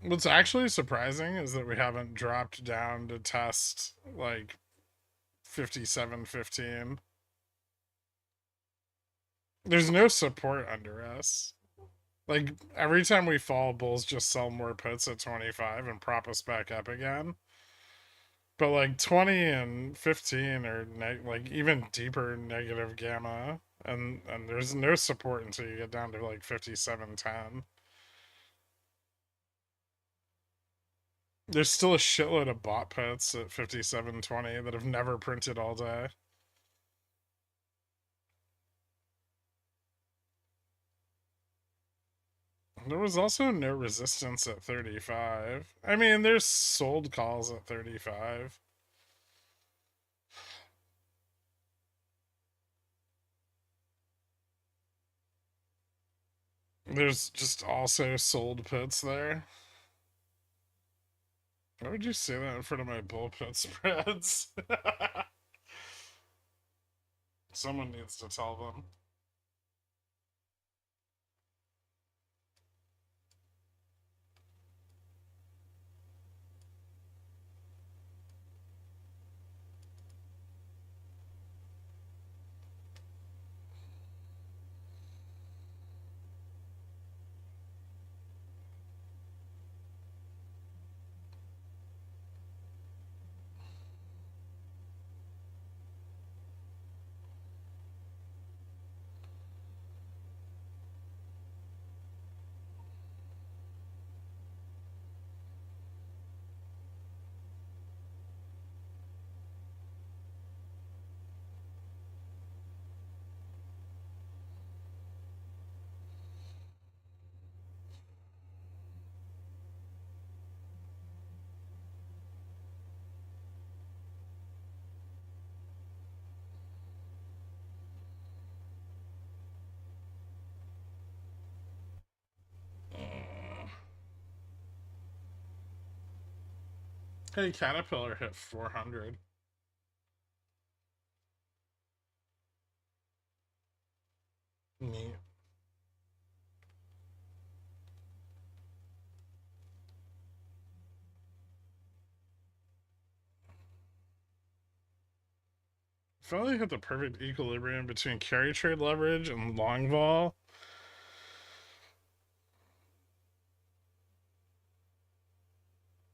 [SPEAKER 1] What's actually surprising is that we haven't dropped down to test like 57.15. There's no support under us. Like every time we fall, bulls just sell more puts at 25 and prop us back up again. But like 20 and 15 are like even deeper negative gamma, and there's no support until you get down to like 57.10. There's still a shitload of bot puts at 57.20 that have never printed all day. There was also no resistance at 35. I mean, there's sold calls at 35. There's just also sold puts there. Why would you say that in front of my bull put spreads? Someone needs to tell them. Hey, Caterpillar hit 400. Neat. Finally hit the perfect equilibrium between carry trade leverage and long vol.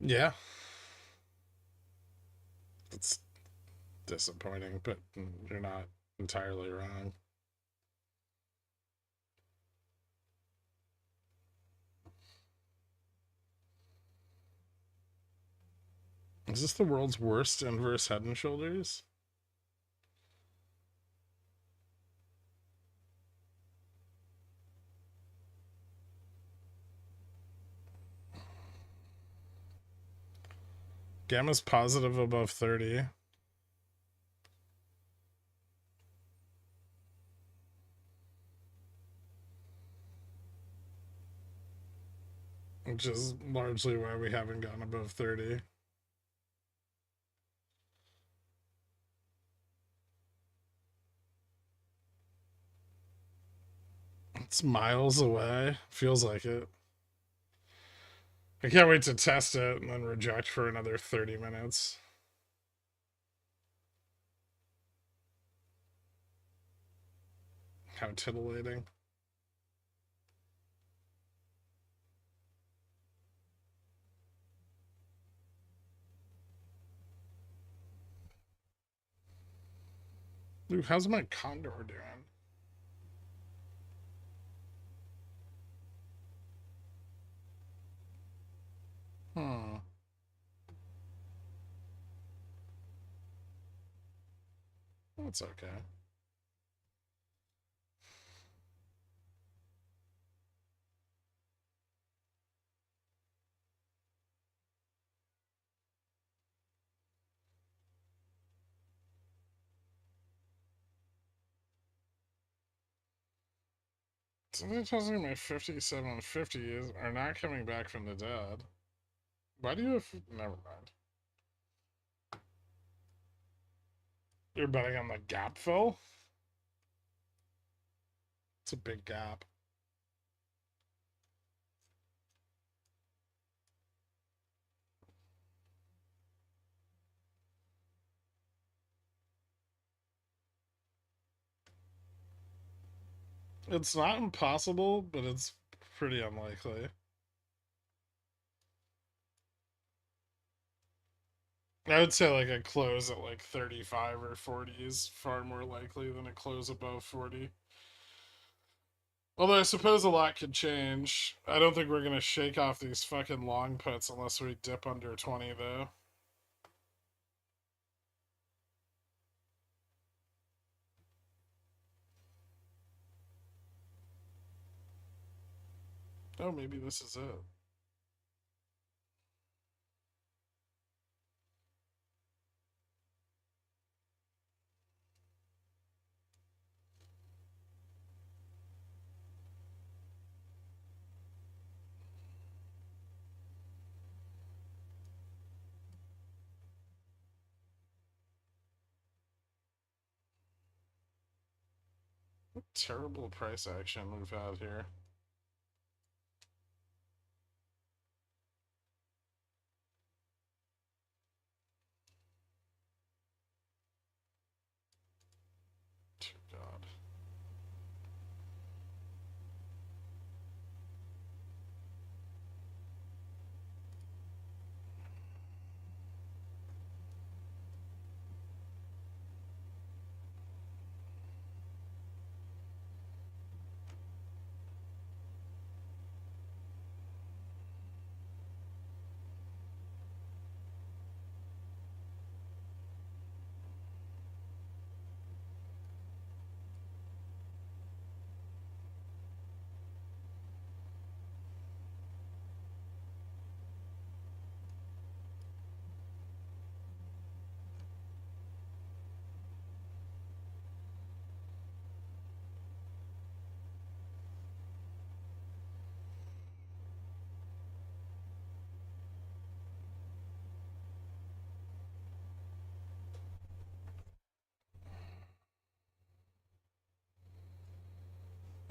[SPEAKER 1] Yeah. It's disappointing, but you're not entirely wrong. Is this the world's worst inverse head and shoulders? Gamma's positive above 30. Which is largely why we haven't gone above 30. It's miles away. Feels like it. I can't wait to test it and then reject for another 30 minutes. How titillating. Luke, how's my condor doing? Hmm. That's okay. Something tells me my 5750s are not coming back from the dead. Why do you have... Never mind. You're betting on the gap fill? It's a big gap. It's not impossible, but it's pretty unlikely. I would say like a close at like 35 or 40 is far more likely than a close above 40. Although I suppose a lot could change. I don't think we're going to shake off these fucking long puts unless we dip under 20, though. Oh, maybe this is it. What terrible price action we've had here. Dear God.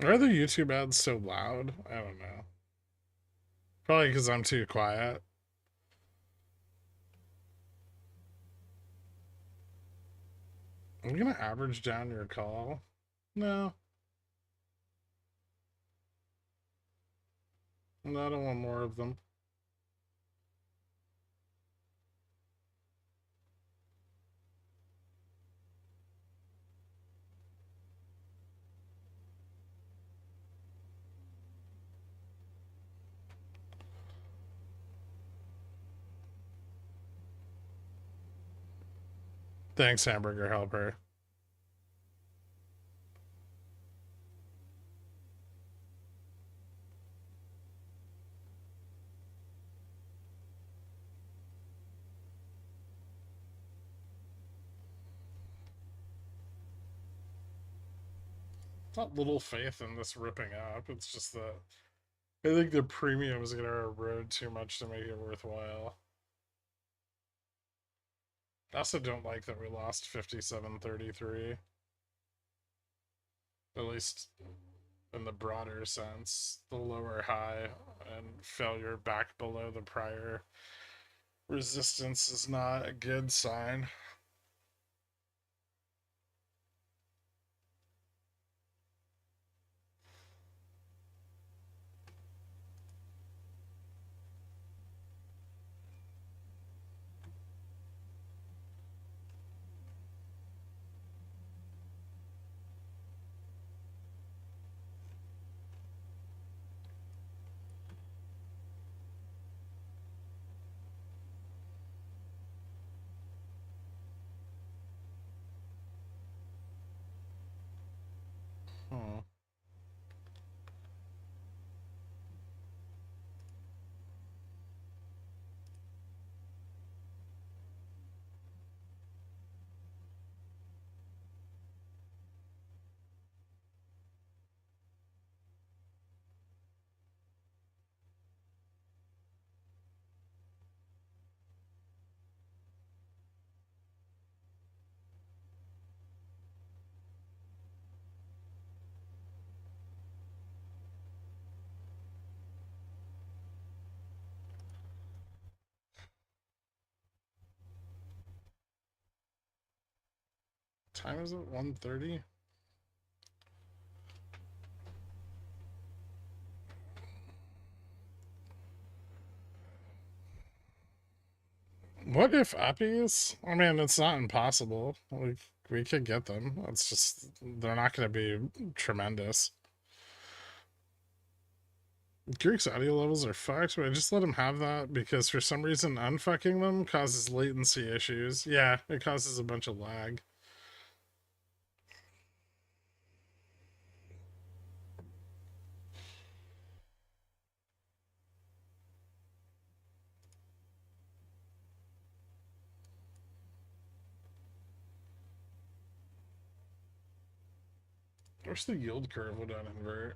[SPEAKER 1] Are the YouTube ads so loud? I don't know. Probably because I'm too quiet. I'm gonna average down your call. No. No, I don't want more of them. Thanks, Hamburger Helper. Not little faith in this ripping up. It's just that I think the premium is going to erode too much to make it worthwhile. I also don't like that we lost 57.33. At least in the broader sense. The lower high and failure back below the prior resistance is not a good sign. Hmm. Time is it? 1:30? What if uppies? I mean, it's not impossible. We could get them. It's just they're not going to be tremendous. Greek's audio levels are fucked, but I just let him have that because for some reason unfucking them causes latency issues. Yeah, it causes a bunch of lag. I wish the yield curve would uninvert.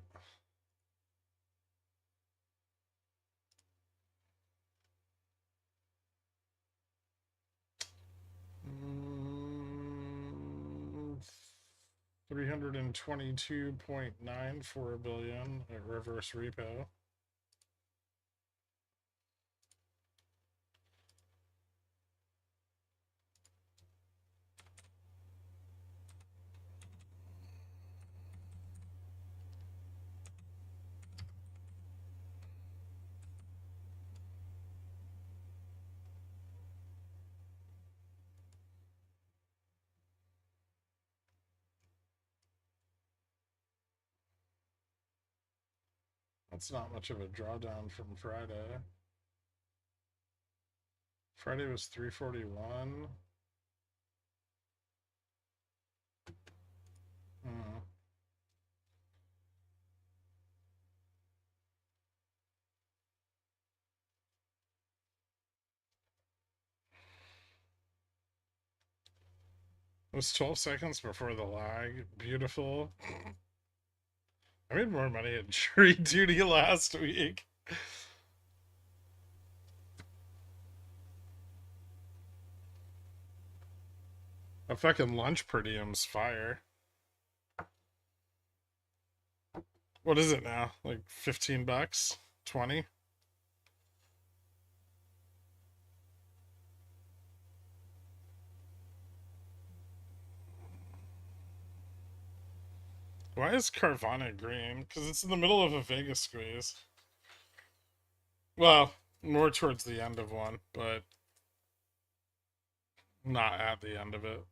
[SPEAKER 1] Mm, 322.94 billion at reverse repo. That's not much of a drawdown from Friday. Friday was 341. Hmm. It was 12 seconds before the lag. Beautiful. I made more money at jury duty last week. A fucking lunch per diem's fire. What is it now? Like 15 bucks? 20? Why is Carvana green? Because it's in the middle of a Vegas squeeze. Well, more towards the end of one, but not at the end of it.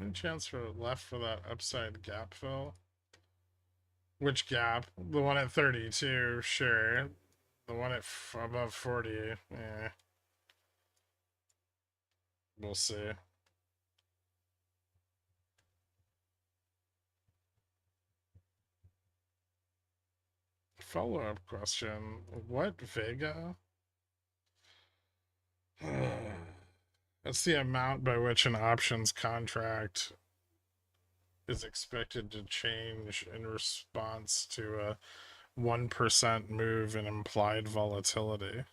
[SPEAKER 1] Any chance for left for that upside gap fill? Which gap? The one at 32, sure. The one at above 40, eh. We'll see. Follow-up question. What Vega? That's the amount by which an options contract is expected to change in response to a 1% move in implied volatility.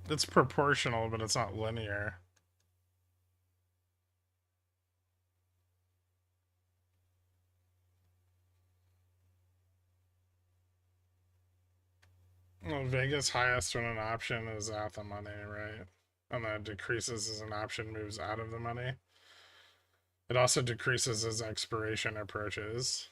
[SPEAKER 1] It's proportional, but it's not linear. Well, Vegas highest when an option is at the money, right? And that decreases as an option moves out of the money. It also decreases as expiration approaches.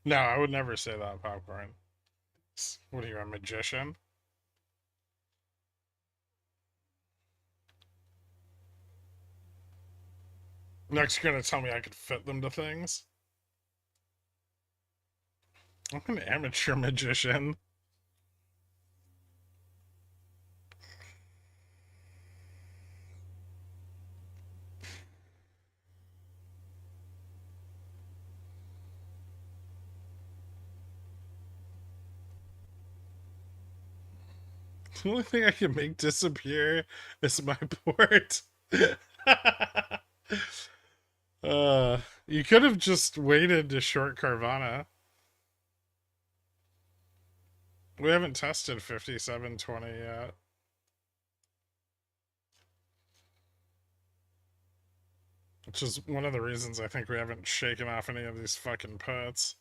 [SPEAKER 1] No, I would never say that, Popcorn. What are you, a magician? Next, you're gonna tell me I could fit them to things? I'm an amateur magician. The only thing I can make disappear is my port. You could have just waited to short Carvana. We haven't tested 5720 yet. Which is one of the reasons I think we haven't shaken off any of these fucking puts.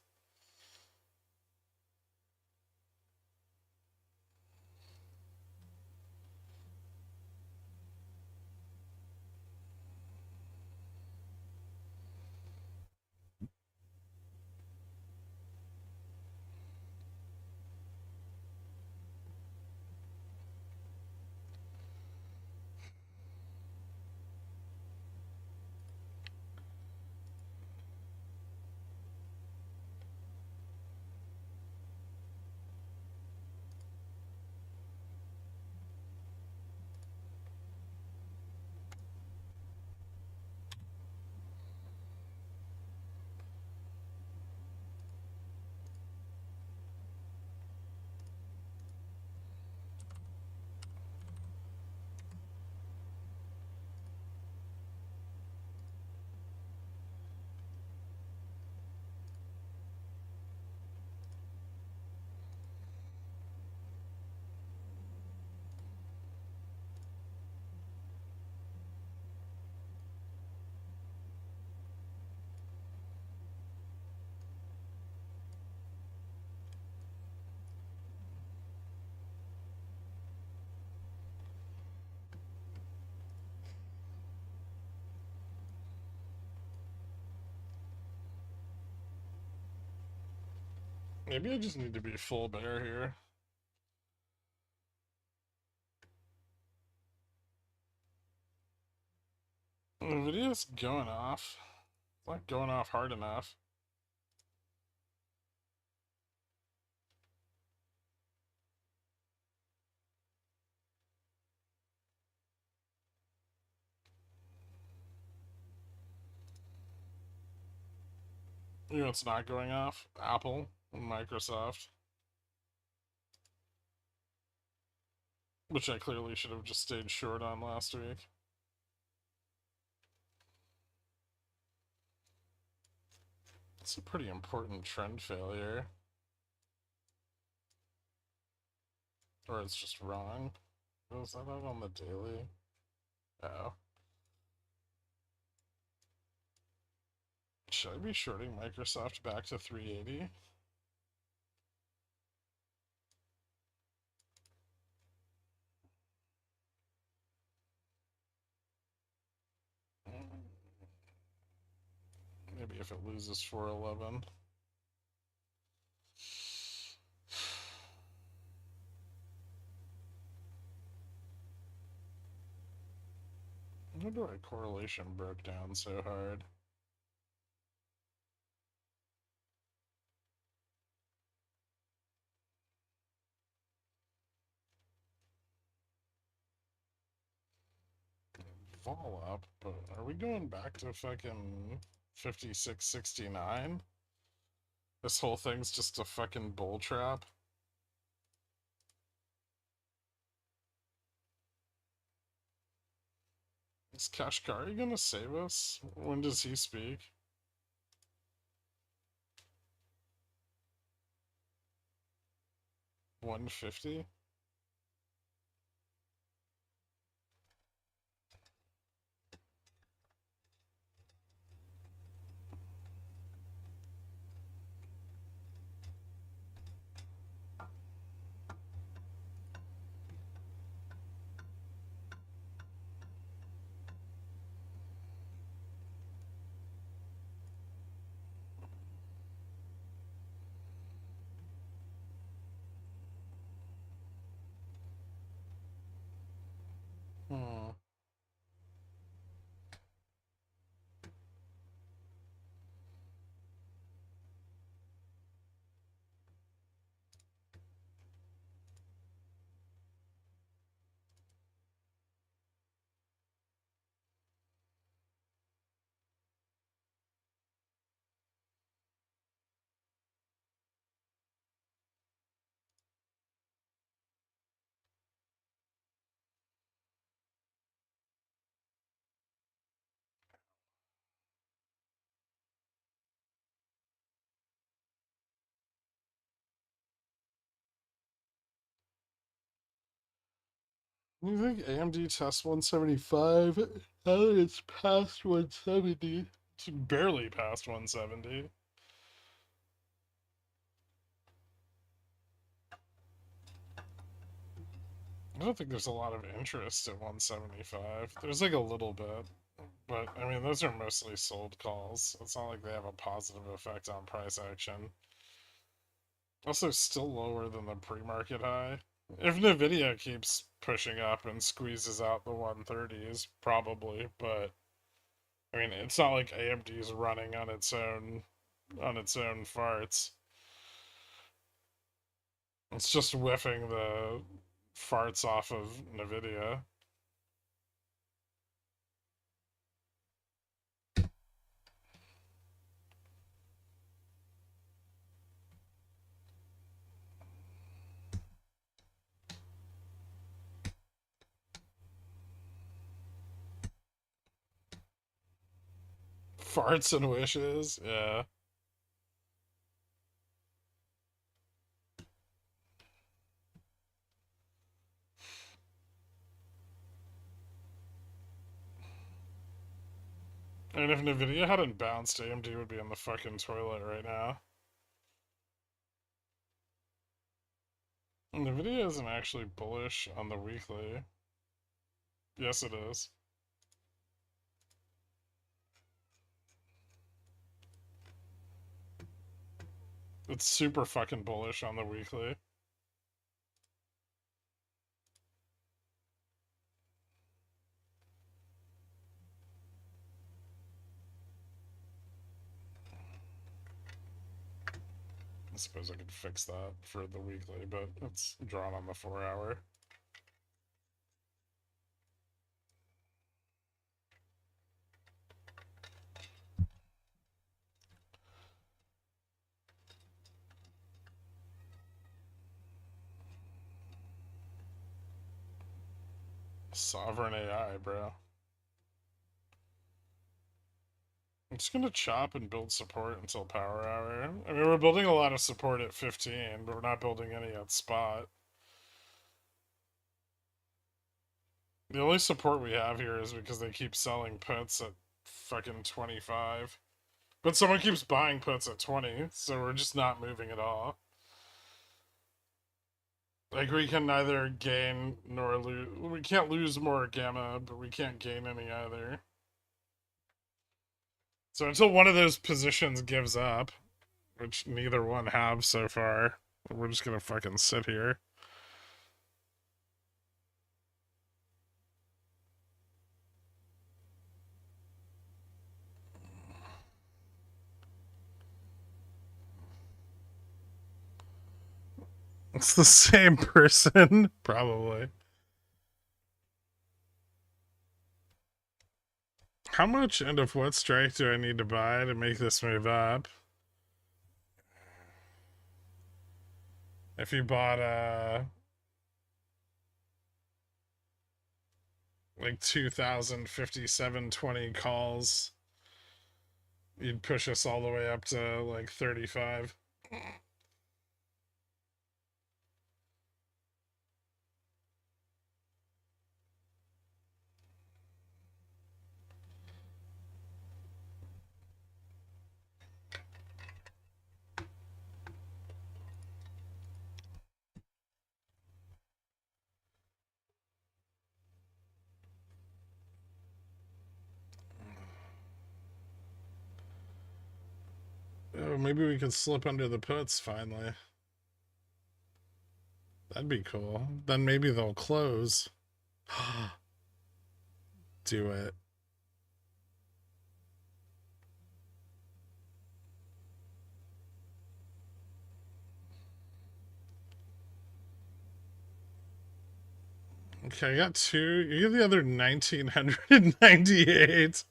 [SPEAKER 1] Maybe I just need to be full bear here. The video's going off. It's not going off hard enough. You know, it's not going off. Apple and Microsoft. Which I clearly should have just stayed short on last week. It's a pretty important trend failure. Or it's just wrong. Was that out on the daily? Oh. Should I be shorting Microsoft back to 380? Maybe if it loses 411. I wonder why correlation broke down so hard. Fall up, but are we going back to fucking 5669? This whole thing's just a fucking bull trap. Is Kashkari gonna save us? When does he speak? 150? Hmm. You think AMD tests 175? I think it's past 170. It's barely past 170. I don't think there's a lot of interest at 175. There's like a little bit, but I mean, those are mostly sold calls. It's not like they have a positive effect on price action. Also, still lower than the pre-market high. If Nvidia keeps pushing up and squeezes out the 130s, probably, but I mean, it's not like AMD's running on its own farts. It's just whiffing the farts off of Nvidia. Farts and wishes, yeah. And if Nvidia hadn't bounced, AMD would be in the fucking toilet right now. Nvidia isn't actually bullish on the weekly. Yes, it is. It's super fucking bullish on the weekly. I suppose I could fix that for the weekly, but it's drawn on the 4-hour. Sovereign AI, bro. I'm just gonna chop and build support until power hour. I mean, we're building a lot of support at 15, but we're not building any at spot. The only support we have here is because they keep selling puts at fucking 25. But someone keeps buying puts at 20, so we're just not moving at all. Like, we can neither gain nor lose. We can't lose more gamma, but we can't gain any either. So until one of those positions gives up, which neither one have so far, we're just gonna fucking sit here. It's the same person, probably. How much and of what strike do I need to buy to make this move up? If you bought like 2,057.20 calls, you'd push us all the way up to like 35. Oh, maybe we could slip under the puts finally. That'd be cool. Then maybe they'll close. Do it. Okay, I got two. You get the other 1,998.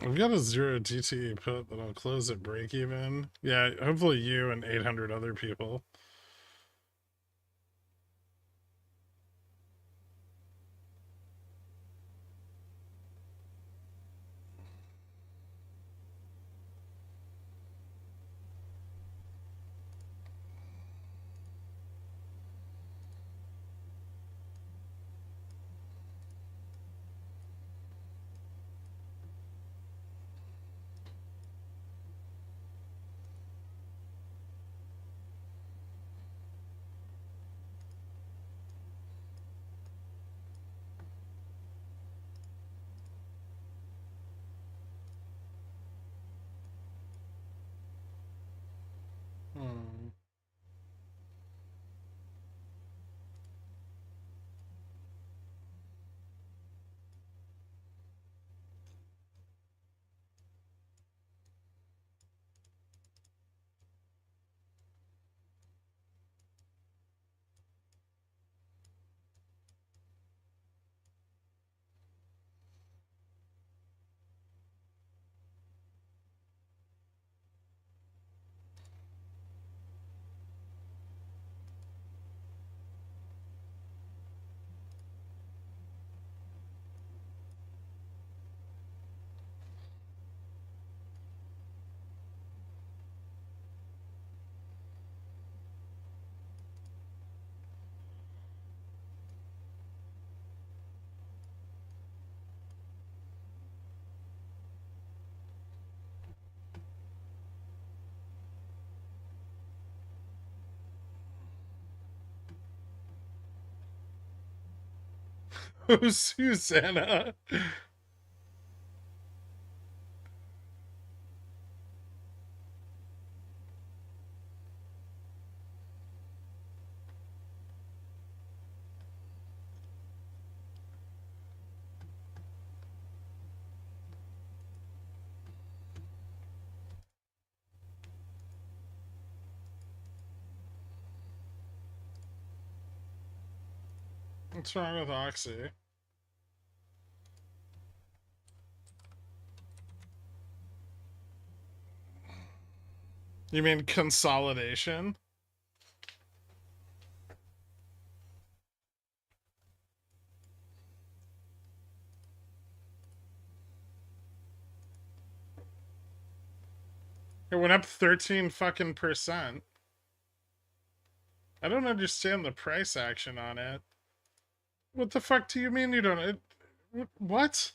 [SPEAKER 1] We've got a 0 DTE put that'll close at break even. Yeah, hopefully you and 800 other people. Hmm. Oh, Susanna. What's wrong with Oxy? You mean consolidation? It went up 13 fucking percent. I don't understand the price action on it. What the fuck do you mean you don't? What?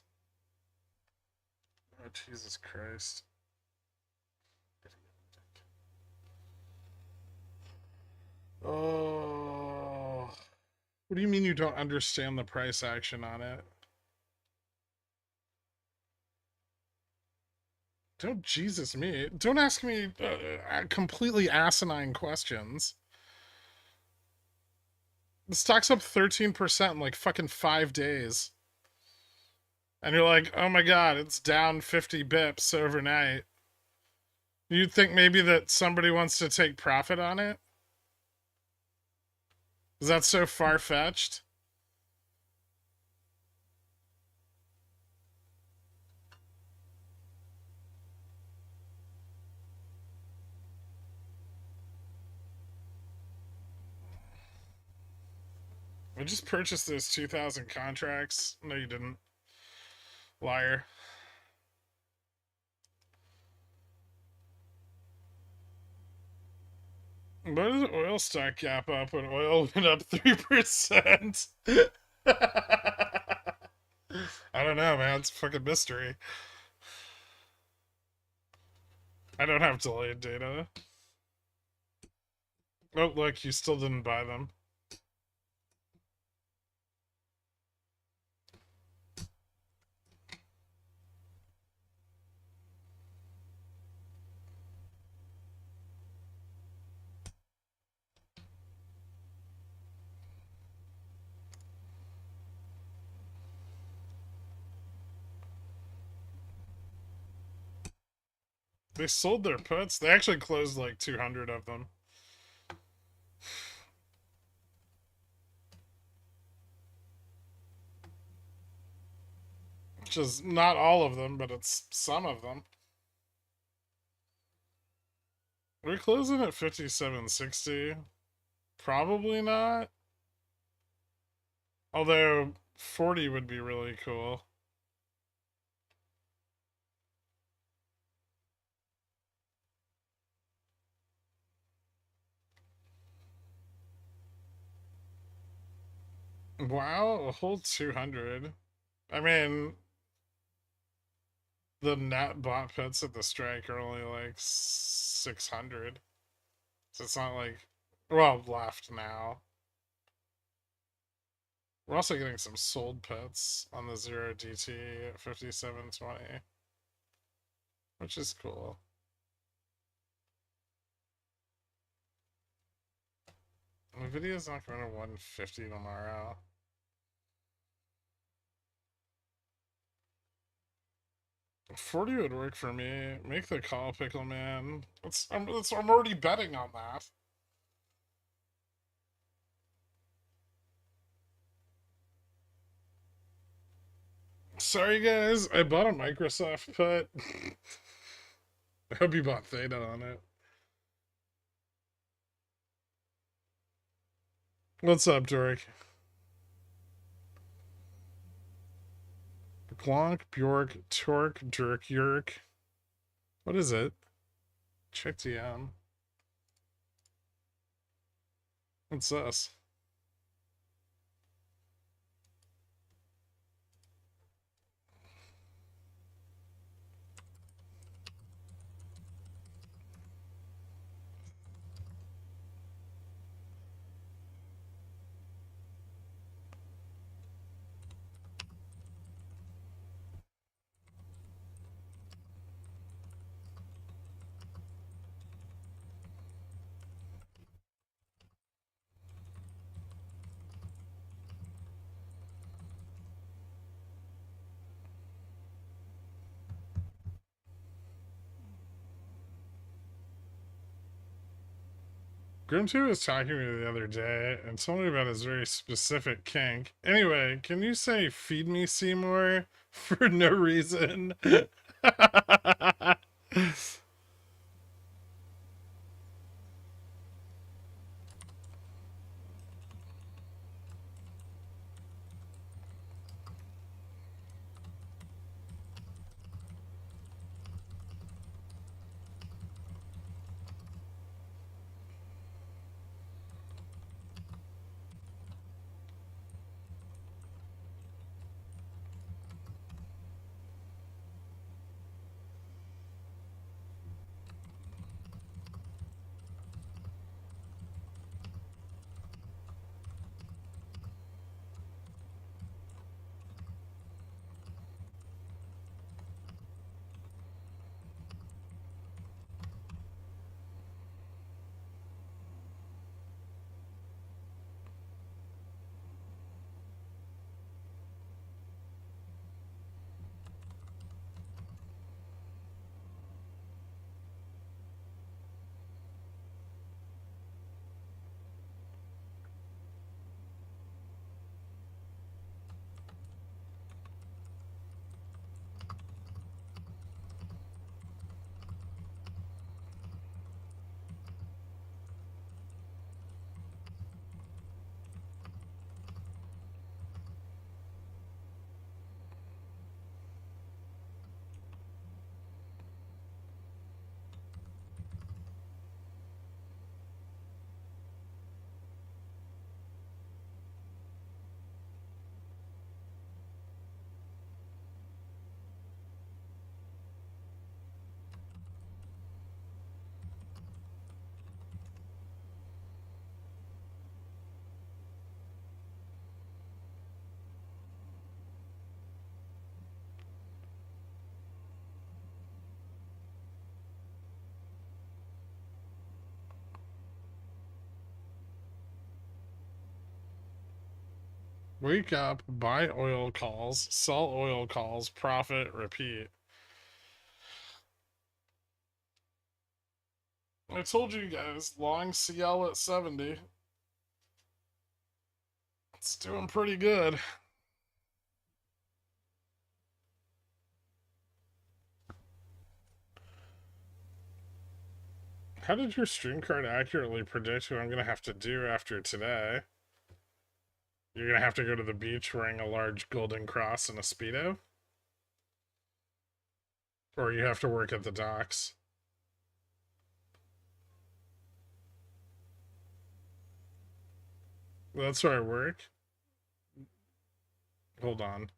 [SPEAKER 1] Oh, Jesus Christ. Oh. What do you mean you don't understand the price action on it? Don't Jesus me. Don't ask me completely asinine questions. The stock's up 13% in like fucking 5 days. And you're like, oh my god, it's down 50 bips overnight. You'd think maybe that somebody wants to take profit on it? Is that so far-fetched? I just purchased those 2,000 contracts. No, you didn't. Liar. Why does oil stock gap up when oil went up 3%? I don't know, man. It's a fucking mystery. I don't have delayed data. Oh, look, you still didn't buy them. They sold their puts. They actually closed like 200 of them. Which is not all of them, but it's some of them. We're closing at 57.60. Probably not. Although 40 would be really cool. Wow, a whole 200. I mean, the net bot puts at the strike are only like 600. So it's not like, well, left now. We're also getting some sold puts on the 0 DT at 57.20, which is cool. The video's not going to 150 tomorrow. $40 would work for me. Make the call, Pickle Man. I'm already betting on that. Sorry, guys. I bought a Microsoft put. I hope you bought Theta on it. What's up, Dork? Glonk, Bjork, Torque, Dirk, Yerk. What is it? Check DM. What's this? Grim2 was talking to me the other day and told me about his very specific kink. Anyway, can you say feed me Seymour for no reason? Wake up, buy oil calls, sell oil calls, profit, repeat. I told you guys, long CL at 70. It's doing pretty good. How did your stream card accurately predict what I'm going to have to do after today? You're going to have to go to the beach wearing a large golden cross and a Speedo? Or you have to work at the docks? That's where I work. Hold on.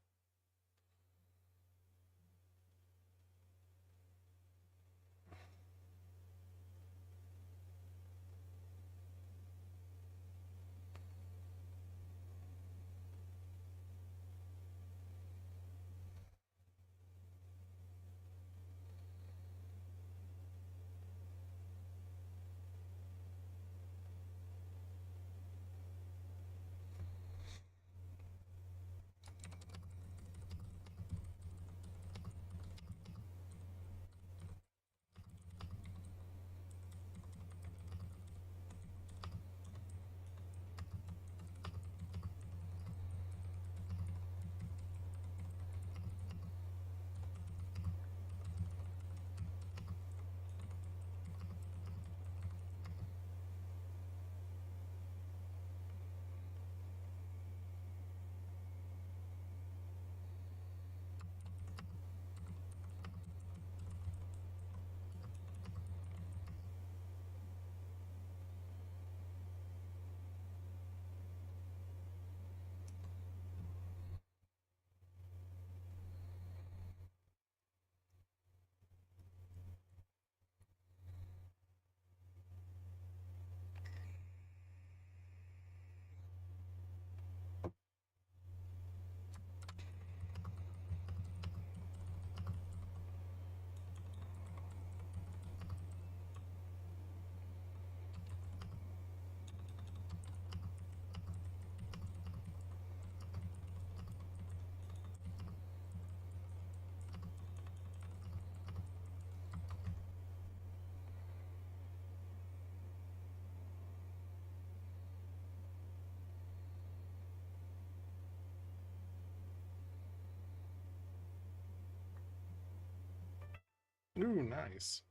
[SPEAKER 1] Ooh, nice.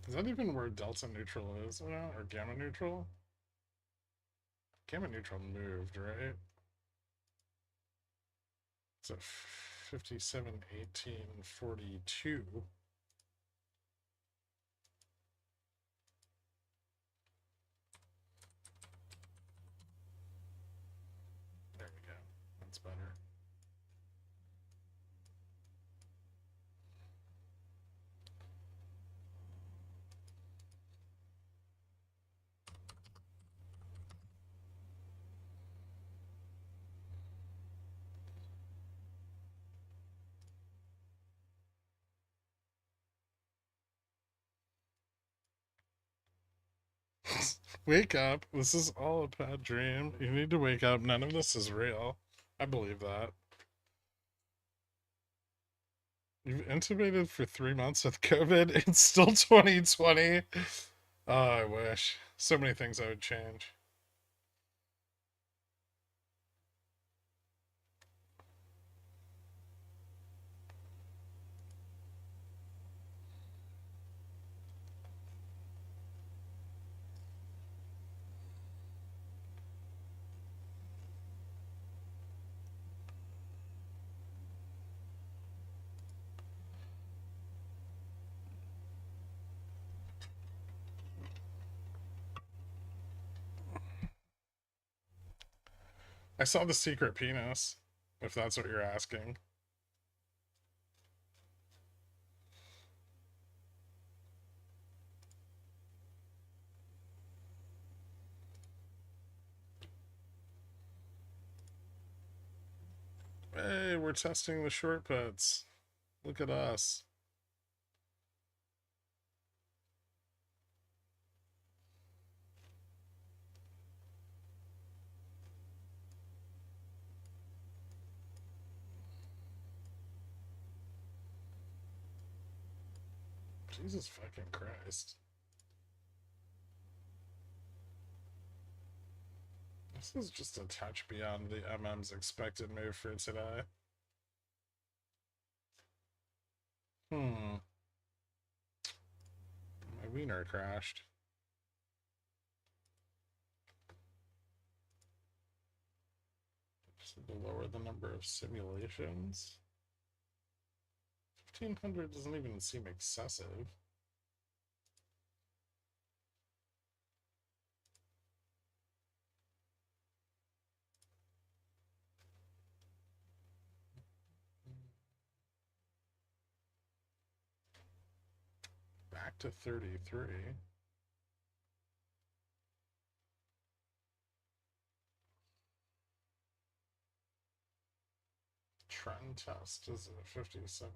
[SPEAKER 1] Is that even where delta neutral is now? Or gamma neutral? Gamma neutral moved, right? It's at 57.18.42. There we go. That's better. Wake up. This is all a bad dream. You need to wake up. None of this is real. I believe that. You've intubated for 3 months with COVID. It's still 2020. Oh, I wish. So many things I would change. I saw The Secret Penis, if that's what you're asking. Hey, we're testing the short puts. Look at us. Jesus fucking Christ. This is just a touch beyond the MM's expected move for today. My wiener crashed. So to lower the number of simulations. 1500 doesn't even seem excessive. Back to 33. Trend test is at 57.10.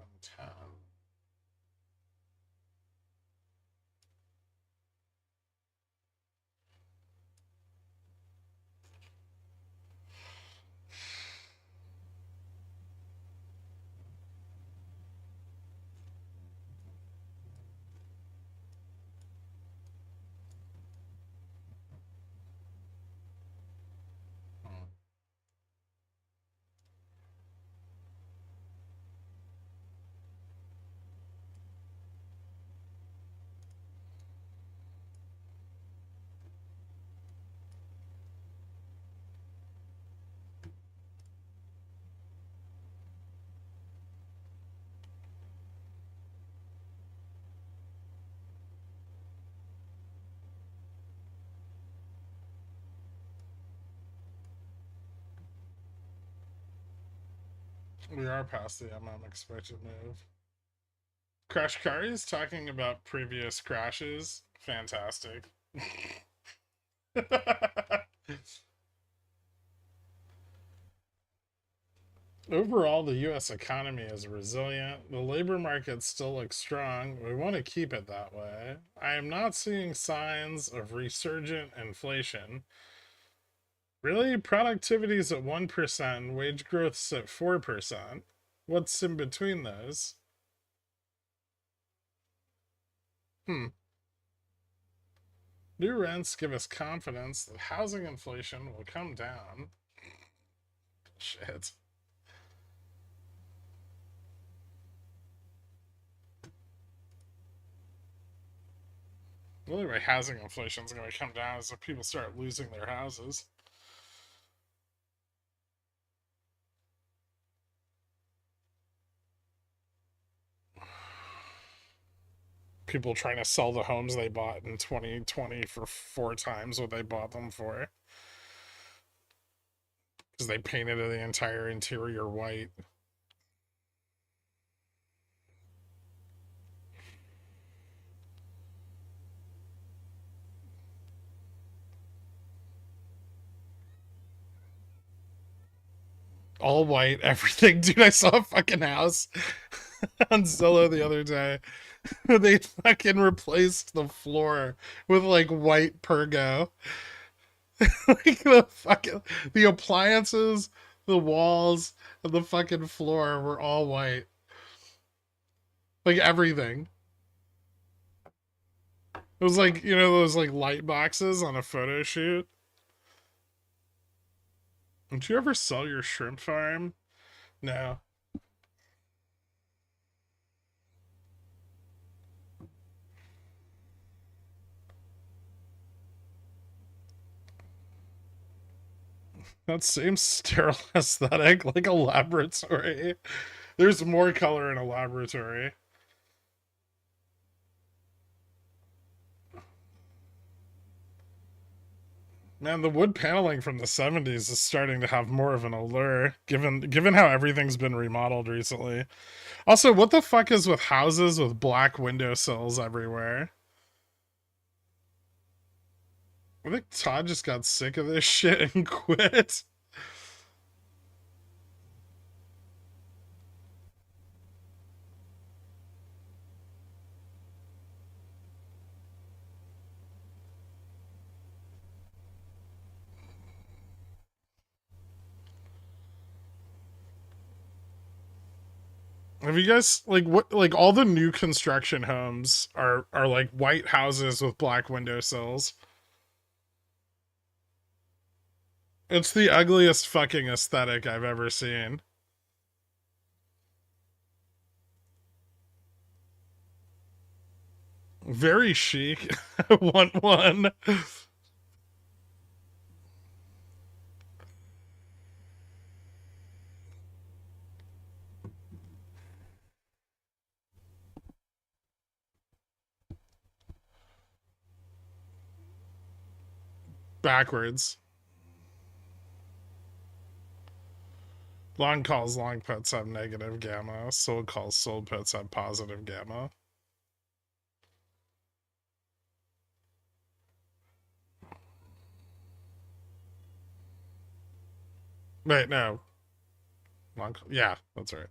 [SPEAKER 1] We are past the MM expected move. Crash Kari is talking about previous crashes. Fantastic. Overall, the US economy is resilient. The labor market still looks strong. We want to keep it that way. I am not seeing signs of resurgent inflation. Really? Productivity is at 1%, wage growth's at 4%. What's in between those? Hmm. New rents give us confidence that housing inflation will come down. Shit. The only way housing inflation is going to come down is if people start losing their houses. People trying to sell the homes they bought in 2020 for 4 times what they bought them for. Because they painted the entire interior white. All white, everything. Dude, I saw a fucking house on Zillow the other day. They fucking replaced the floor with like white Pergo. Like the appliances, the walls, and the fucking floor were all white. Like everything. It was like, you know, those like light boxes on a photo shoot. Did you ever sell your shrimp farm? No. That same sterile aesthetic, like a laboratory. There's more color in a laboratory. Man, the wood paneling from the 70s is starting to have more of an allure, given how everything's been remodeled recently. Also, what the fuck is with houses with black windowsills everywhere? I think Todd just got sick of this shit and quit. Have you guys like all the new construction homes are like white houses with black windowsills? It's the ugliest fucking aesthetic I've ever seen. Very chic. Want one. Backwards. Long calls long puts have negative gamma. Sold calls sold puts have positive gamma. Wait, no. Yeah, that's right.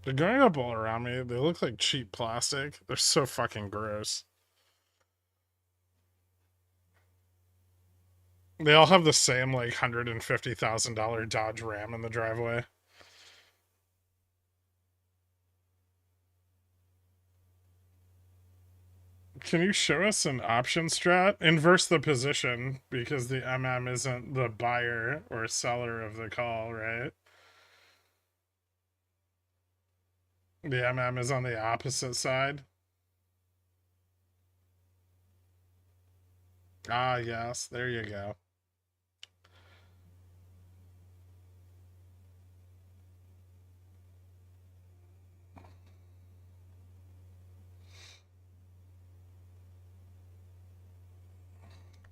[SPEAKER 1] They're going up all around me. They look like cheap plastic. They're so fucking gross. They all have the same like $150,000 Dodge Ram in the driveway. Can you show us an option strat? Inverse the position because the MM isn't the buyer or seller of the call, right? The MM is on the opposite side. Ah, yes, there you go.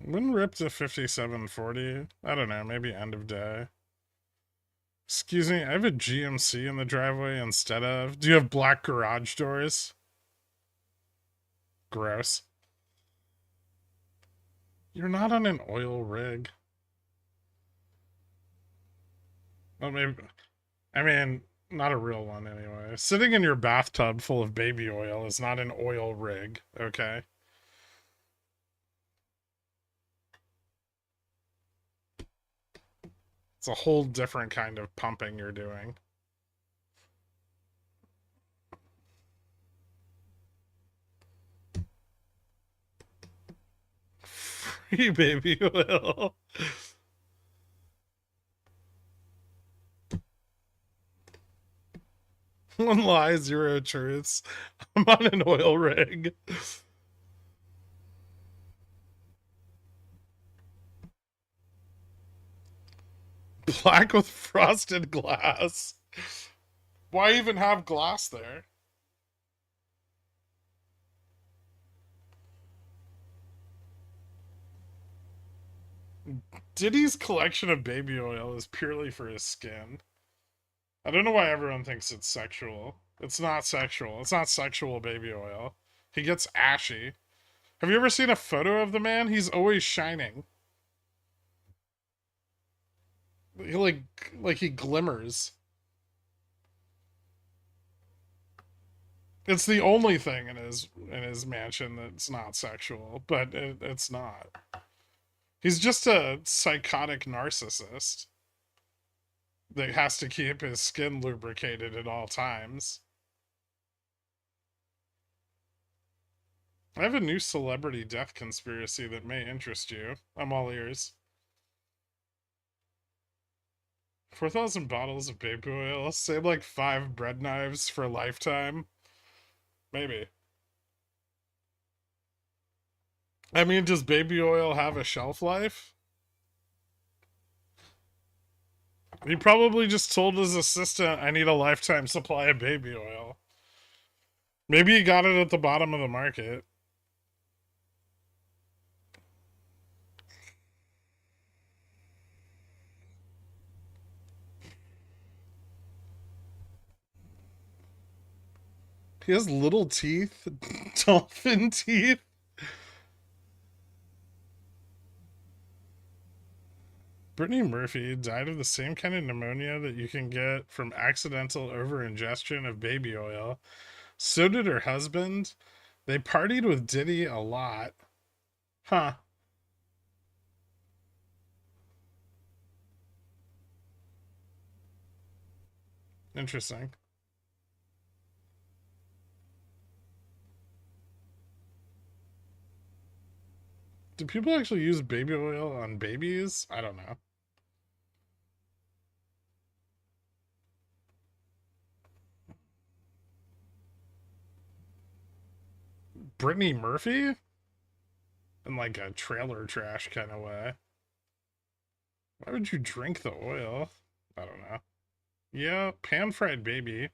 [SPEAKER 1] When rip to 5740? I don't know, maybe end of day. Excuse me, I have a GMC in the driveway instead of. Do you have black garage doors? Gross. You're not on an oil rig. Well, maybe. I mean, not a real one anyway. Sitting in your bathtub full of baby oil is not an oil rig, okay? It's a whole different kind of pumping you're doing. Free baby oil. One lie, zero truths. I'm on an oil rig. Black with frosted glass. Why even have glass there? Diddy's collection of baby oil is purely for his skin. I don't know why everyone thinks it's sexual. It's not sexual. It's not sexual baby oil. He gets ashy. Have you ever seen a photo of the man? He's always shining. He like he glimmers. It's the only thing in his mansion that's not sexual, but it's not. He's just a psychotic narcissist that has to keep his skin lubricated at all times. I have a new celebrity death conspiracy that may interest you. I'm all ears. 4,000 bottles of baby oil. Save like 5 bread knives for a lifetime. Maybe. I mean, does baby oil have a shelf life? He probably just told his assistant, I need a lifetime supply of baby oil. Maybe he got it at the bottom of the market. He has little teeth, dolphin teeth. Brittany Murphy died of the same kind of pneumonia that you can get from accidental overingestion of baby oil. So did her husband. They partied with Diddy a lot. Huh. Interesting. Do people actually use baby oil on babies? I don't know. Brittany Murphy? In like a trailer trash kind of way. Why would you drink the oil? I don't know. Yeah, pan fried baby.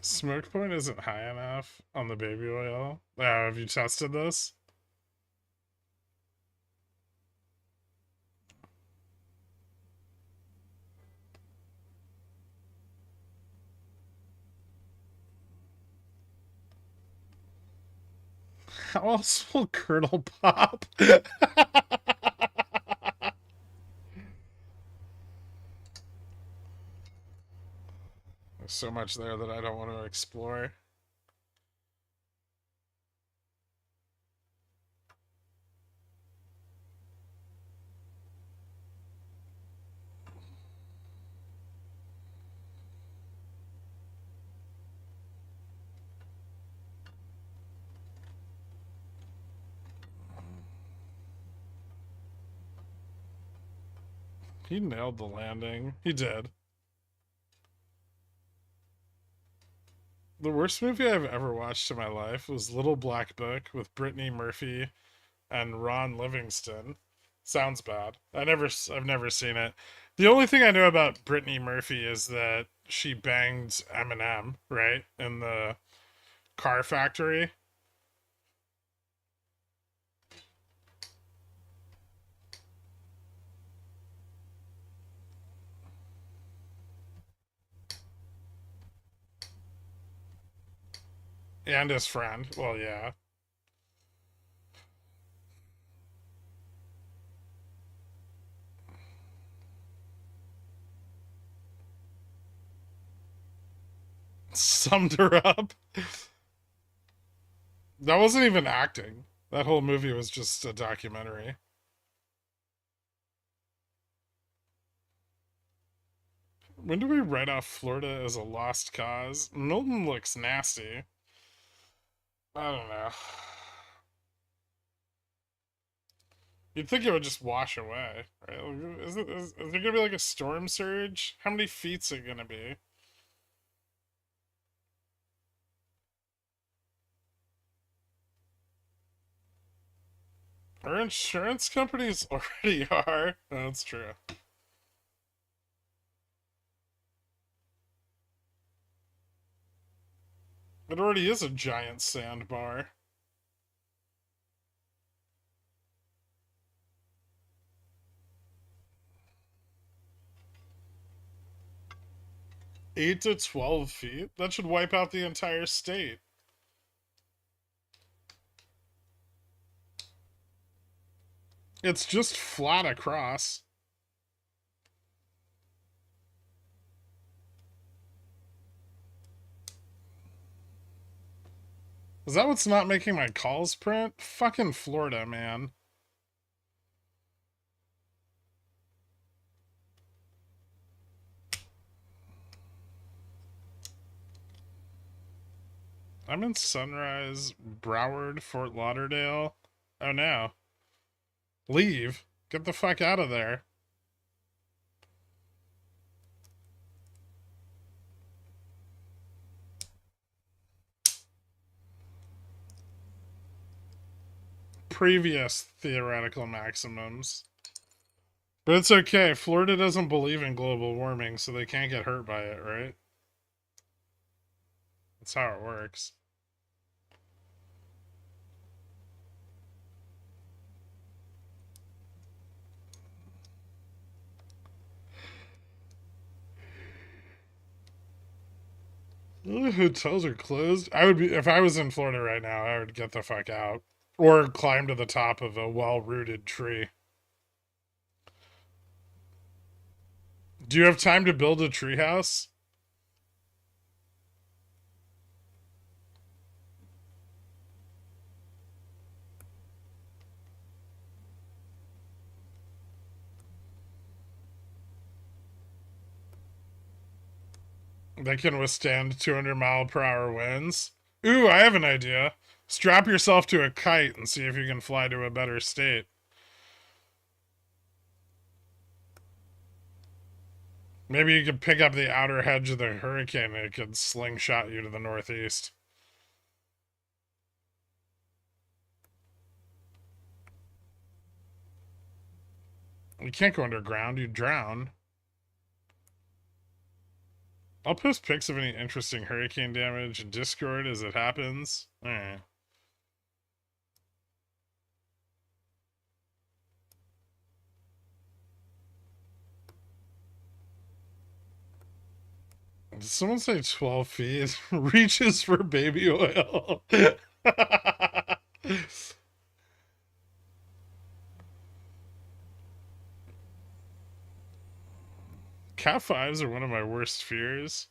[SPEAKER 1] Smoke point isn't high enough on the baby oil. Have you tested this? How else will kernel pop? There's so much there that I don't want to explore. He nailed the landing. He did. The worst movie I've ever watched in my life was Little Black Book with Brittany Murphy and Ron Livingston. Sounds bad. I've never seen it. The only thing I know about Brittany Murphy is that she banged Eminem, right? In the car factory. And his friend. Well, yeah. Summed her up. That wasn't even acting. That whole movie was just a documentary. When do we write off Florida as a lost cause? Milton looks nasty. I don't know. You'd think it would just wash away, right? Is there gonna be like a storm surge? How many feet's it gonna be? Our insurance companies already are. That's true. It already is a giant sandbar. Eight to 12 feet? That should wipe out the entire state. It's just flat across. Is that what's not making my calls print? Fucking Florida, man. I'm in Sunrise, Broward, Fort Lauderdale. Oh no. Leave. Get the fuck out of there. Previous theoretical maximums. But it's okay. Florida doesn't believe in global warming, so they can't get hurt by it, right? That's how it works. The hotels are closed. I would be if I was in Florida right now, I would get the fuck out. Or climb to the top of a well-rooted tree. Do you have time to build a treehouse? That can withstand 200-mile-per-hour winds? Ooh, I have an idea. Strap yourself to a kite and see if you can fly to a better state. Maybe you could pick up the outer edge of the hurricane and it could slingshot you to the northeast. You can't go underground, you drown. I'll post pics of any interesting hurricane damage in Discord as it happens. Alright. Did someone say 12 feet? Reaches for baby oil. Cat 5s are one of my worst fears.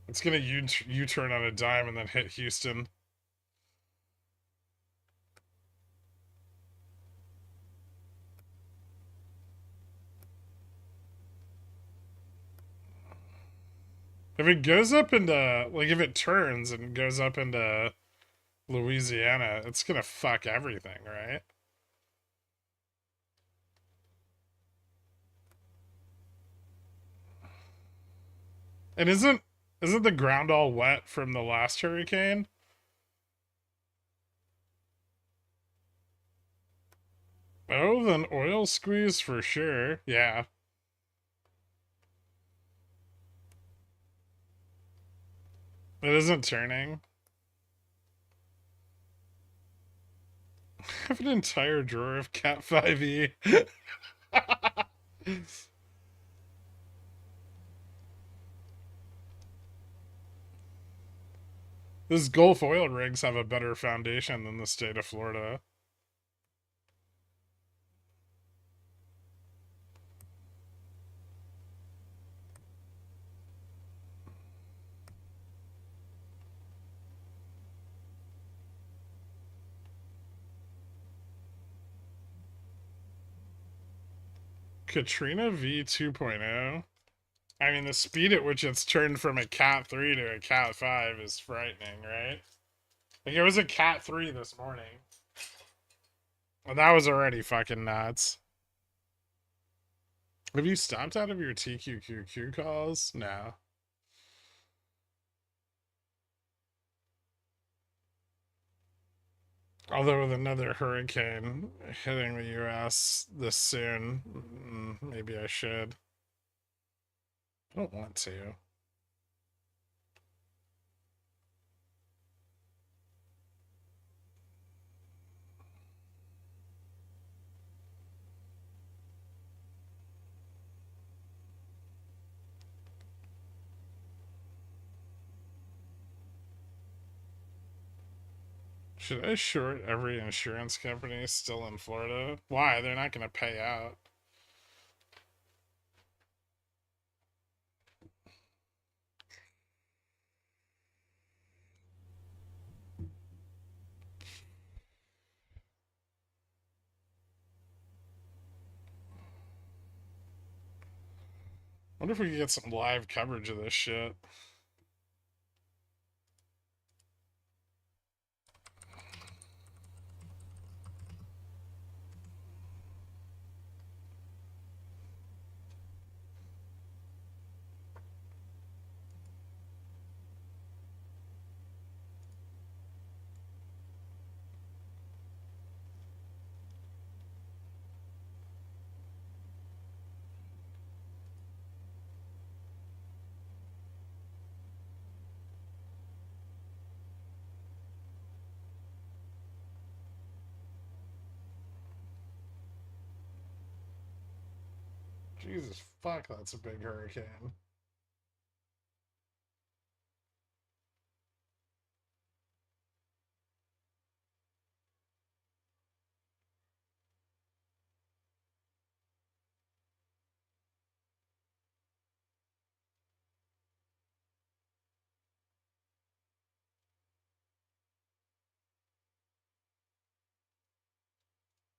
[SPEAKER 1] It's gonna U-turn on a dime and then hit Houston. If it goes up into, like, if it turns and goes up into Louisiana, it's gonna fuck everything, right? And isn't the ground all wet from the last hurricane? Oh, then oil squeeze for sure. Yeah. It isn't turning. I have an entire drawer of Cat 5e. Those Gulf oil rigs have a better foundation than the state of Florida. Katrina V 2.0. I mean, the speed at which it's turned from a Cat 3 to a Cat 5 is frightening, right? Like, it was a Cat 3 this morning. And that was already fucking nuts. Have you stopped out of your TQQQ calls? No. Although with another hurricane hitting the US this soon, maybe I should. I don't want to. Should I short every insurance company still in Florida? Why? They're not going to pay out. Wonder if we could get some live coverage of this shit. Jesus fuck, that's a big hurricane.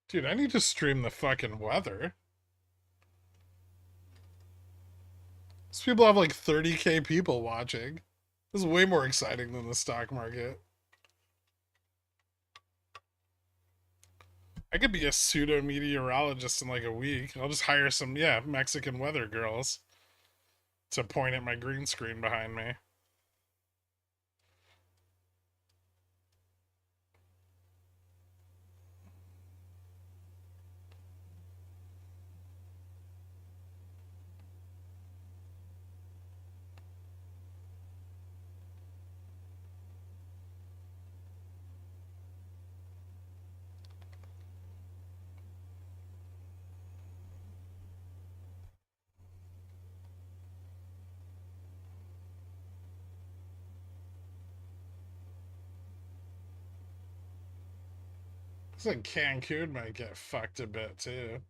[SPEAKER 1] Dude, I need to stream the fucking weather. These people have like 30K people watching. This is way more exciting than the stock market. I could be a pseudo meteorologist in like a week. I'll just hire some, Mexican weather girls to point at my green screen behind me. Looks like Cancun might get fucked a bit too.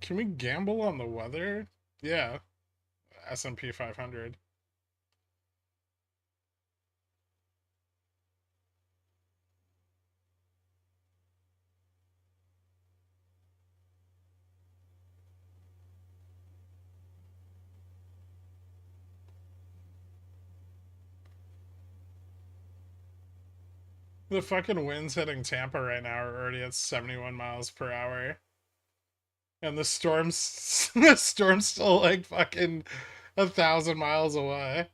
[SPEAKER 1] Can we gamble on the weather? Yeah, S&P 500. The fucking winds hitting Tampa right now are already at 71 miles per hour. And the storm's still like fucking 1,000 miles away.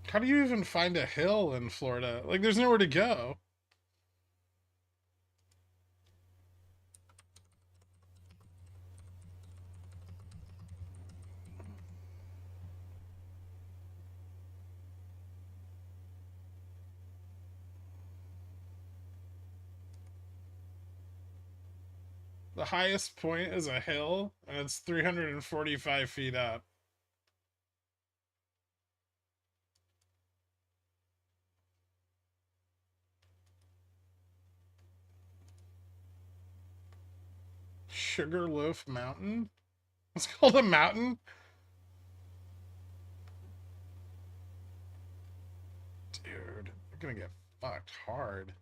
[SPEAKER 1] How do you even find a hill in Florida? Like, there's nowhere to go. The highest point is a hill, and it's 345 feet up. Sugarloaf Mountain? It's called a mountain? Dude, you're gonna get fucked hard.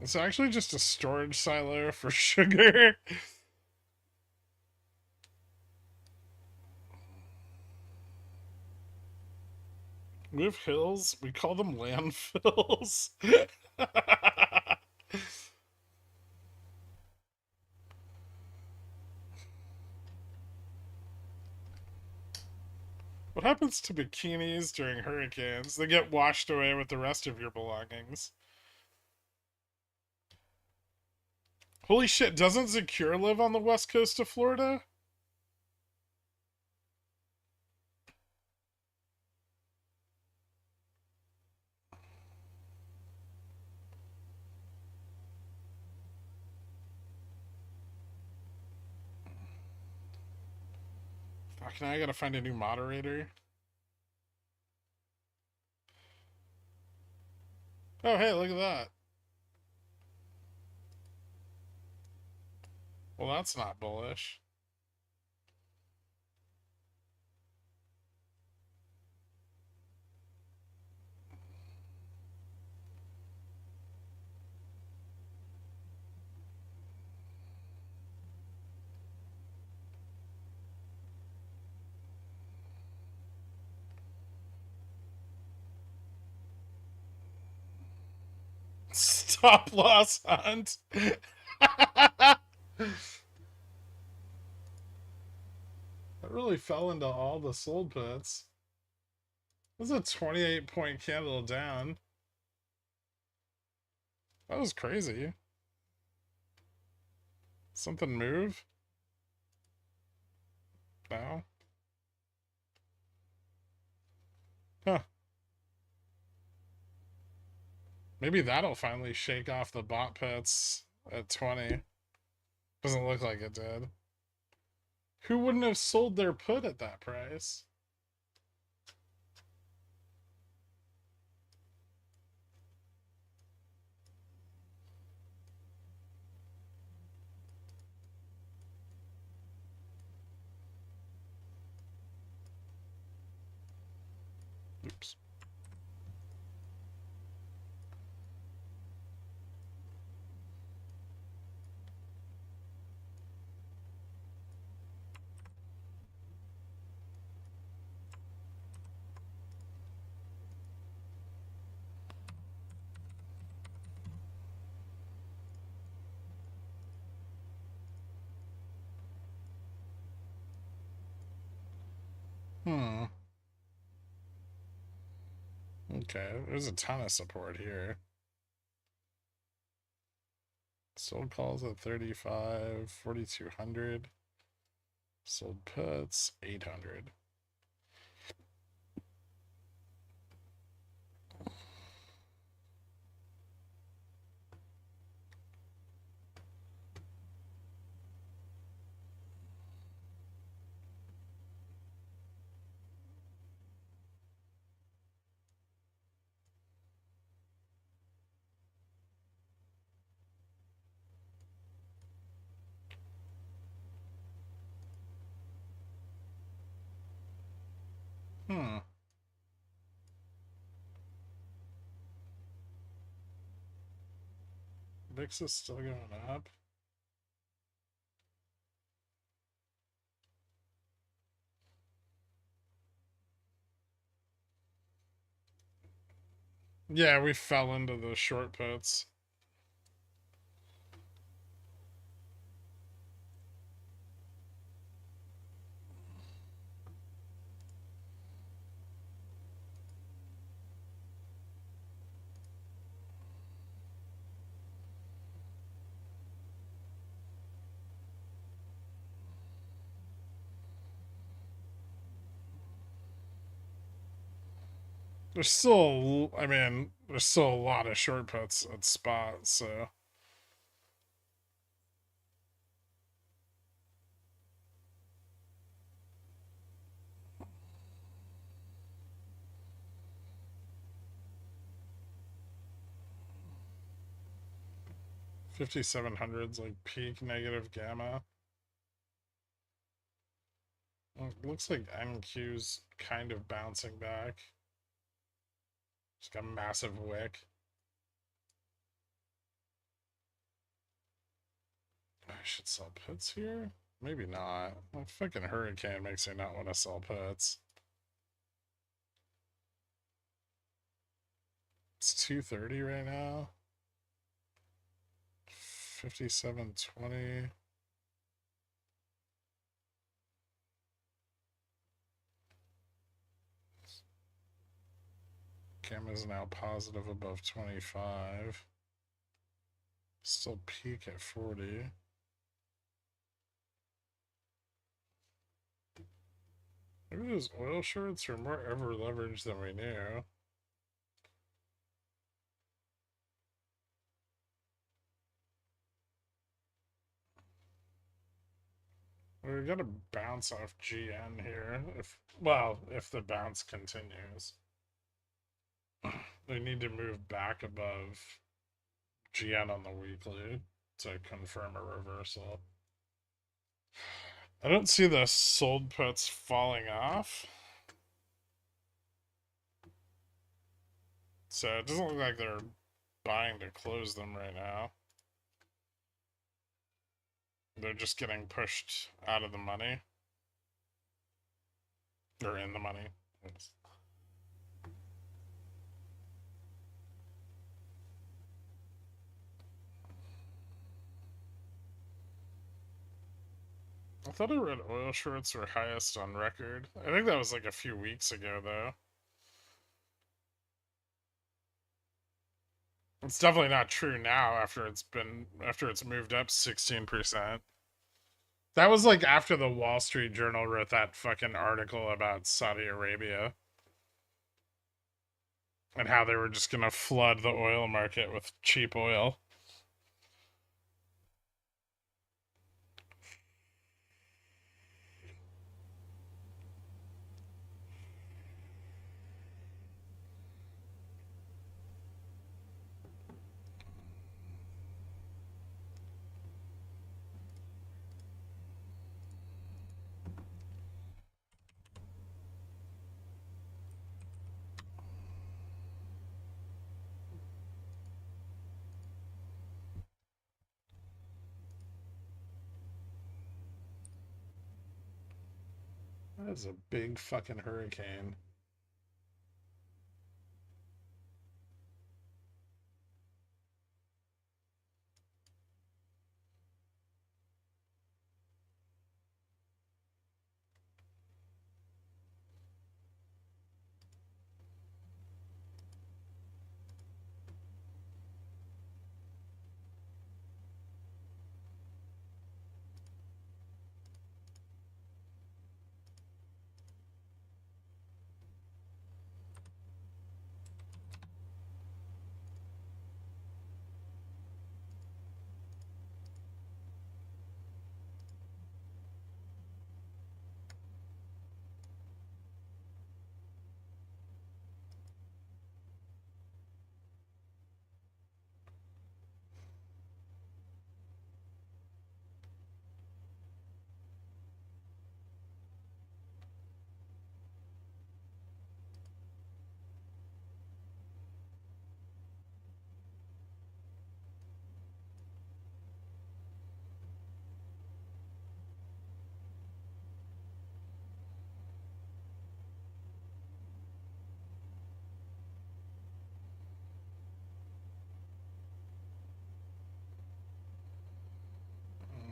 [SPEAKER 1] It's actually just a storage silo for sugar. We have hills. We call them landfills. What happens to bikinis during hurricanes? They get washed away with the rest of your belongings. Holy shit, doesn't Secure live on the west coast of Florida? Fuck, now I gotta find a new moderator. Oh, hey, look at that. Well, that's not bullish. Stop loss hunt. That really fell into all the sold puts. This is a 28-point candle down. That was crazy. Something move? No? Huh. Maybe that'll finally shake off the bot pits at 20. Doesn't look like it did. Who wouldn't have sold their put at that price? Oops. Hmm. Okay, there's a ton of support here. Sold calls at 35, 4,200. Sold puts, 800. Hmm. VIX is still going up. Yeah, we fell into the short puts. There's still, I mean, there's still a lot of short puts at spot, so. $5,700's like peak negative gamma. Well, it looks like NQ's kind of bouncing back. Just got a massive wick. I should sell puts here? Maybe not. Like fucking hurricane makes me not want to sell puts. It's 230 right now. 5720. Gamma's now positive above 25. Still peak at 40. Maybe those oil shorts are more ever leveraged than we knew. We got to bounce off GN here. If the bounce continues, they need to move back above GN on the weekly to confirm a reversal. I don't see the sold puts falling off. So it doesn't look like they're buying to close them right now. They're just getting pushed out of the money. They're in the money. I thought I read oil shorts were highest on record. I think that was like a few weeks ago, though. It's definitely not true now after it's moved up 16%. That was like after the Wall Street Journal wrote that fucking article about Saudi Arabia and how they were just gonna flood the oil market with cheap oil. That is a big fucking hurricane.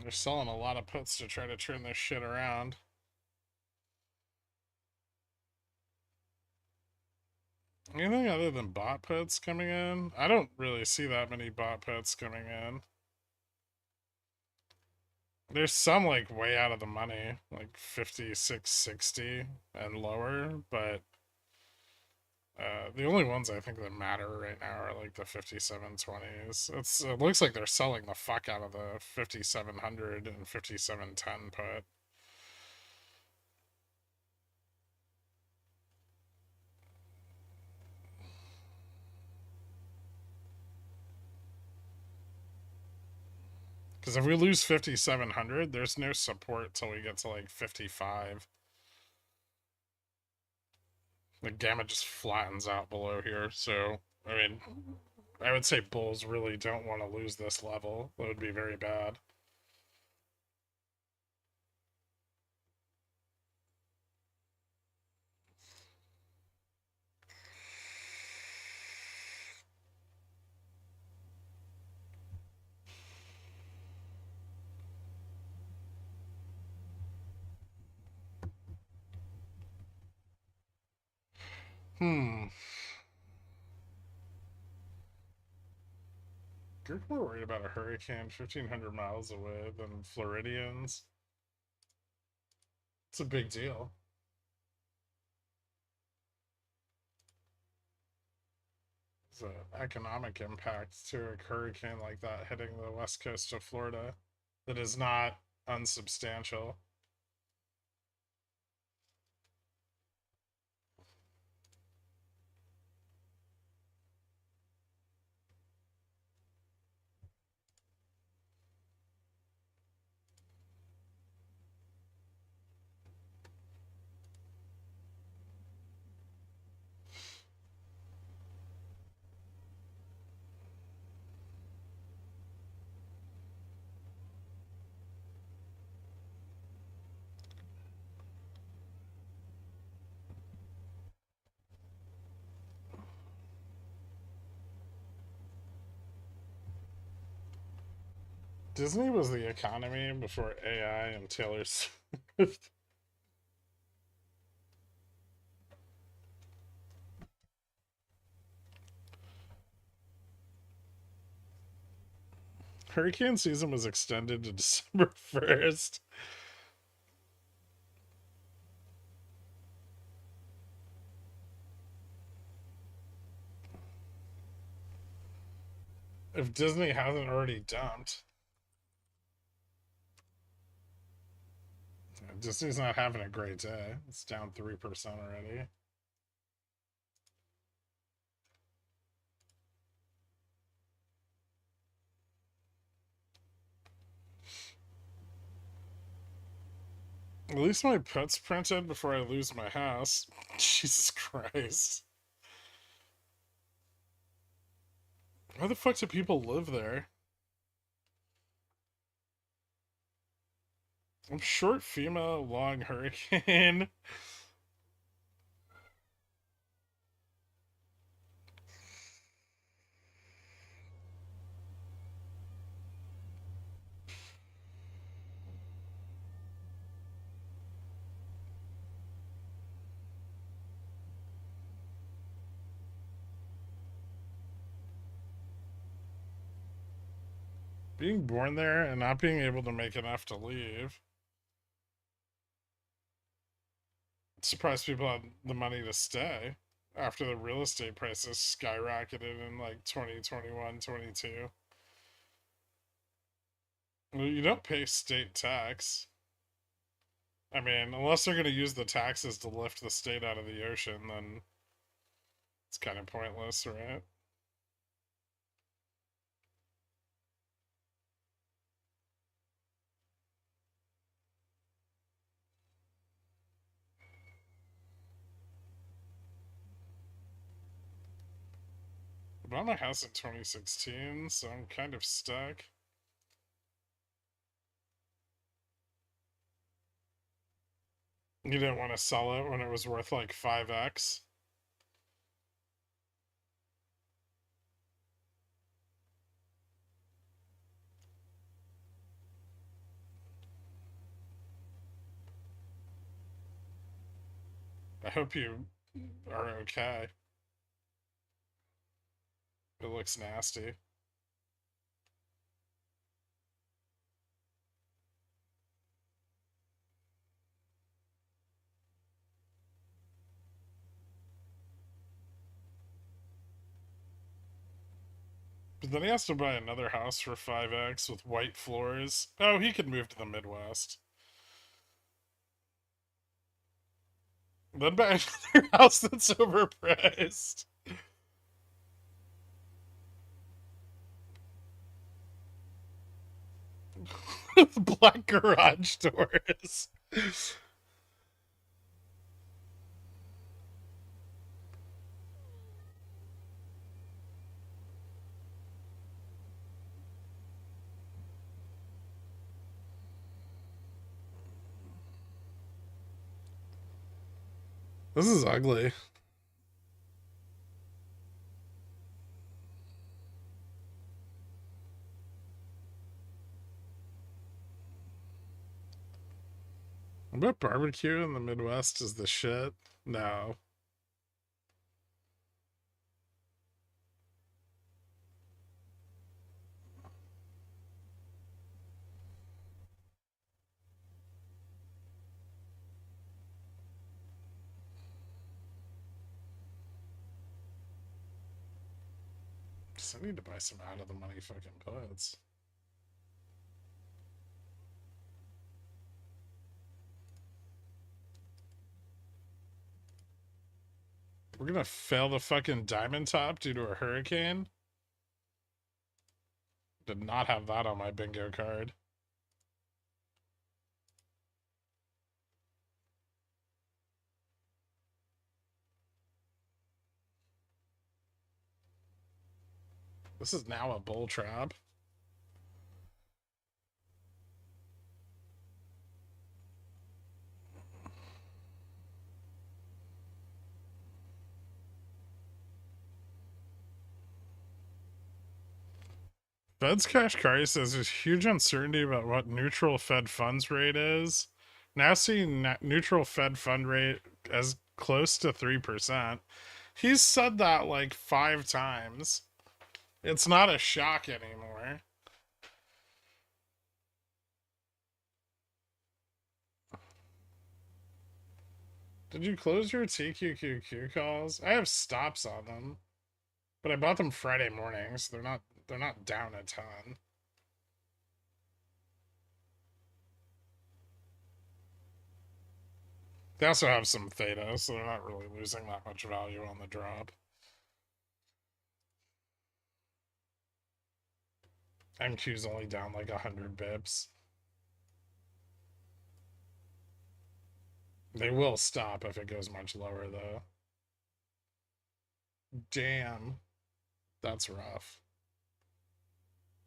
[SPEAKER 1] They're selling a lot of puts to try to turn this shit around. Anything other than bot puts coming in? I don't really see that many bot puts coming in. There's some like way out of the money, like 56.60 and lower, but the only ones I think that matter right now are like the 57.20s. It looks like they're selling the fuck out of the 5700 and 5710 put. Because if we lose 5700, there's no support till we get to like 55. The gamma just flattens out below here, so I mean, I would say bulls really don't want to lose this level. That would be very bad. Group more worried about a hurricane 1,500 miles away than Floridians. It's a big deal. It's an economic impact to a hurricane like that hitting the west coast of Florida that is not unsubstantial. Disney was the economy before AI and Taylor Swift. Hurricane season was extended to December 1st. If Disney hasn't already dumped. Disney's not having a great day. It's down 3% already. At least my put's printed before I lose my house. Jesus Christ. Why the fuck do people live there? I'm short FEMA, long hurricane. Being born there and not being able to make enough to leave. Surprised people had the money to stay after the real estate prices skyrocketed in like 2021, 22. Well, you don't pay state tax. I mean, unless they're going to use the taxes to lift the state out of the ocean, then it's kind of pointless, right? I bought my house in 2016, so I'm kind of stuck. You didn't want to sell it when it was worth like 5x. I hope you are okay. It looks nasty. But then he has to buy another house for 5x with white floors. Oh, he could move to the Midwest. Then buy another house that's overpriced. With black garage doors. This is ugly. I bet barbecue in the Midwest is the shit. No. Just I need to buy some out of the money fucking puts. We're gonna fail the fucking diamond top due to a hurricane? Did not have that on my bingo card. This is now a bull trap. Fed's Kashkari says there's huge uncertainty about what neutral Fed funds rate is. Now seeing neutral Fed fund rate as close to 3%. He's said that like 5 times. It's not a shock anymore. Did you close your TQQQ calls? I have stops on them, but I bought them Friday mornings. So they're not down a ton. They also have some theta, so they're not really losing that much value on the drop. MQ's only down like 100 bips. They will stop if it goes much lower, though. Damn. That's rough.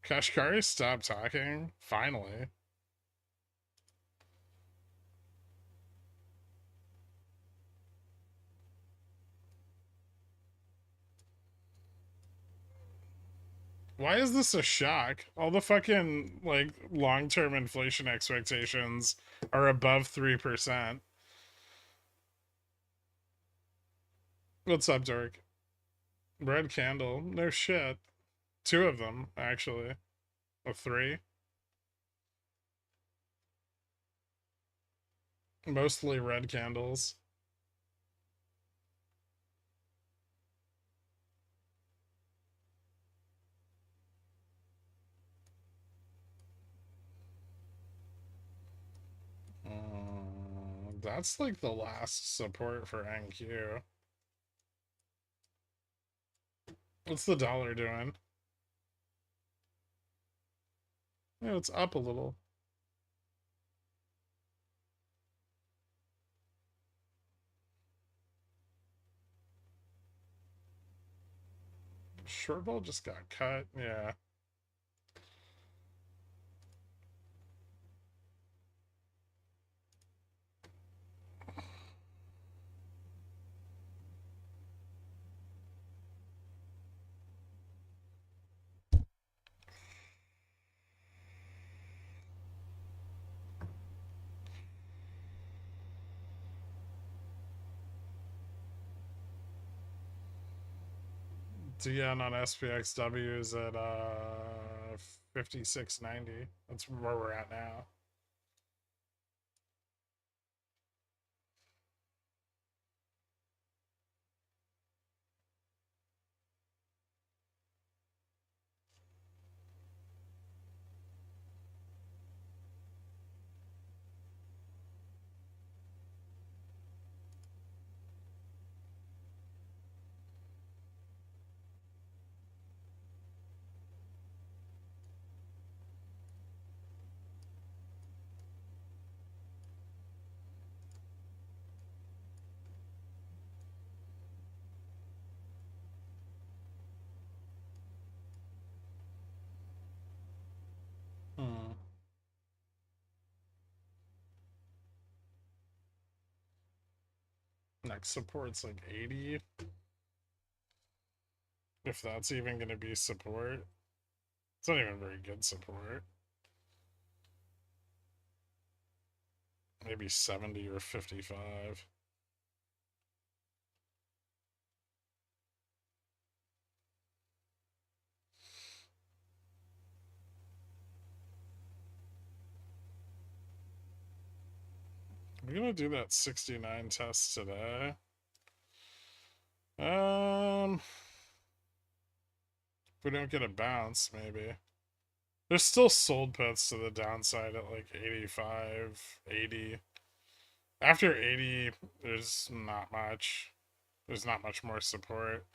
[SPEAKER 1] Kashkari stopped talking. Finally. Why is this a shock? All the fucking, like, long-term inflation expectations are above 3%. What's up, Dork? Red candle. No shit. 2 of them, actually. Or 3. Mostly red candles. That's like the last support for NQ. What's the dollar doing? Yeah, it's up a little. Short ball just got cut. Yeah. DN on SPXW is at 56.90. That's where we're at now. Next support's like 80. If that's even going to be support. It's not even very good support. Maybe 70 or 55. We're going to do that 69 test today. If we don't get a bounce, maybe. There's still sold puts to the downside at like 85, 80. After 80, there's not much. There's not much more support.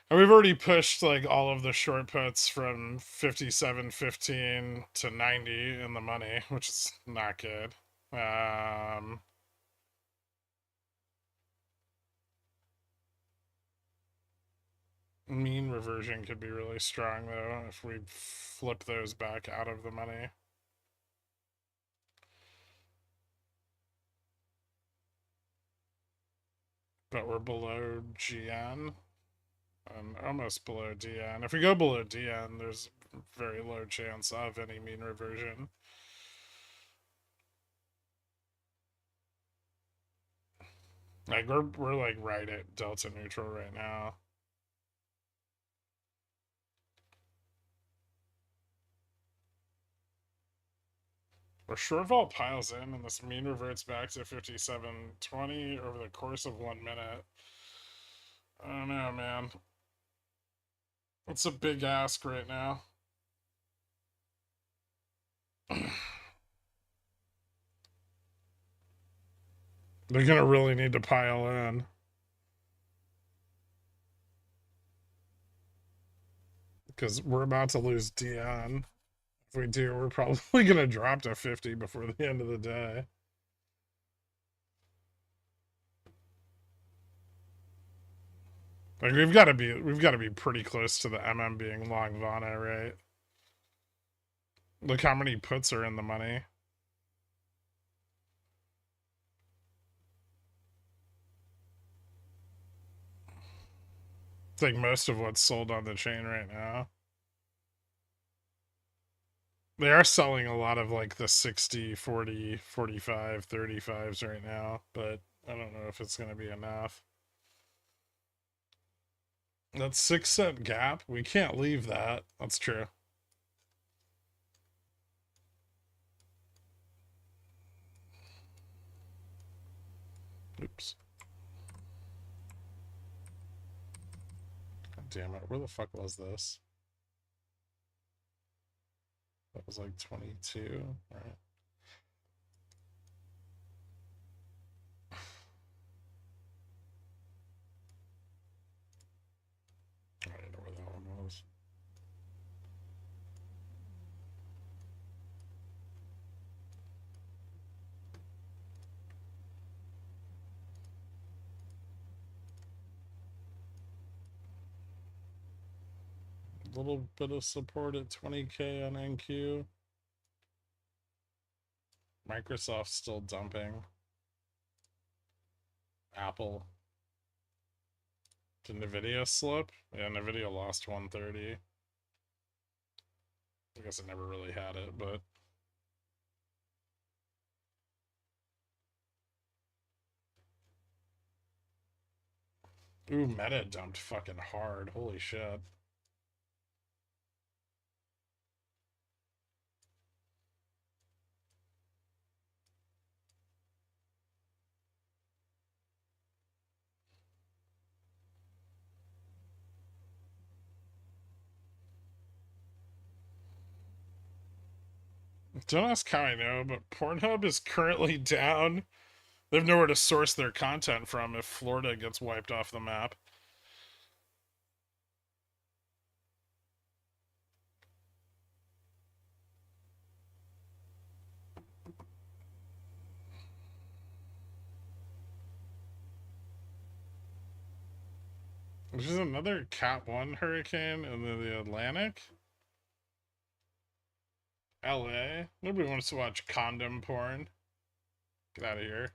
[SPEAKER 1] And we've already pushed like all of the short puts from 57.15 to 90 in the money, which is not good. Mean reversion could be really strong though if we flip those back out of the money. But we're below GN and almost below DN. If we go below DN, there's very low chance of any mean reversion. Like we're like right at delta neutral right now. Where short vol piles in and this mean reverts back to 57.20 over the course of 1 minute. I don't know, man. It's a big ask right now. They're gonna really need to pile in. Because we're about to lose DN. If we do, we're probably gonna drop to 50 before the end of the day. Like we've got to be pretty close to the MM being long Vana, right? Look how many puts are in the money. It's like most of what's sold on the chain right now. They are selling a lot of like the 60, 40, 45, 35s right now, but I don't know if it's going to be enough. That 6-cent gap, we can't leave that. That's true. Oops. God damn it. Where the fuck was this? That was like 22. All right. I don't know where that one was. A little bit of support at 20K on NQ. Microsoft's still dumping. Apple. Did Nvidia slip? Yeah, Nvidia lost 130. I guess it never really had it, but Ooh, meta dumped fucking hard. Holy shit. Don't ask how I know, but Pornhub is currently down. They have nowhere to source their content from if Florida gets wiped off the map. There's another Cat 1 hurricane in the Atlantic. LA. Nobody wants to watch condom porn. Get out of here.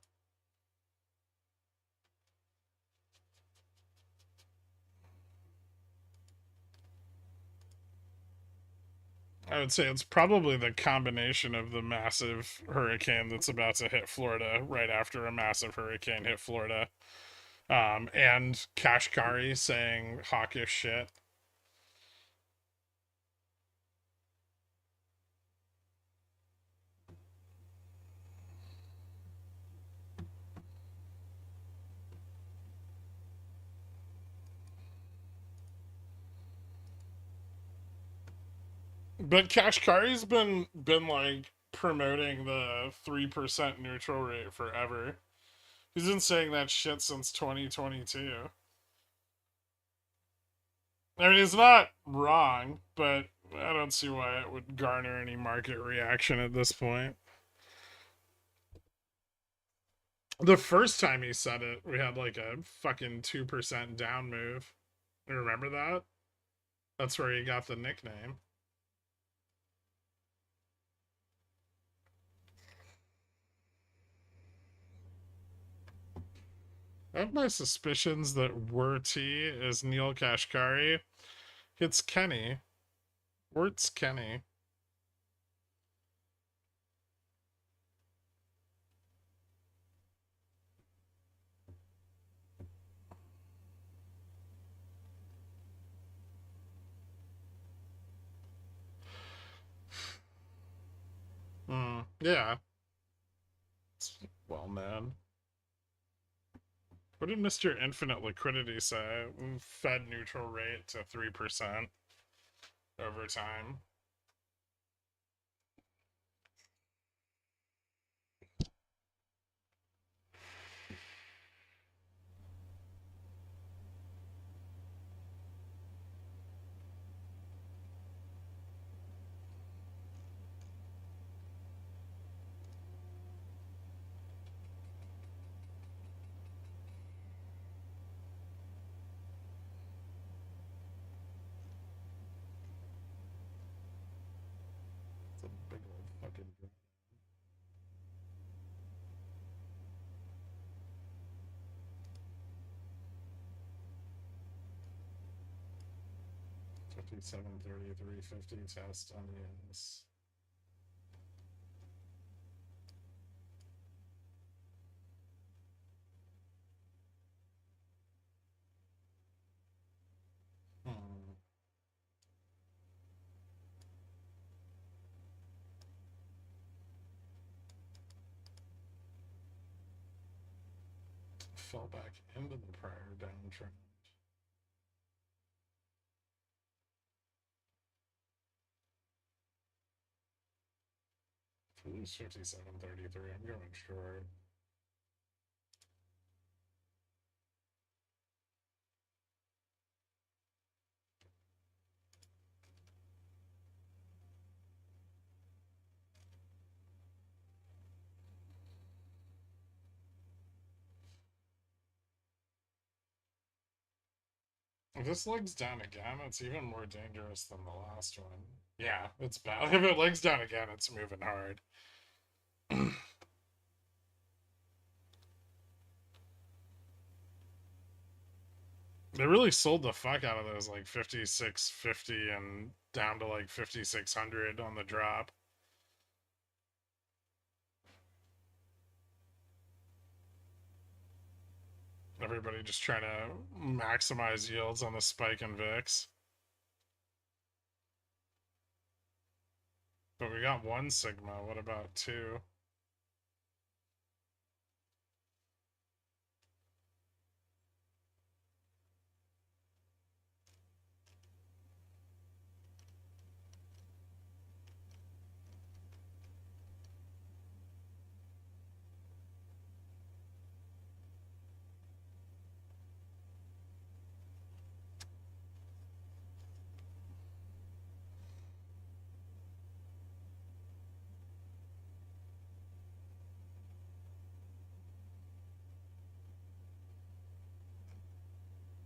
[SPEAKER 1] I would say it's probably the combination of the massive hurricane that's about to hit Florida right after a massive hurricane hit Florida, and Kashkari saying hawkish shit. But Kashkari's been like promoting the 3% neutral rate forever. He's been saying that shit since 2022. I mean, he's not wrong, but I don't see why it would garner any market reaction at this point. The first time he said it, we had like a fucking 2% down move. You remember that? That's where he got the nickname. I have my suspicions that Werty is Neil Kashkari. It's Kenny. Wert's Kenny. Yeah. It's well known. What did Mr. Infinite Liquidity say? Fed neutral rate to 3% over time. It's a big old fucking. 573350 test onions. Fell back into the prior downtrend. Lose 5733. I'm going short. If this legs down again, it's even more dangerous than the last one. Yeah, it's bad. If it legs down again, it's moving hard. They really sold the fuck out of those like 5650 and down to like 5600 on the drop. Everybody just trying to maximize yields on the spike in VIX. But we got 1 sigma. What about 2?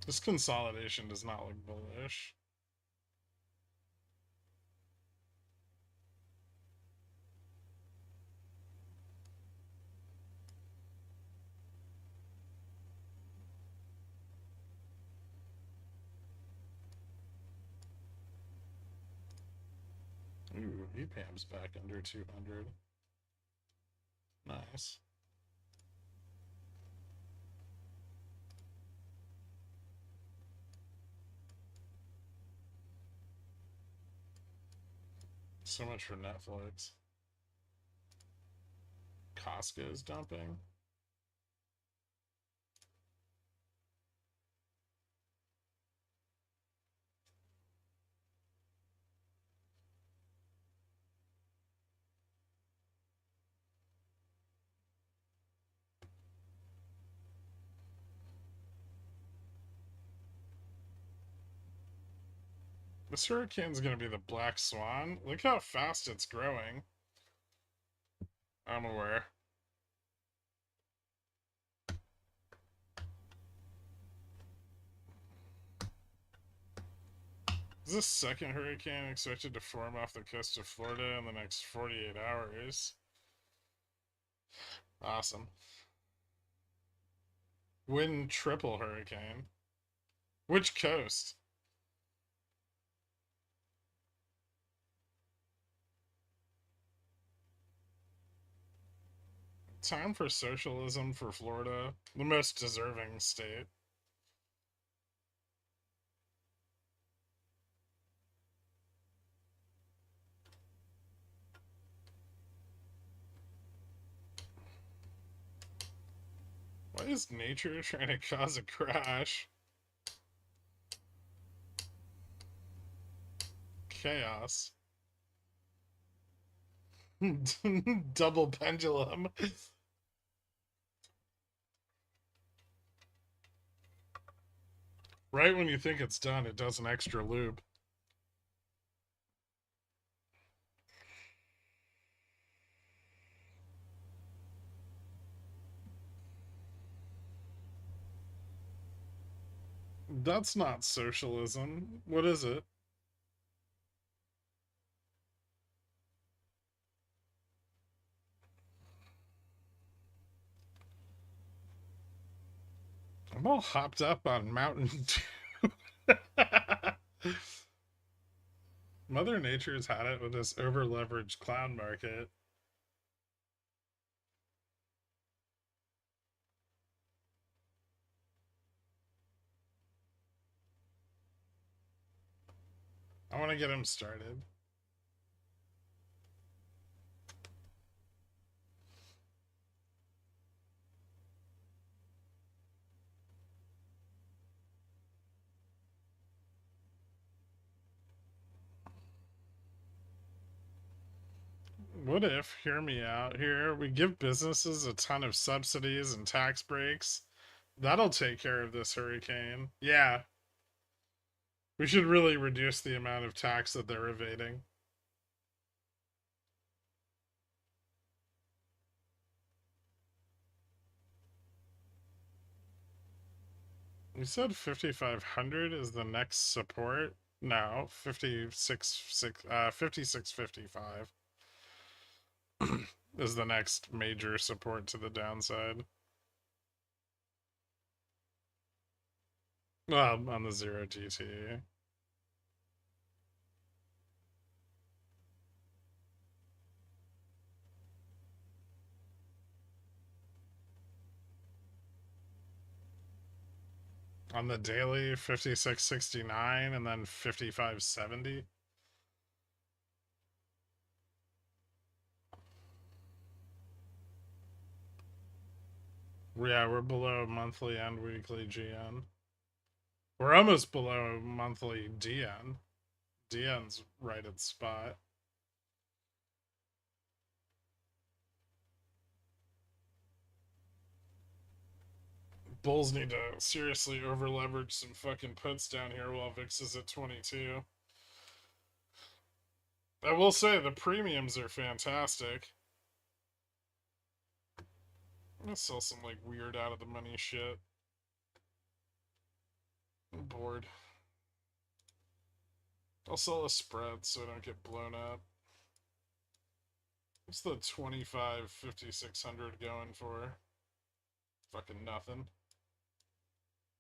[SPEAKER 1] This consolidation does not look bullish. Ooh, EPAM's back under 200. Nice. So much for Netflix. Costco's dumping. This hurricane's gonna be the black swan. Look how fast it's growing. I'm aware. Is this second hurricane expected to form off the coast of Florida in the next 48 hours? Awesome. Wind triple hurricane. Which coast? Time for socialism for Florida, the most deserving state. Why is nature trying to cause a crash? Chaos. Double pendulum. Right when you think it's done, it does an extra loop. That's not socialism. What is it? I'm all hopped up on Mountain Dew. Mother Nature's had it with this over-leveraged clown market. I want to get him started. What if, hear me out here, we give businesses a ton of subsidies and tax breaks? That'll take care of this hurricane. Yeah. We should really reduce the amount of tax that they're evading. You said 5,500 is the next support? No, 5655 is the next major support to the downside. Well, on the 0 GT. On the daily, 56.69 and then 55.70. Yeah, we're below monthly and weekly GN. We're almost below monthly DN. DN's right at spot. Bulls need to seriously over leverage some fucking puts down here while VIX is at 22. I will say the premiums are fantastic. I'm gonna sell some like weird out of the money shit. I'm bored. I'll sell a spread so I don't get blown up. What's the 25 5600 going for? Fucking nothing.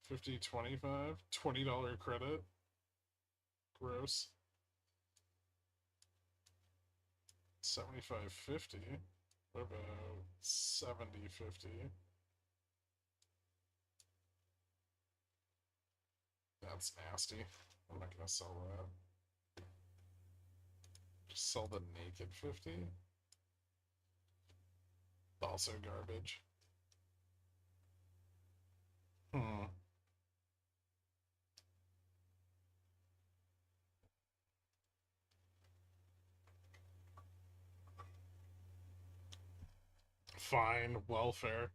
[SPEAKER 1] 50 25 $20 credit. Gross. 75.50. What about 70.50? That's nasty. I'm not gonna sell that. Just sell the naked 50. Also garbage. Fine. Welfare.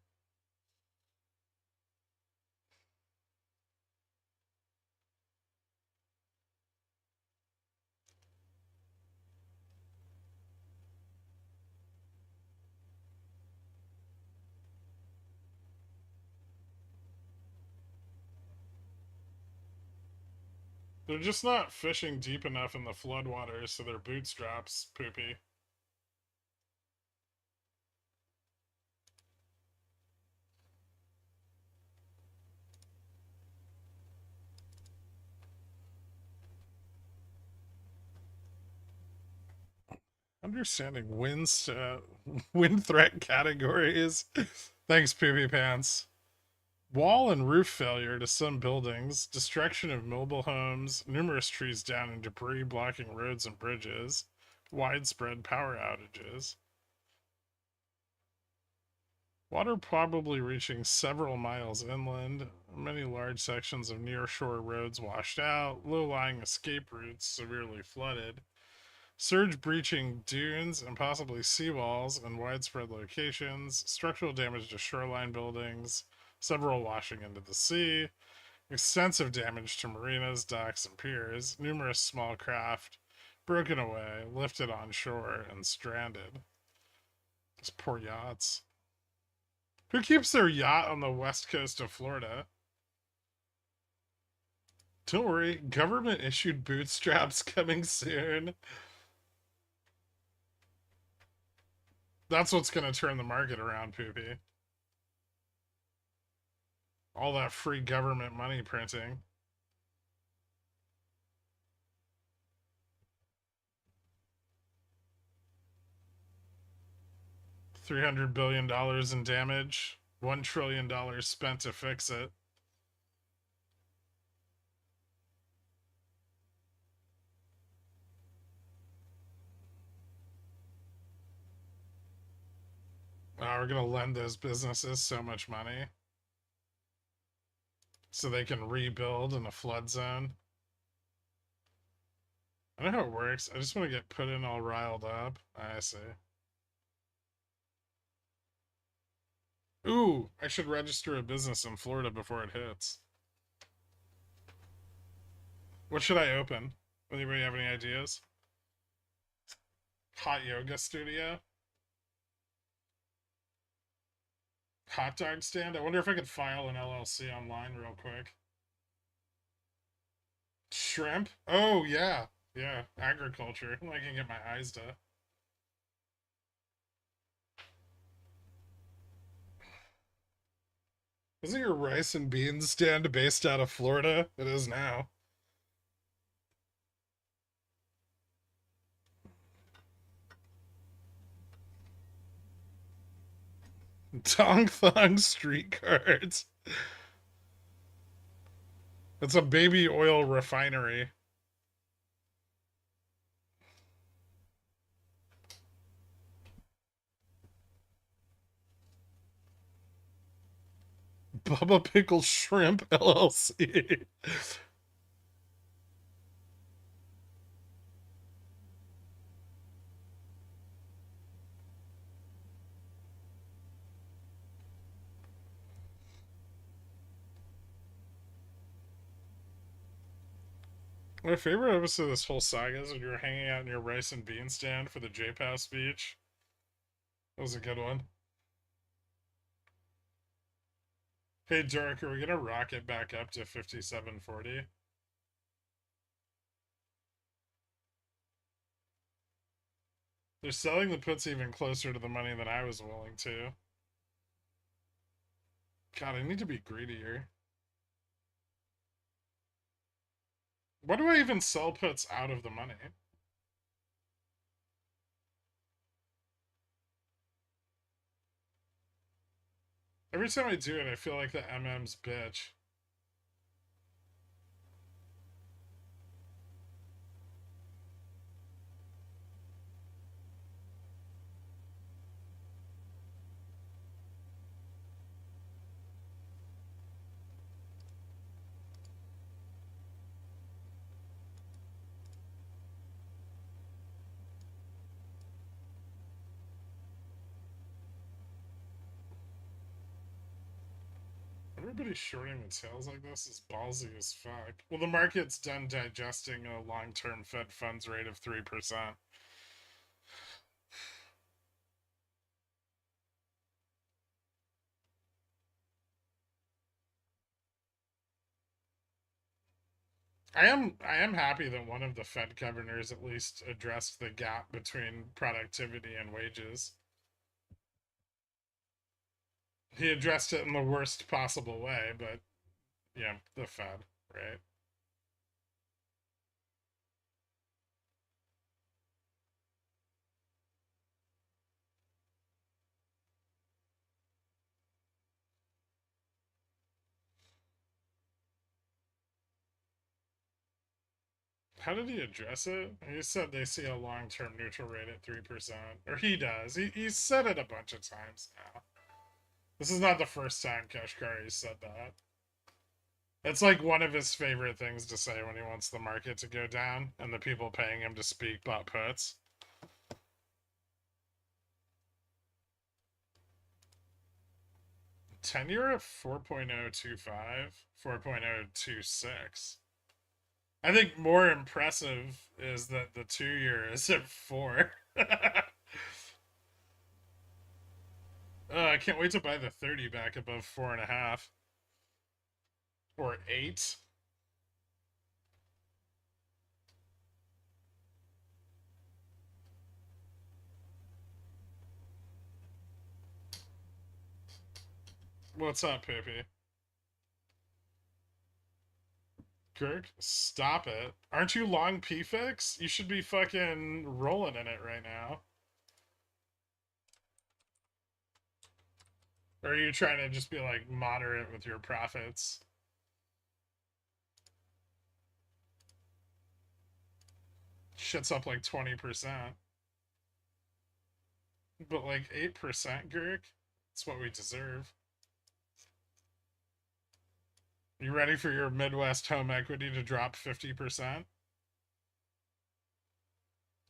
[SPEAKER 1] They're just not fishing deep enough in the floodwaters, so their bootstraps poopy. Understanding wind threat categories. Thanks, Poopy Pants. Wall and roof failure to some buildings, destruction of mobile homes, numerous trees down and debris blocking roads and bridges, widespread power outages. Water probably reaching several miles inland, many large sections of nearshore roads washed out, low-lying escape routes severely flooded, surge breaching dunes and possibly seawalls in widespread locations, structural damage to shoreline buildings, several washing into the sea, extensive damage to marinas, docks, and piers, numerous small craft broken away, lifted on shore, and stranded. Those poor yachts. Who keeps their yacht on the west coast of Florida? Don't worry, government issued bootstraps coming soon. That's what's going to turn the market around, Poopy. All that free government money printing. $300 billion in damage. $1 trillion spent to fix it. Oh, we're going to lend those businesses so much money so they can rebuild in a flood zone. I know how it works. I just want to get put in all riled up. I see. Ooh, I should register a business in Florida before it hits. What should I open? Anybody have any ideas? Hot yoga studio? Hot dog stand? I wonder if I could file an LLC online real quick. Shrimp? Oh, yeah. Yeah, agriculture. I can get my eyes to. Isn't your rice and beans stand based out of Florida? It is now. Tong Thong street cards. It's a baby oil refinery. Bubba Pickle Shrimp LLC. My favorite episode of this whole saga is when you were hanging out in your rice and bean stand for the JPAS speech. That was a good one. Hey, Derek, are we gonna rocket back up to 5740? They're selling the puts even closer to the money than I was willing to. God, I need to be greedier. Why do I even sell puts out of the money? Every time I do it, I feel like the MM's bitch. Everybody shorting the tails like this is ballsy as fuck. Well, the market's done digesting a long-term Fed funds rate of 3%. I am happy that one of the Fed governors at least addressed the gap between productivity and wages. He addressed it in the worst possible way, but yeah, the Fed, right? How did he address it? He said they see a long-term neutral rate at 3%. Or he does. He's said it a bunch of times now. This is not the first time Kashkari said that. It's like one of his favorite things to say when he wants the market to go down and the people paying him to speak bought puts. 10-year at 4.025, 4.026. I think more impressive is that the 2-year is at 4. I can't wait to buy the 30 back above 4.5 or 8. What's up, Pippi? Kirk, stop it. Aren't you long PFIX? You should be fucking rolling in it right now. Or are you trying to just be like moderate with your profits? Shit's up like 20%. But like 8%, Gherk? That's what we deserve. You ready for your Midwest home equity to drop 50%?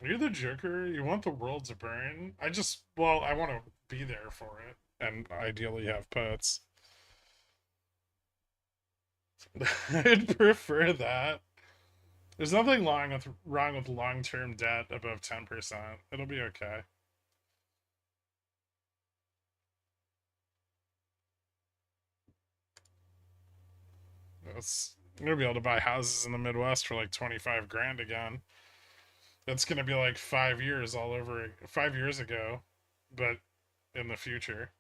[SPEAKER 1] You're the joker. You want the world to burn. I want to be there for it. And ideally have puts. I'd prefer that. There's nothing wrong with long-term debt above 10%. It'll be okay. I'm gonna be able to buy houses in the Midwest for like 25 grand again. That's gonna be like 5 years all over 5 years ago, but in the future.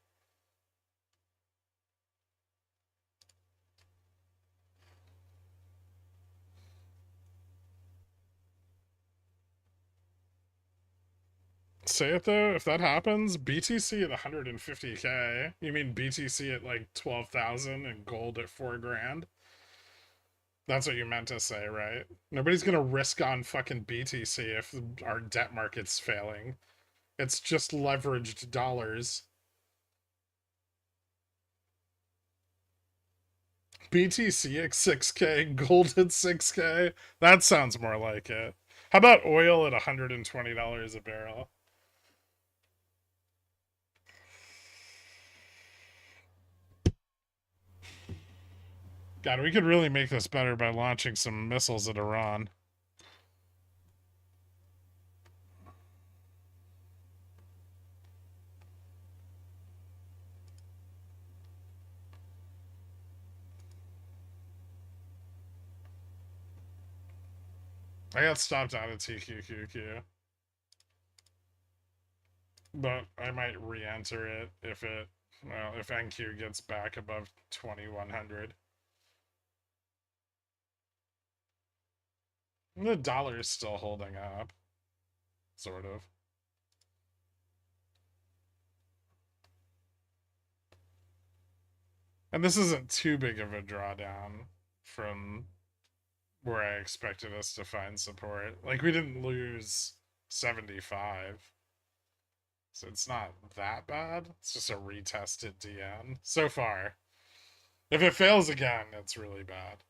[SPEAKER 1] Say it though, if that happens, BTC at 150K. You mean BTC at like 12,000 and gold at 4 grand? That's what you meant to say, right? Nobody's gonna risk on fucking BTC if our debt market's failing. It's just leveraged dollars. BTC at 6K, gold at 6K. That sounds more like it. How about oil at $120 a barrel? God, we could really make this better by launching some missiles at Iran. I got stopped out of TQQQ. But I might re-enter it if NQ gets back above 2100. The dollar is still holding up, sort of. And this isn't too big of a drawdown from where I expected us to find support. Like, we didn't lose 75. So it's not that bad. It's just a retested DN so far. If it fails again, it's really bad.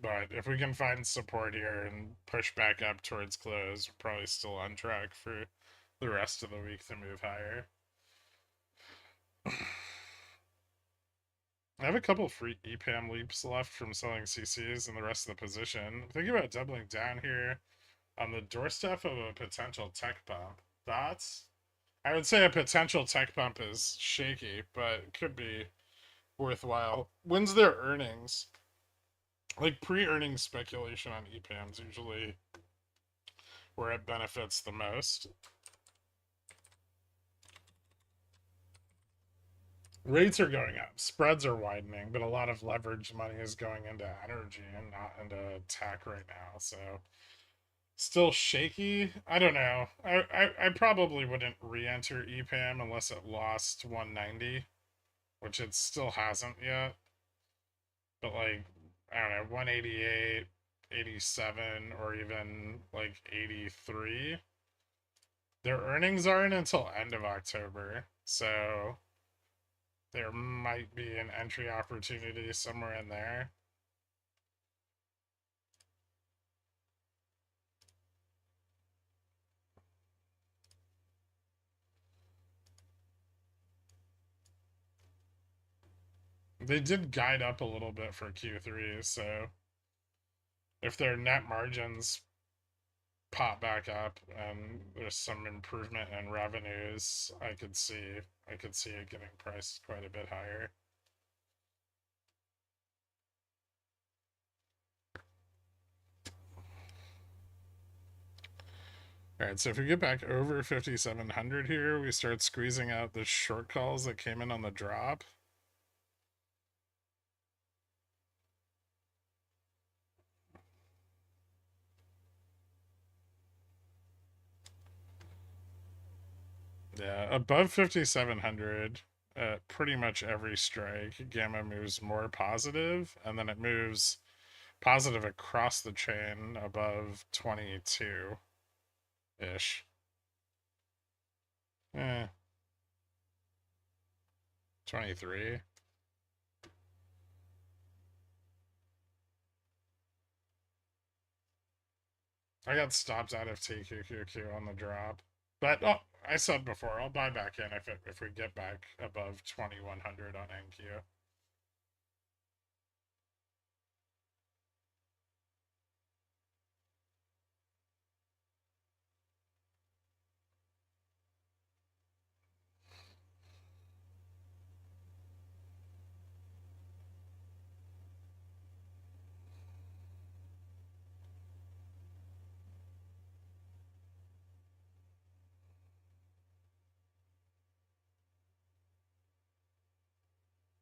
[SPEAKER 1] But if we can find support here and push back up towards close, we're probably still on track for the rest of the week to move higher. I have a couple free EPAM leaps left from selling CCs and the rest of the position. I'm thinking about doubling down here on the doorstep of a potential tech bump. Thoughts? I would say a potential tech bump is shaky, but it could be worthwhile. When's their earnings? Like pre-earnings speculation on EPAM's usually where it benefits the most. Rates are going up, spreads are widening, but a lot of leverage money is going into energy and not into tech right now. So still shaky. I don't know. I probably wouldn't re-enter EPAM unless it lost 190, which it still hasn't yet. But like, I don't know, 188, 87, or even like 83. Their earnings aren't until end of October, so there might be an entry opportunity somewhere in there. They did guide up a little bit for Q3, so if their net margins pop back up and there's some improvement in revenues, I could see it getting priced quite a bit higher. All right, so if we get back over 5,700 here, we start squeezing out the short calls that came in on the drop. Yeah, above 5,700 at pretty much every strike, Gamma moves more positive, and then it moves positive across the chain above 22 ish. 23. I got stopped out of TQQQ on the drop. But I said before, I'll buy back in if we get back above 2100 on NQ.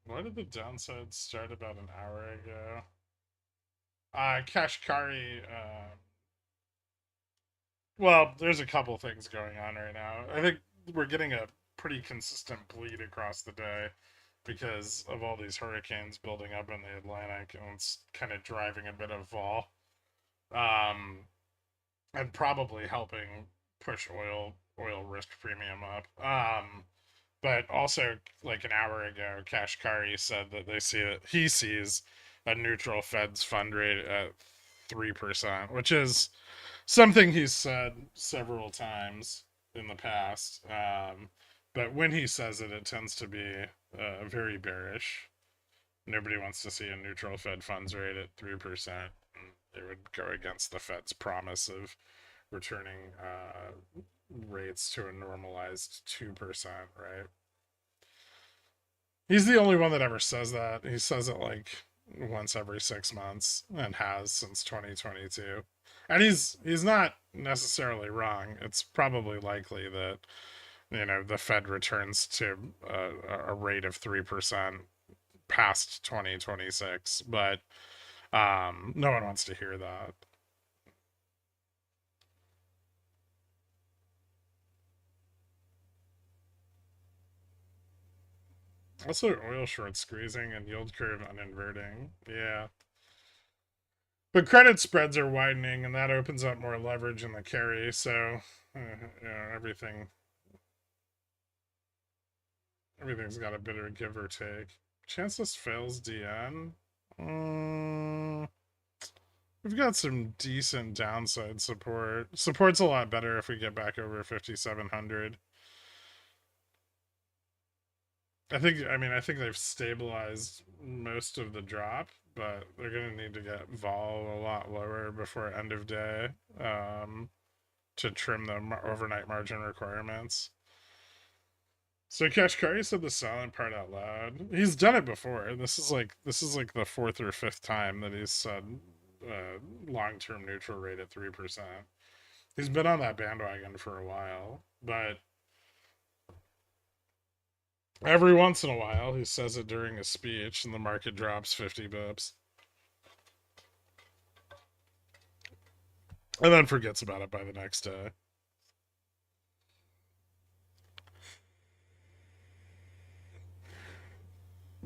[SPEAKER 1] Why did the downside start about an hour ago? Kashkari. Well, there's a couple things going on right now. I think we're getting a pretty consistent bleed across the day. because of all these hurricanes building up in the Atlantic, and it's kind of driving a bit of vol. Um, and probably helping push oil risk premium up. But also like an hour ago, Kashkari said that he sees a neutral Fed's fund rate at 3%, which is something he's said several times in the past. But when he says it, it tends to be very bearish. Nobody wants to see a neutral Fed funds rate at 3%. It would go against the Fed's promise of returning rates to a normalized 2%, right? He's the only one that ever says that. He says it like once every 6 months and has since 2022. And he's not necessarily wrong. It's probably likely that the Fed returns to a rate of 3% past 2026, but no one wants to hear that. Also, oil short squeezing and yield curve uninverting. Yeah. But credit spreads are widening, and that opens up more leverage in the carry. So, everything's got a bit of a give or take. Chance this fails DN. We've got some decent downside support. Support's a lot better if we get back over 5,700. I think they've stabilized most of the drop, but they're going to need to get vol a lot lower before end of day to trim the overnight margin requirements. So Kashkari said the silent part out loud. He's done it before. This is like the fourth or fifth time that he's said long-term neutral rate at 3%. He's been on that bandwagon for a while, but every once in a while he says it during a speech and the market drops 50 bips. And then forgets about it by the next day.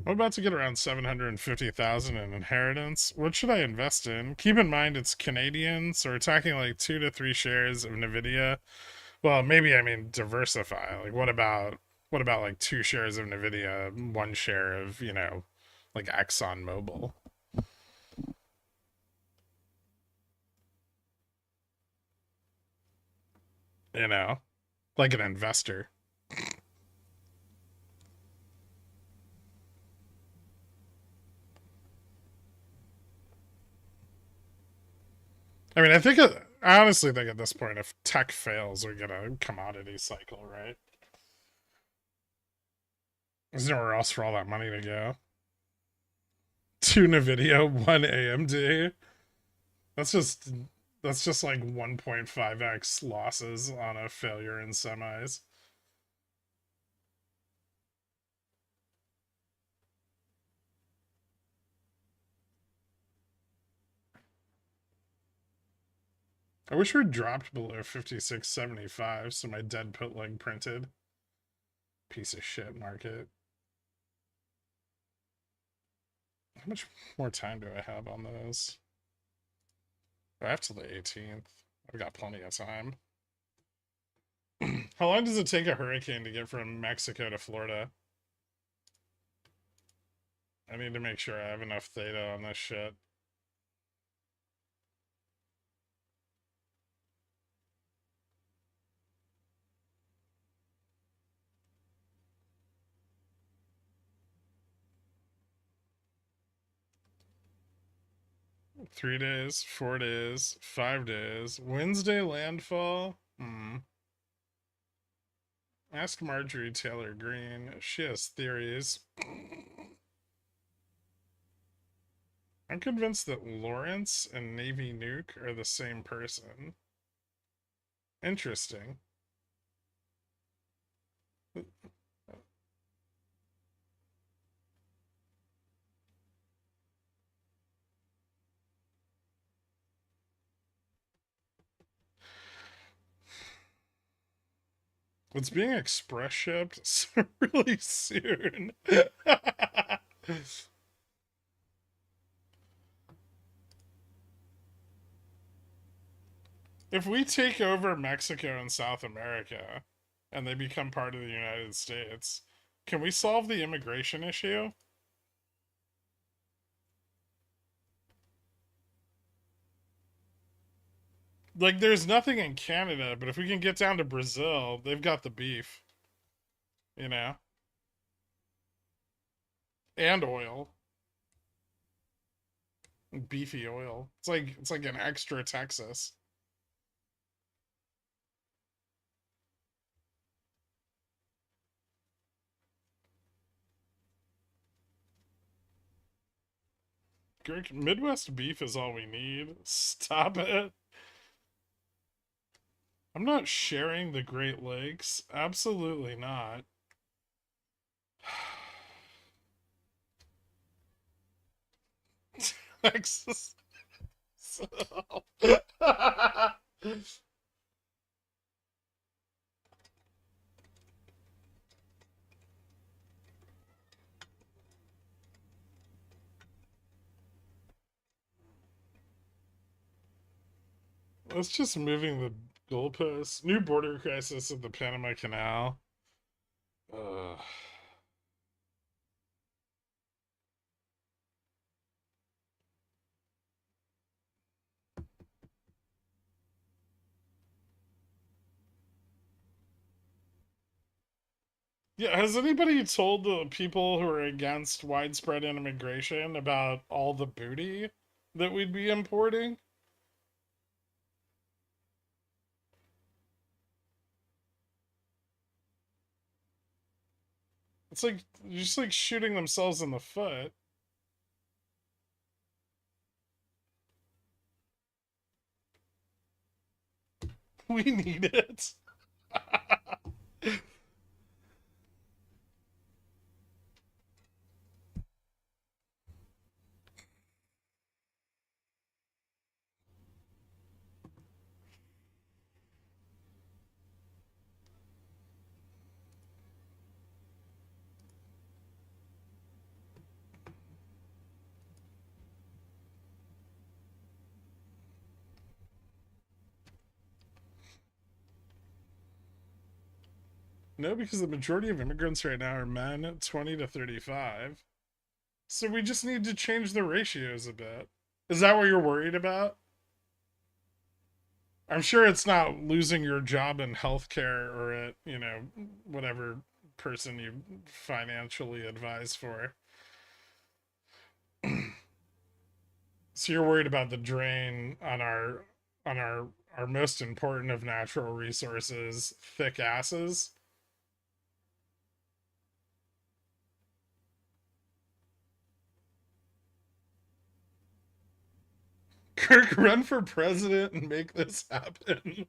[SPEAKER 1] I'm about to get around 750,000 in inheritance. What should I invest in? Keep in mind it's Canadian, so we're talking like 2 to 3 shares of Nvidia. Well, maybe I mean diversify. Like what about like 2 shares of Nvidia, 1 share of, like Exxon Mobil? You know, like an investor. I mean, I honestly think at this point, if tech fails, we get a commodity cycle, right? There's nowhere else for all that money to go. 2 Nvidia, 1 AMD. That's just like 1.5x losses on a failure in semis. I wish we dropped below 56.75 so my dead put leg printed. Piece of shit market. How much more time do I have on those? I have till the 18th. I've got plenty of time. How long does it take a hurricane to get from Mexico to Florida? I need to make sure I have enough theta on this shit. Three days, 4 days, 5 days. Wednesday landfall? Ask Marjorie Taylor Greene. She has theories. I'm convinced that Lawrence and Navy Nuke are the same person. Interesting. It's being express shipped really soon. If we take over Mexico and South America and they become part of the United States, can we solve the immigration issue? Like, there's nothing in Canada, but if we can get down to Brazil, they've got the beef, you know, and oil, beefy oil. It's like an extra Texas. Midwest beef is all we need. Stop it. I'm not sharing the Great Lakes. Absolutely not. Texas. That's just moving the goalposts. New border crisis at the Panama Canal. Ugh. Yeah, has anybody told the people who are against widespread immigration about all the booty that we'd be importing? It's like just like shooting themselves in the foot. We need it. No, because the majority of immigrants right now are men 20 to 35. So we just need to change the ratios a bit. Is that what you're worried about? I'm sure it's not losing your job in healthcare or at, whatever person you financially advise for. So you're worried about the drain on our most important of natural resources, thick asses. Kirk, run for president and make this happen.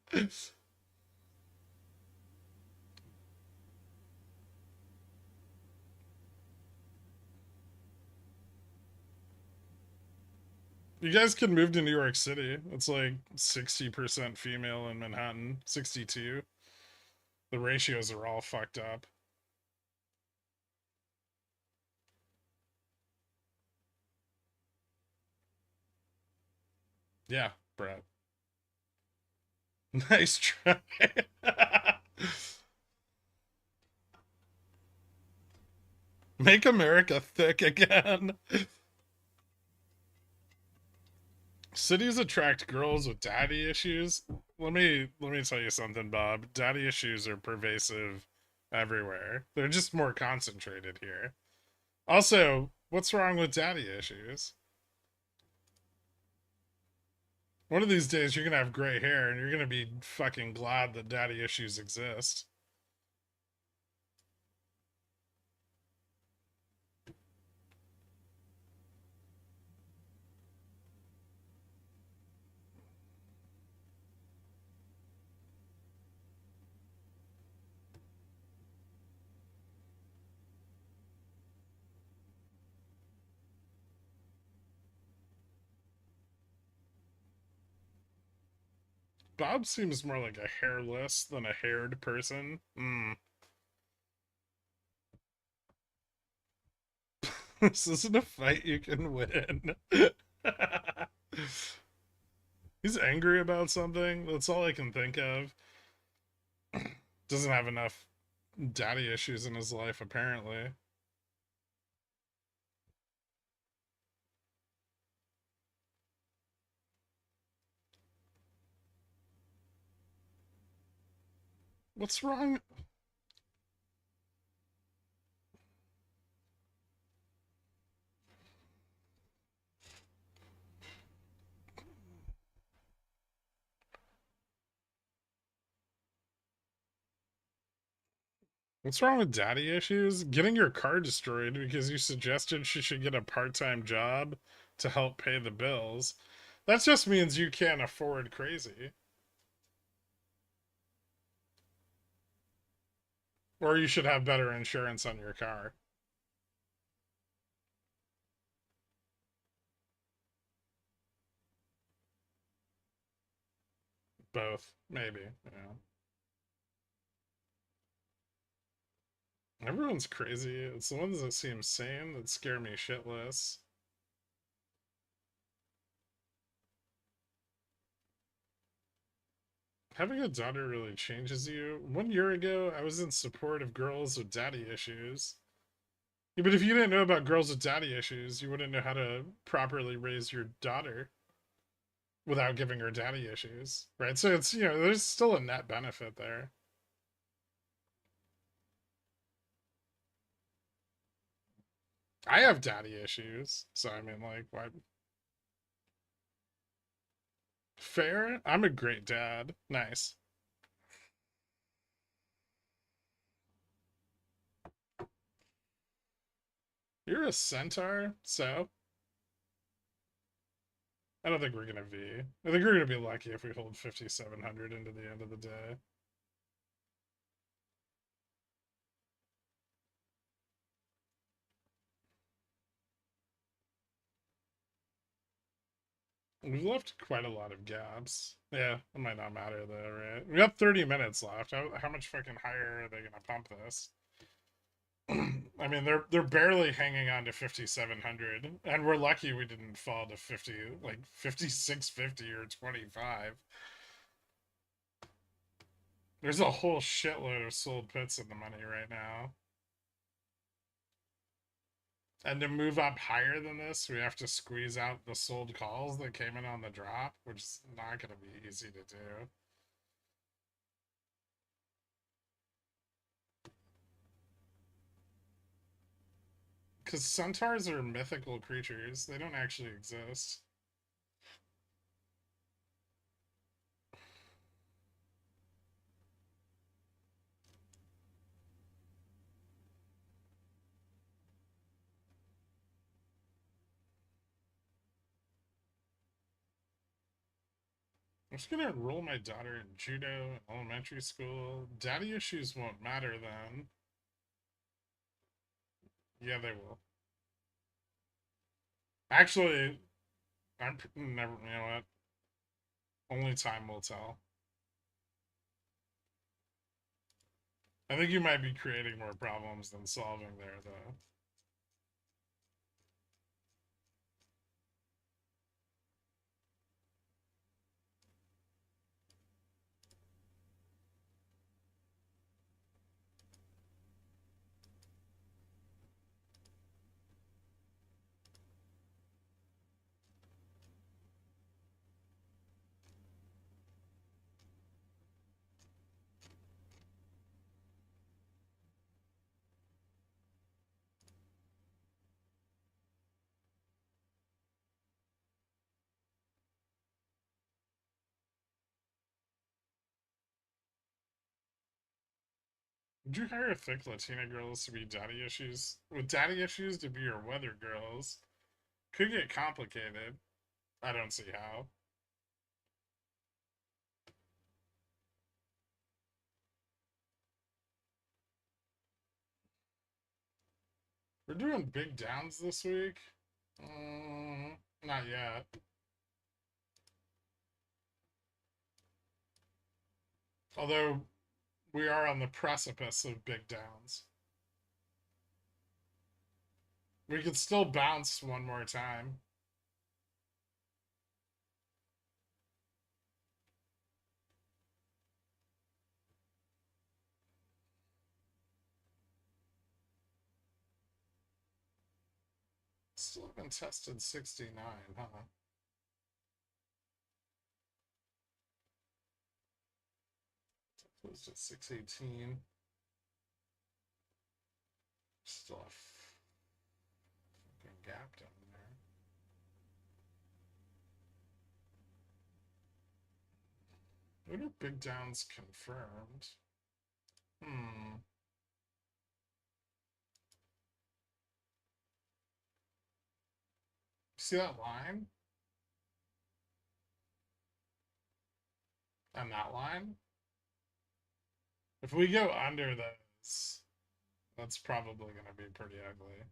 [SPEAKER 1] You guys can move to New York City. It's like 60% female in Manhattan, 62. The ratios are all fucked up. Yeah, Brett. Nice try. Make America thick again. Cities attract girls with daddy issues. Let me tell you something, Bob. Daddy issues are pervasive everywhere. They're just more concentrated here. Also, what's wrong with daddy issues? One of these days you're gonna have gray hair and you're gonna be fucking glad that daddy issues exist. Bob seems more like a hairless than a haired person. This isn't a fight you can win. He's angry about something. That's all I can think of. Doesn't have enough daddy issues in his life, apparently. What's wrong? What's wrong with daddy issues? Getting your car destroyed because you suggested she should get a part-time job to help pay the bills. That just means you can't afford crazy. Or you should have better insurance on your car. Both, maybe. Yeah. Everyone's crazy. It's the ones that seem sane that scare me shitless. Having a daughter really changes you. 1 year ago, I was in support of girls with daddy issues. Yeah, but if you didn't know about girls with daddy issues, you wouldn't know how to properly raise your daughter without giving her daddy issues, right? So it's, there's still a net benefit there. I have daddy issues, so I mean, like, what? Fair? I'm a great dad. Nice. You're a centaur, so I don't think we're gonna be. I think we're gonna be lucky if we hold 5,700 into the end of the day. We've left quite a lot of gaps. Yeah, it might not matter though, right? We got 30 minutes left. How much fucking higher are they gonna pump this? I mean, they're barely hanging on to 5,700, and we're lucky we didn't fall to 50, like 5,650 or 25. There's a whole shitload of sold puts in the money right now. And to move up higher than this, we have to squeeze out the sold calls that came in on the drop, which is not going to be easy to do. Because centaurs are mythical creatures, they don't actually exist. I'm just going to enroll my daughter in judo in elementary school. Daddy issues won't matter then. Yeah, they will. Actually, I'm never, you know what? Only time will tell. I think you might be creating more problems than solving there, though. Would you hire thick Latina girls to be daddy issues? With daddy issues to be your weather girls? Could get complicated. I don't see how. We're doing big downs this week? Not yet.
[SPEAKER 2] Although we are on the precipice of big downs. We could still bounce one more time. Still haven't tested 69, huh? Closed at 618. Still a fucking gap down there. What are big downs confirmed? Hmm. See that line? And that line? If we go under those, that's probably going to be pretty ugly.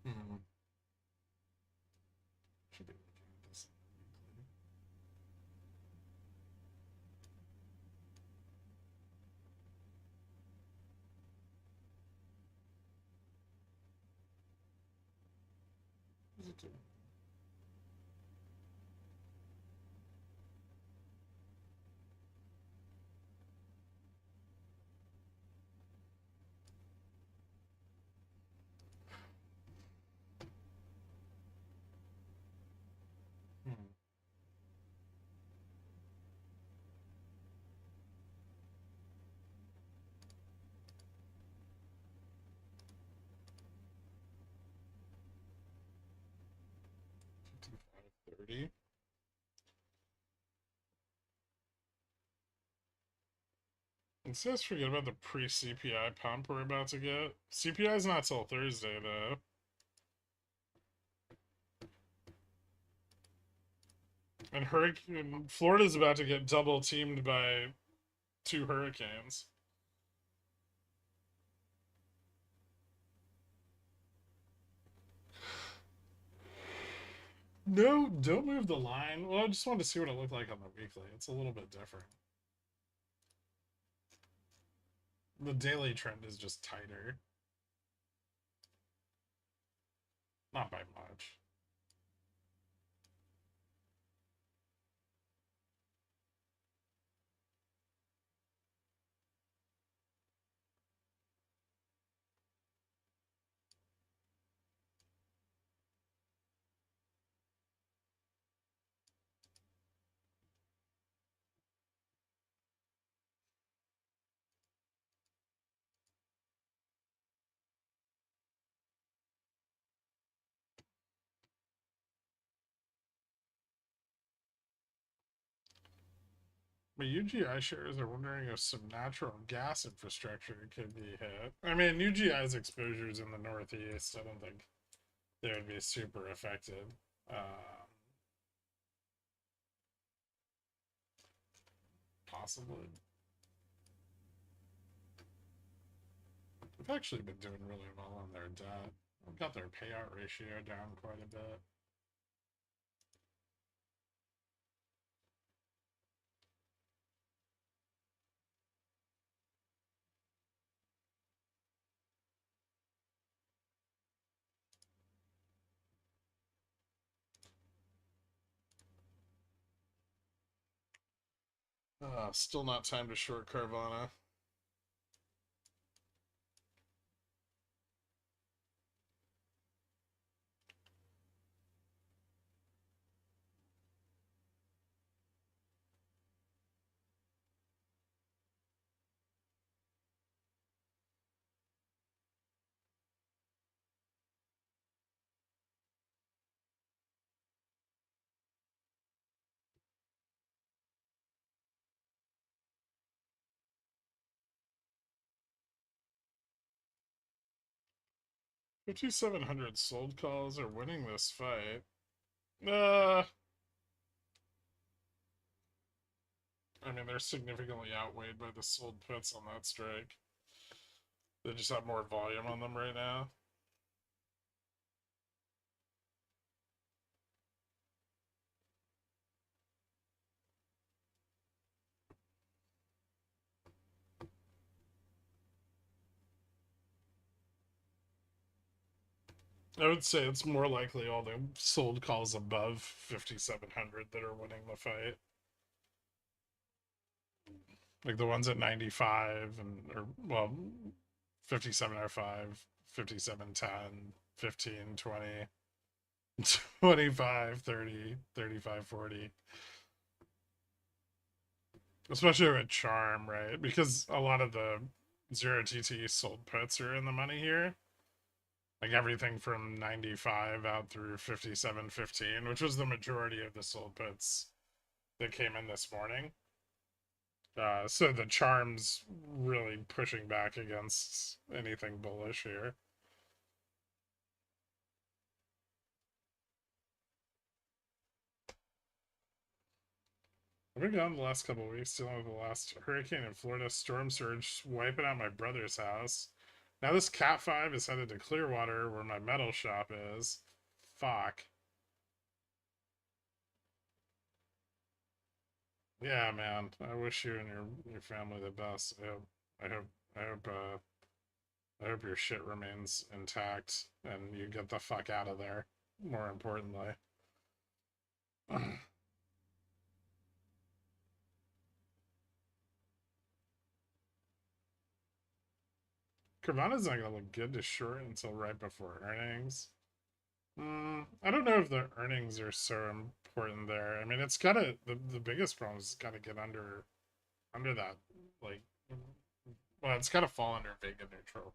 [SPEAKER 2] Hmm. Should be looking at this on the weekly. What is it doing? Hmm. $55.30. It says forget about the pre-CPI pump we're about to get. CPI is not till Thursday, though. And Hurricane Florida's about to get double teamed by two hurricanes. No, don't move the line. Well, I just wanted to see what it looked like on the weekly. It's a little bit different. The daily trend is just tighter. Not by much. But UGI shares are wondering if some natural gas infrastructure could be hit. I mean, UGI's exposures in the Northeast, I don't think they would be super affected. Possibly. They've actually been doing really well on their debt. They've got their payout ratio down quite a bit. Still not time to short Carvana. 5,700 sold calls are winning this fight. Uh, I mean, they're significantly outweighed by the sold puts on that strike. They just have more volume on them right now. I would say it's more likely all the sold calls above 5,700 that are winning the fight. Like the ones at 95 and, or, well, 5705, 5710, 15, 20, 25, 30, 35, 40. Especially with Charm, right? Because a lot of the 0TT sold puts are in the money here. Like everything from 95 out through 57.15, which was the majority of the sold puts that came in this morning. So the charm's really pushing back against anything bullish here. I've been gone the last couple of weeks dealing with the last hurricane in Florida, storm surge wiping out my brother's house. Now this Cat 5 is headed to Clearwater where my metal shop is. Fuck. Yeah, man. I wish you and your family the best. I hope I hope I hope your shit remains intact and you get the fuck out of there. More importantly. Carvana's not gonna look good to short until right before earnings. I don't know if the earnings are so important there. I mean, it's gotta the biggest problem is it's gotta get under that, like, well, it's gotta fall under Vega neutral.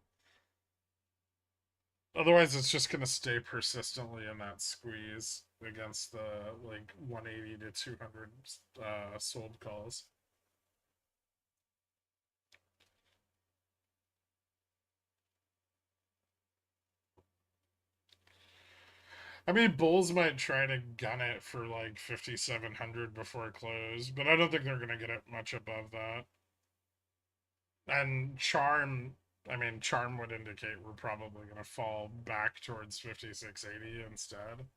[SPEAKER 2] Otherwise, it's just gonna stay persistently in that squeeze against the like 180 to 200 sold calls. I mean, Bulls might try to gun it for like 5,700 before close, but I don't think they're gonna get it much above that. And Charm, I mean, Charm would indicate we're probably gonna fall back towards 5,680 instead.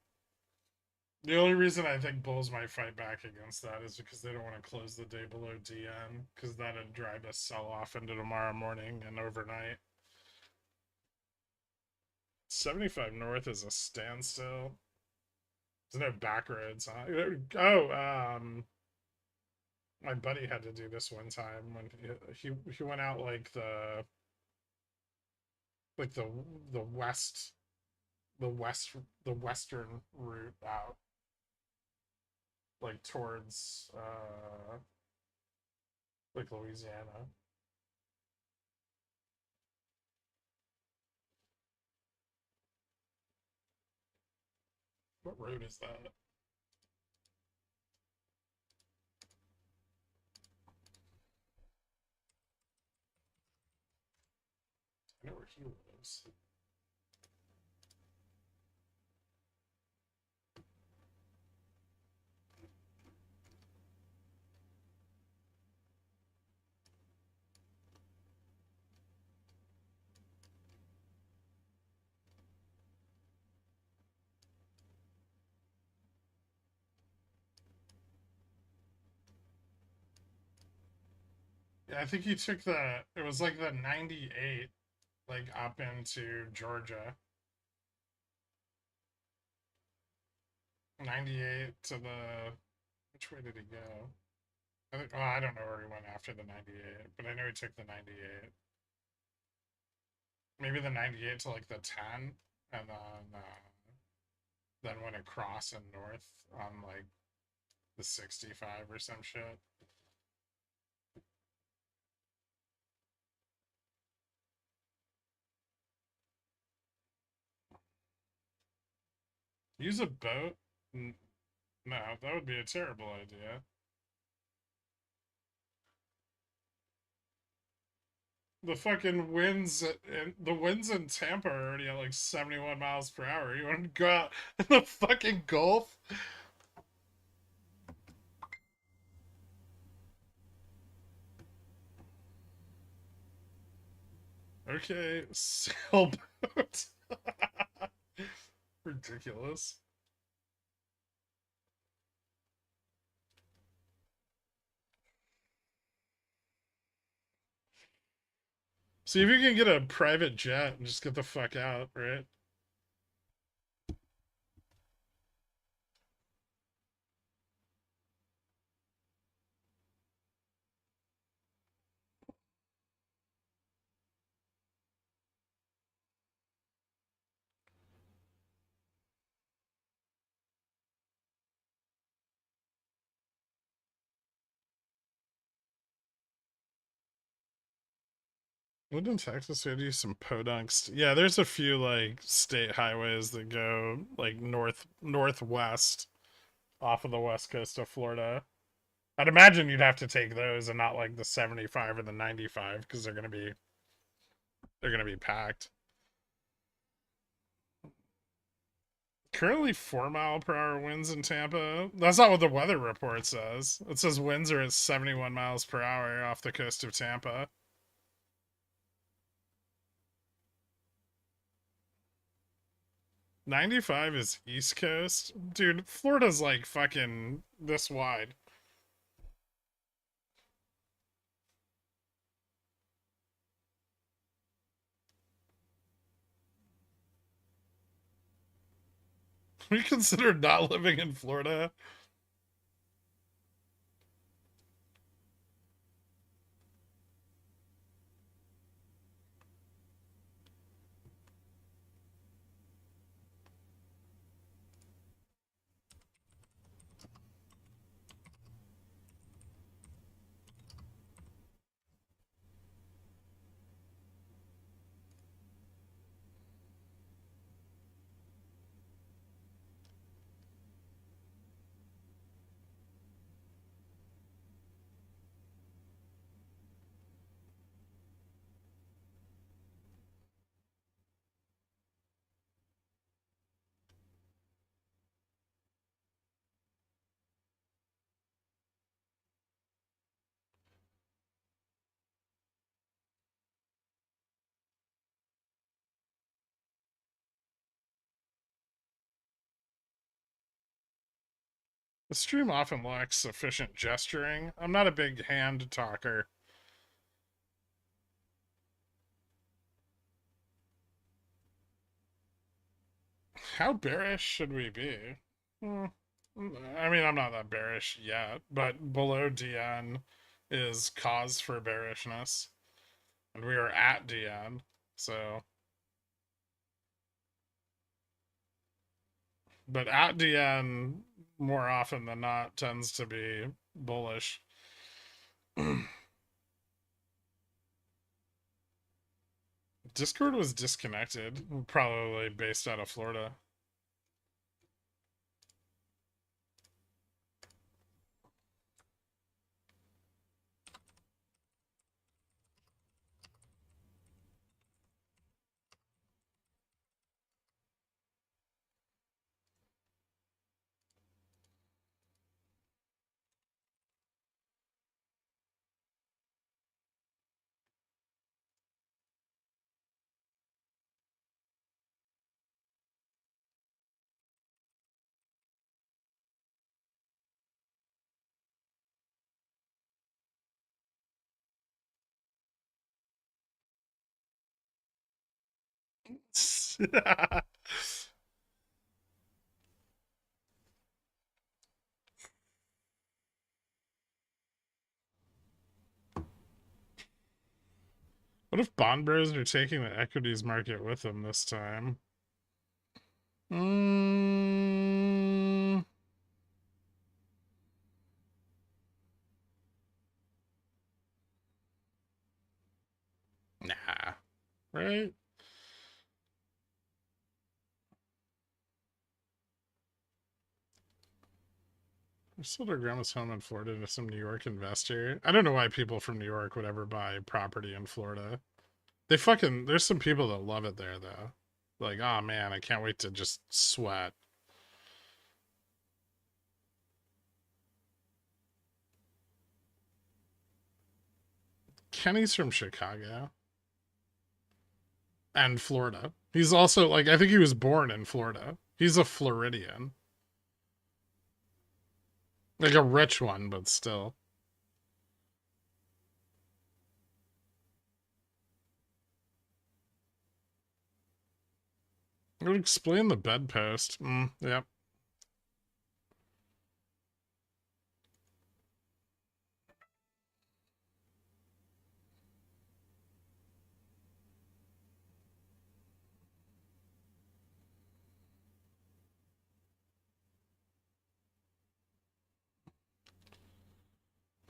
[SPEAKER 2] The only reason I think Bulls might fight back against that is because they don't want to close the day below DN, because that'd drive a sell off into tomorrow morning and overnight. 75 North is a standstill. There's no back roads, huh? Oh, my buddy had to do this one time when he went out like the west the west the western route out, like towards like Louisiana. What road is that? I know where he lives. Yeah, I think he took it was like the 98 like up into Georgia. 98 to the, which way did he go? I think, well, I don't know where he went after the 98, but I know he took the 98. Maybe the 98 to like the 10 and then went across and north on like the 65 or some shit. Use a boat? No, that would be a terrible idea. The fucking winds and the winds in Tampa are already at like 71 miles per hour. You want to go out in the fucking Gulf? Okay, sailboat. Ridiculous. See if you can get a private jet and just get the fuck out, right? Lived in Texas, we had to use some podunks. Yeah, there's a few like state highways that go like northwest off of the west coast of Florida. I'd imagine you'd have to take those and not like the 75 or the 95 because they're gonna be packed. Currently 4 mile per hour winds in Tampa. That's not what the weather report says. It says winds are at 71 miles per hour off the coast of Tampa. 95 is East Coast. Dude, Florida's like fucking this wide. We consider not living in Florida. The stream often lacks sufficient gesturing. I'm not a big hand talker. How bearish should we be? Hmm. I mean, I'm not that bearish yet, but below DN is cause for bearishness. And we are at DN. So, but at DN more often than not tends to be bullish. Discord was disconnected, probably based out of Florida. What if bond bros are taking the equities market with them this time? Mm, nah, right? I sold our grandma's home in Florida to some New York investor. I don't know why people from New York would ever buy property in Florida. there's some people that love it there though. Like, oh man, I can't wait to just sweat. Kenny's from Chicago and Florida. He's also like, I think he was born in Florida. He's a Floridian. Like a rich one, but still. I would explain the bedpost. Yep.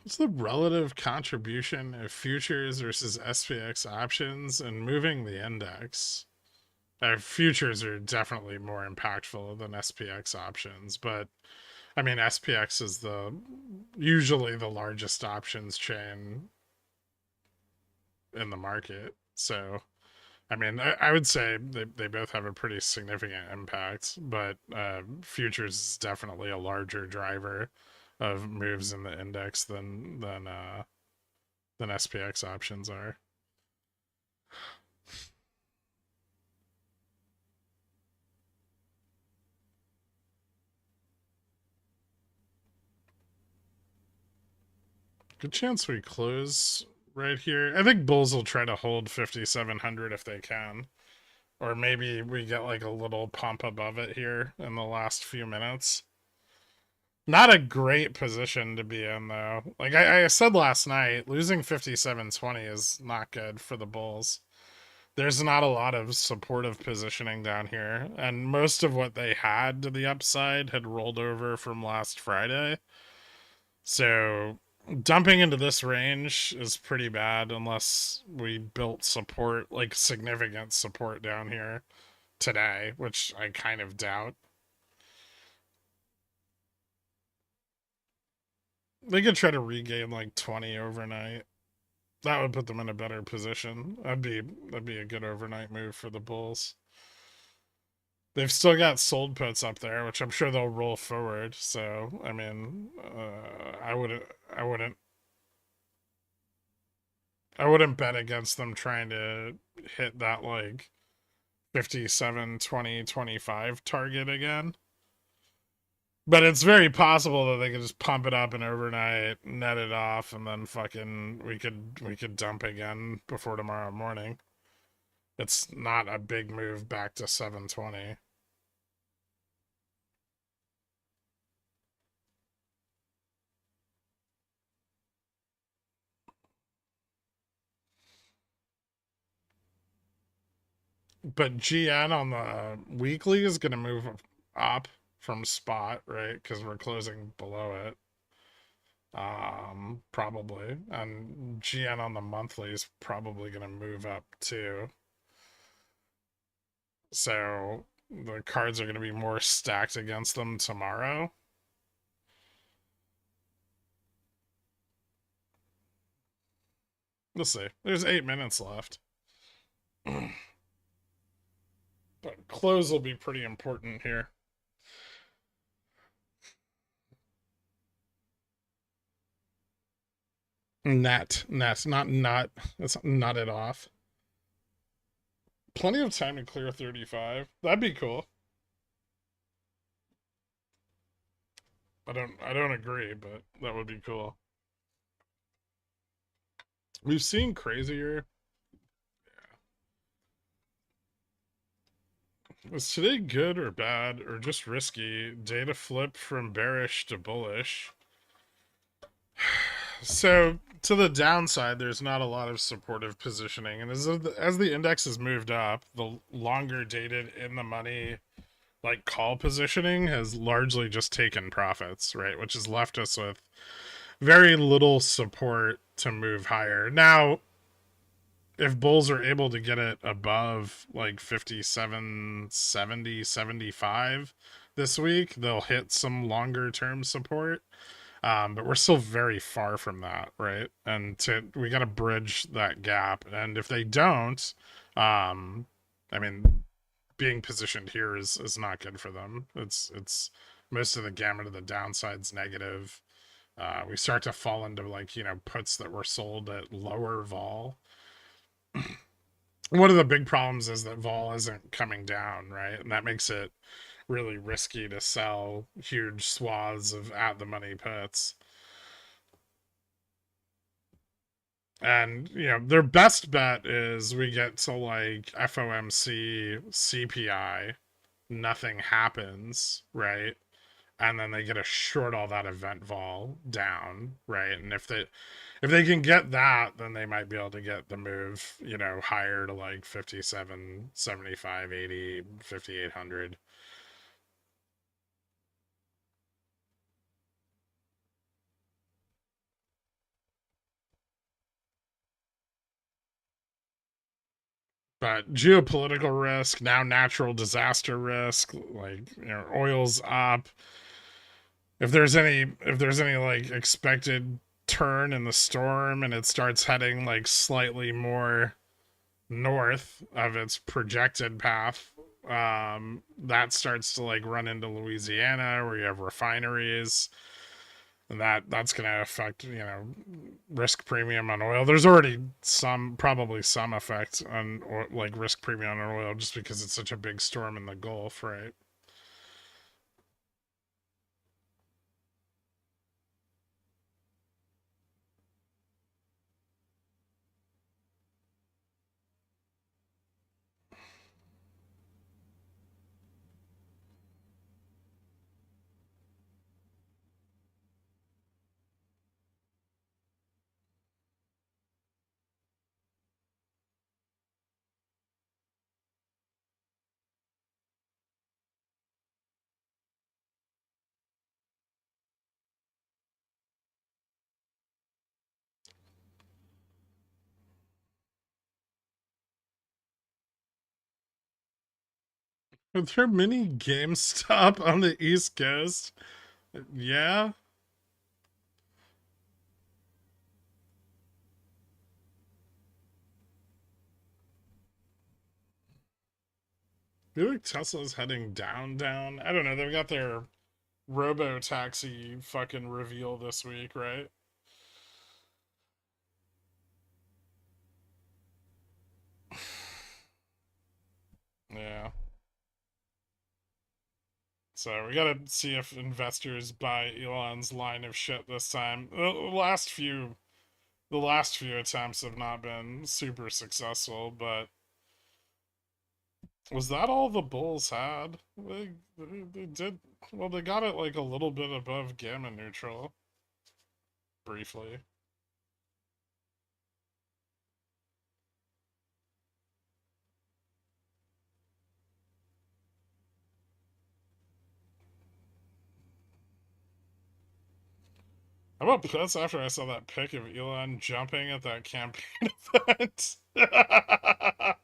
[SPEAKER 2] What's the relative contribution of futures versus SPX options and moving the index? Futures are definitely more impactful than SPX options, but I mean SPX is the usually the largest options chain in the market. So I mean, I would say they both have a pretty significant impact, but futures is definitely a larger driver of moves in the index than SPX options are. Good chance we close right here. I think bulls will try to hold 5,700 if they can. Or maybe we get like a little pump above it here in the last few minutes. Not a great position to be in though. Like I said last night, losing 5720 is not good for the bulls. There's not a lot of supportive positioning down here, and most of what they had to the upside had rolled over from last Friday. So dumping into this range is pretty bad unless we built support, like significant support down here today, which I kind of doubt. They could try to regain like 20 overnight. That would put them in a better position. That'd be a good overnight move for the Bulls. They've still got sold puts up there, which I'm sure they'll roll forward. So I mean, I wouldn't, I wouldn't bet against them trying to hit that like 57, 20, 25 target again. But it's very possible that they could just pump it up and overnight, net it off, and then fucking we could dump again before tomorrow morning. It's not a big move back to 720. But GN on the weekly is going to move up from spot, right? Because we're closing below it. Probably. And GN on the monthly is probably going to move up too. So the cards are going to be more stacked against them tomorrow. We'll see. There's 8 minutes left. But close will be pretty important here. Net, not. Let's not it off. Plenty of time to clear 35. That'd be cool. I don't agree, but that would be cool. We've seen crazier. Was today good or bad or just risky? Data flip from bearish to bullish. So to the downside, there's not a lot of supportive positioning, and as the index has moved up, the longer dated in the money like call positioning has largely just taken profits, right? Which has left us with very little support to move higher. Now, if bulls are able to get it above like 57, 70, 75 this week, they'll hit some longer term support. But we're still very far from that, right? And we got to bridge that gap. And if they don't, um, I mean, being positioned here is not good for them. It's most of the gamut of the downside's negative. We start to fall into like puts that were sold at lower vol. One of the big problems is that vol isn't coming down, right? And that makes it really risky to sell huge swaths of at the money puts. And their best bet is we get to like FOMC CPI, nothing happens, right? And then they get to short all that event vol down, right? And if they can get that, then they might be able to get the move, higher to like 57, 75, 80, 5,800. But geopolitical risk, now natural disaster risk, like oil's up. If there's any like expected turn in the storm and it starts heading like slightly more north of its projected path, that starts to like run into Louisiana where you have refineries, and that's going to affect risk premium on oil. There's already probably some effect on like risk premium on oil just because it's such a big storm in the Gulf, right? Are there many GameStop on the East Coast? Yeah. I feel like Tesla's heading down. I don't know. They've got their robo taxi fucking reveal this week, right? Yeah. So we gotta see if investors buy Elon's line of shit this time. The last few attempts have not been super successful, but was that all the bulls had? They did well. They got it like a little bit above gamma neutral briefly. How about that's after I saw that pic of Elon jumping at that campaign event? that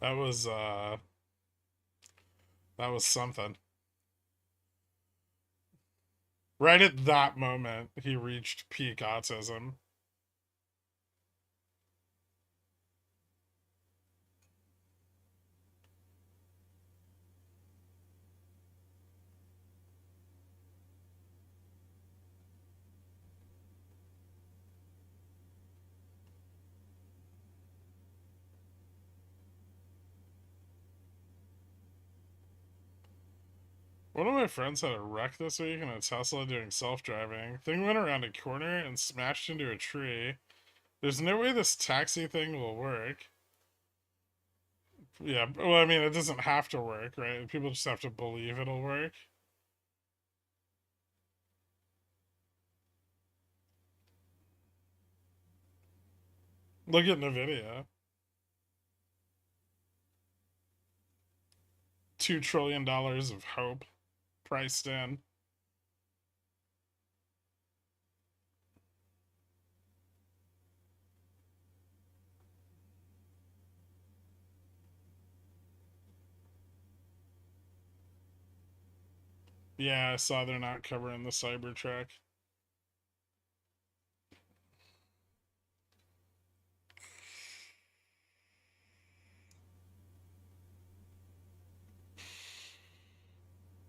[SPEAKER 2] was uh that was something. Right at that moment, he reached peak autism. One of my friends had a wreck this week in a Tesla doing self-driving. Thing went around a corner and smashed into a tree. There's no way this taxi thing will work. Yeah, well, I mean, it doesn't have to work, right? People just have to believe it'll work. Look at Nvidia. $2 trillion of hope priced in. Yeah, I saw they're not covering the Cybertruck.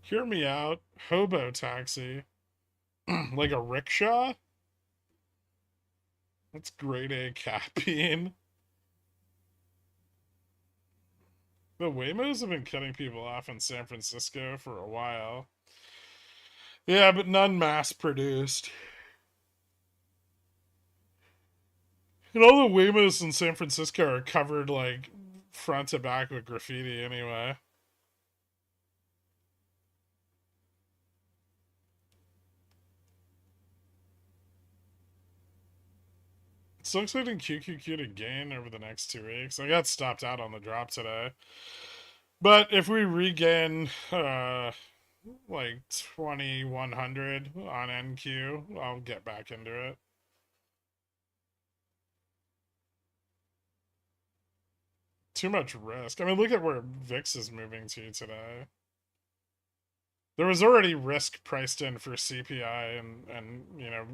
[SPEAKER 2] Hear me out. Hobo taxi. Like a rickshaw? That's grade A capping. The Waymos have been cutting people off in San Francisco for a while. Yeah, but none mass produced. And all the Waymos in San Francisco are covered like front to back with graffiti anyway. Still expecting QQQ to gain over the next 2 weeks. I got stopped out on the drop today. But if we regain like 2100 on NQ, I'll get back into it. Too much risk. I mean, look at where VIX is moving to today. There was already risk priced in for CPI and you know,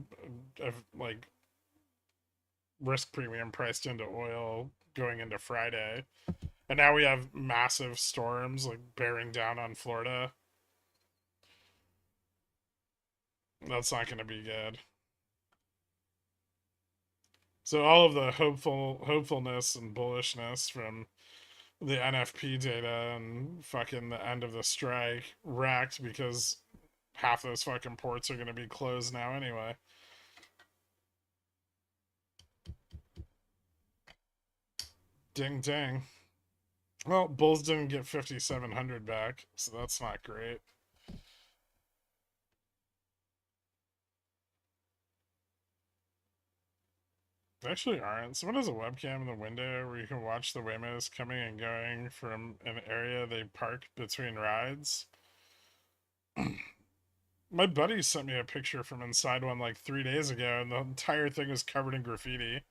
[SPEAKER 2] like risk premium priced into oil going into Friday. And now we have massive storms like bearing down on Florida. That's not going to be good. So all of the hopefulness and bullishness from the NFP data and fucking the end of the strike wrecked because half those fucking ports are going to be closed now anyway. Ding ding. Well, Bulls didn't get 5,700 back, so that's not great. They actually aren't. Someone has a webcam in the window where you can watch the Waymos coming and going from an area they park between rides. My buddy sent me a picture from inside one like 3 days ago, and the entire thing was covered in graffiti.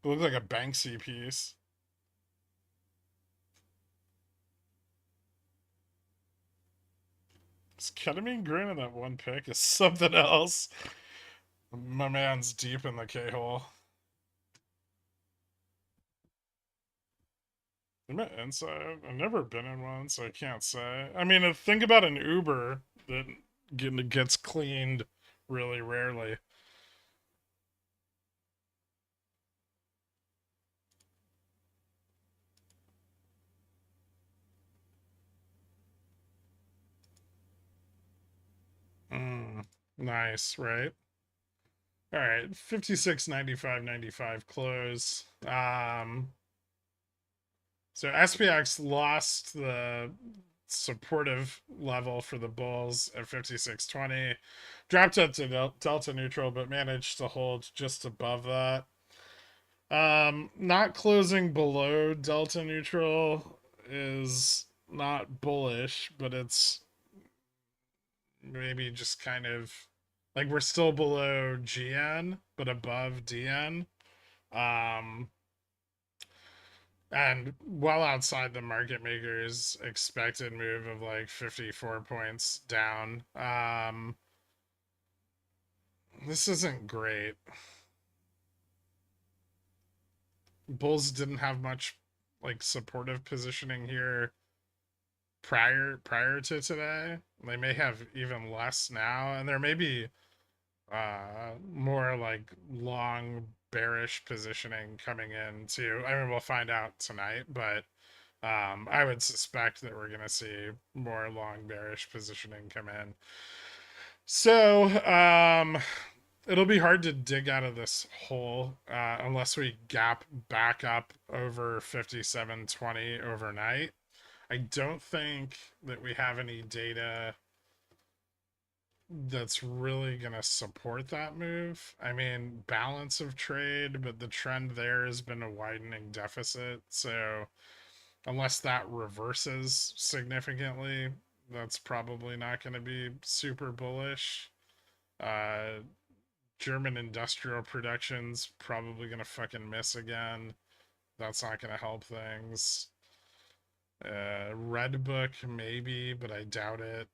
[SPEAKER 2] It looked like a Banksy piece. This ketamine grin in that one pic is something else. My man's deep in the K hole. I'm at inside. I've never been in one, so I can't say. I mean, think about an Uber that gets cleaned really rarely. Nice, right? All right, 56.95.95 close. So SPX lost the supportive level for the Bulls at 56.20, dropped up to delta neutral, but managed to hold just above that. Not closing below delta neutral is not bullish, but it's maybe just kind of like we're still below GN, but above DN. Um, and well outside the market maker's expected move of like 54 points down. This isn't great. Bulls didn't have much like supportive positioning here prior to today. They may have even less now, and there may be more like long bearish positioning coming in too. I mean, we'll find out tonight, but I would suspect that we're going to see more long bearish positioning come in. So it'll be hard to dig out of this hole unless we gap back up over 57.20 overnight. I don't think that we have any data that's really going to support that move. I mean, balance of trade, but the trend there has been a widening deficit. So, unless that reverses significantly, that's probably not going to be super bullish. Uh, German industrial production's probably going to fucking miss again. That's not going to help things. Red Book maybe, but I doubt it.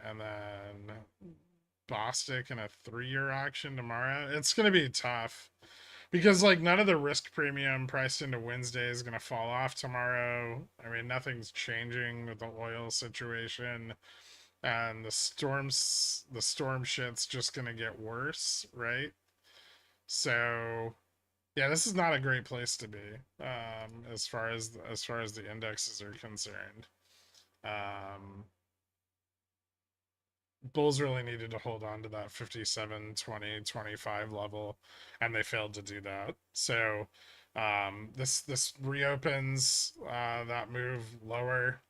[SPEAKER 2] And then Bostic in a 3-year auction tomorrow. It's going to be tough because like none of the risk premium priced into Wednesday is going to fall off tomorrow. I mean, nothing's changing with the oil situation, and the storm shit's just going to get worse, right? So yeah, this is not a great place to be, as far as the indexes are concerned. Um, Bulls really needed to hold on to that 57, 20, 25 level, and they failed to do that. So this reopens that move lower,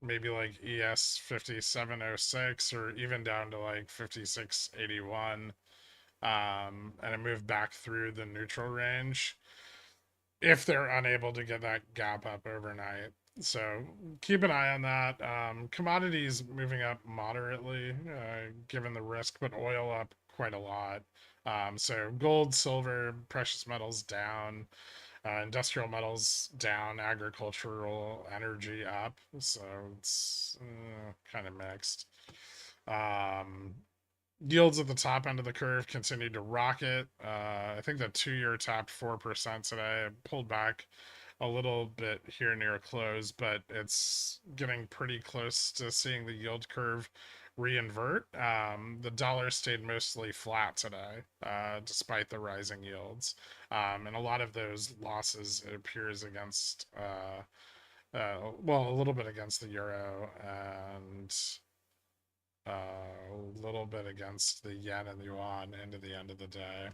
[SPEAKER 2] maybe like ES 5706 or even down to like 5681, and a move back through the neutral range if they're unable to get that gap up overnight. So keep an eye on that. Commodities moving up moderately, given the risk, but oil up quite a lot. So gold, silver, precious metals down, industrial metals down, agricultural energy up. So it's kind of mixed. Um, Yields at the top end of the curve continued to rocket. I think the 2-year topped 4% today. Pulled back a little bit here near a close, but it's getting pretty close to seeing the yield curve reinvert. The dollar stayed mostly flat today, despite the rising yields. And a lot of those losses, it appears, against, well, a little bit against the euro and a little bit against the yen and the yuan into the end of the day.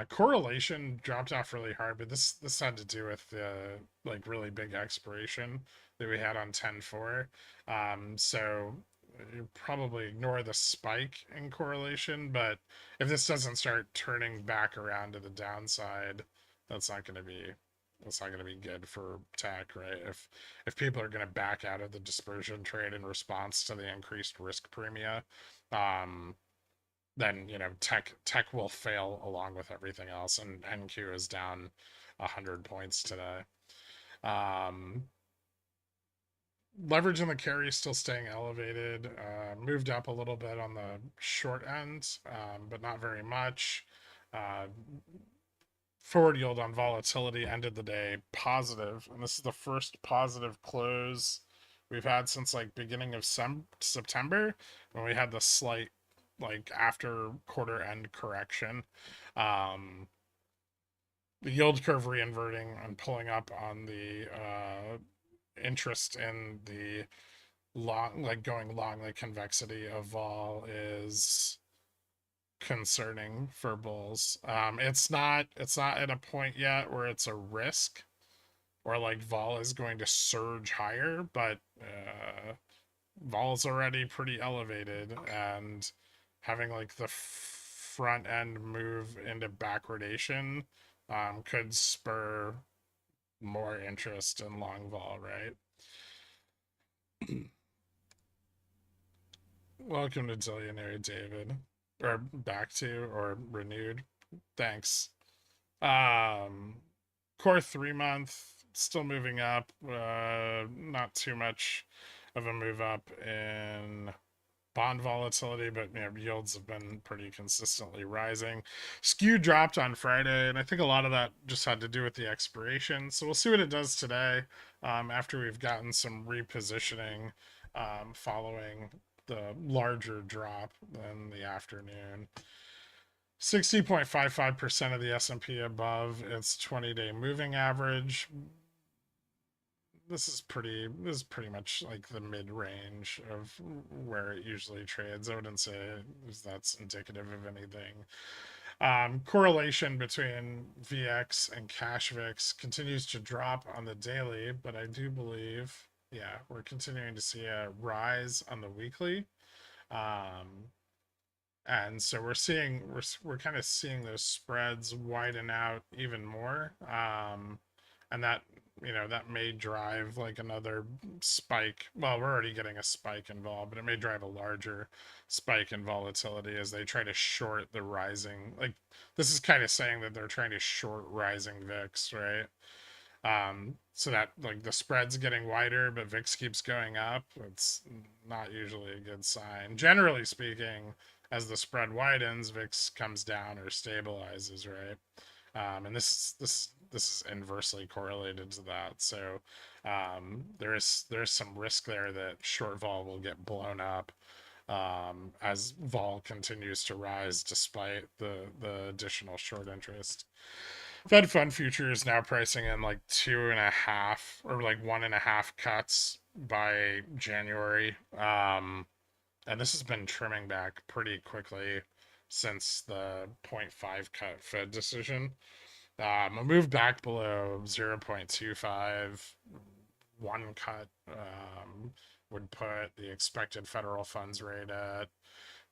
[SPEAKER 2] Correlation dropped off really hard, but this had to do with the like really big expiration that we had on 10-4. So you probably ignore the spike in correlation, but if this doesn't start turning back around to the downside, that's not going to be that's not going to be good for tech, right? If people are going to back out of the dispersion trade in response to the increased risk premia, um, then tech will fail along with everything else, and NQ is down 100 points today. Um, Leverage in the carry is still staying elevated. Moved up a little bit on the short end, but not very much. Uh, Forward yield on volatility ended the day positive, and this is the first positive close we've had since like beginning of September, when we had the slight like after quarter end correction. Um, the yield curve reinverting and pulling up on the interest in the long, like going long, like convexity of vol is concerning for bulls. It's not at a point yet where it's a risk or like vol is going to surge higher, but vol's already pretty elevated, and having like the front end move into backwardation could spur more interest in long vol, right? Welcome to Zillionaire David, or back to, or renewed. Thanks. Um, Core 3 month still moving up. Not too much of a move up in bond volatility, but yields have been pretty consistently rising. Skew dropped on Friday, and I think a lot of that just had to do with the expiration. So we'll see what it does today, after we've gotten some repositioning, following the larger drop in the afternoon. 60.55% of the S&P above its 20-day moving average. This is pretty much like the mid-range of where it usually trades. I wouldn't say that's indicative of anything. Correlation between VX and cash VIX continues to drop on the daily, but I do believe, yeah, we're continuing to see a rise on the weekly. And so we're kind of seeing those spreads widen out even more, and that that may drive like another spike. Well, we're already getting a spike involved, but it may drive a larger spike in volatility as they try to short the rising. Like, this is kind of saying that they're trying to short rising VIX, right? So that like the spread's getting wider, but VIX keeps going up. It's not usually a good sign. Generally speaking, as the spread widens, VIX comes down or stabilizes, right? And this is inversely correlated to that. So there's some risk there that short vol will get blown up as vol continues to rise despite the additional short interest. Fed fund future is now pricing in like 2.5 or like 1.5 cuts by January. And this has been trimming back pretty quickly since the 0.5 cut Fed decision. A move back below 0.25, one cut would put the expected federal funds rate at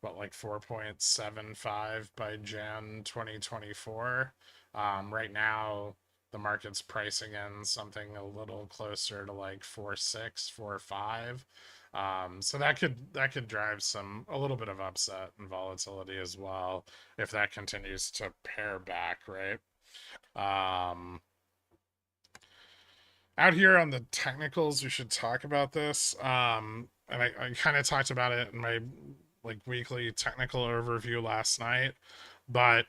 [SPEAKER 2] like 4.75 by Jan 2024. Right now, the market's pricing in something a little closer to like 4.6, 4.5. So that could drive a little bit of upset and volatility as well if that continues to pare back, right? Out here on the technicals, we should talk about this. And I kind of talked about it in my like weekly technical overview last night, but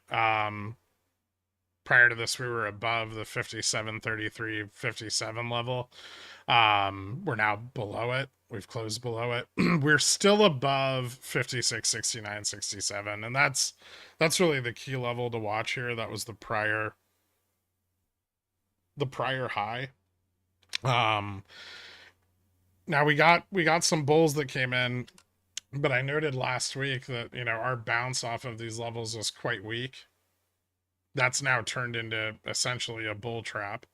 [SPEAKER 2] prior to this, we were above the 57.33, 57 level. We're now below it. We've closed below it. We're still above 56, 69, 67, and that's really the key level to watch here. That was the prior high. Now we got some bulls that came in, but I noted last week that our bounce off of these levels was quite weak. That's now turned into essentially a bull trap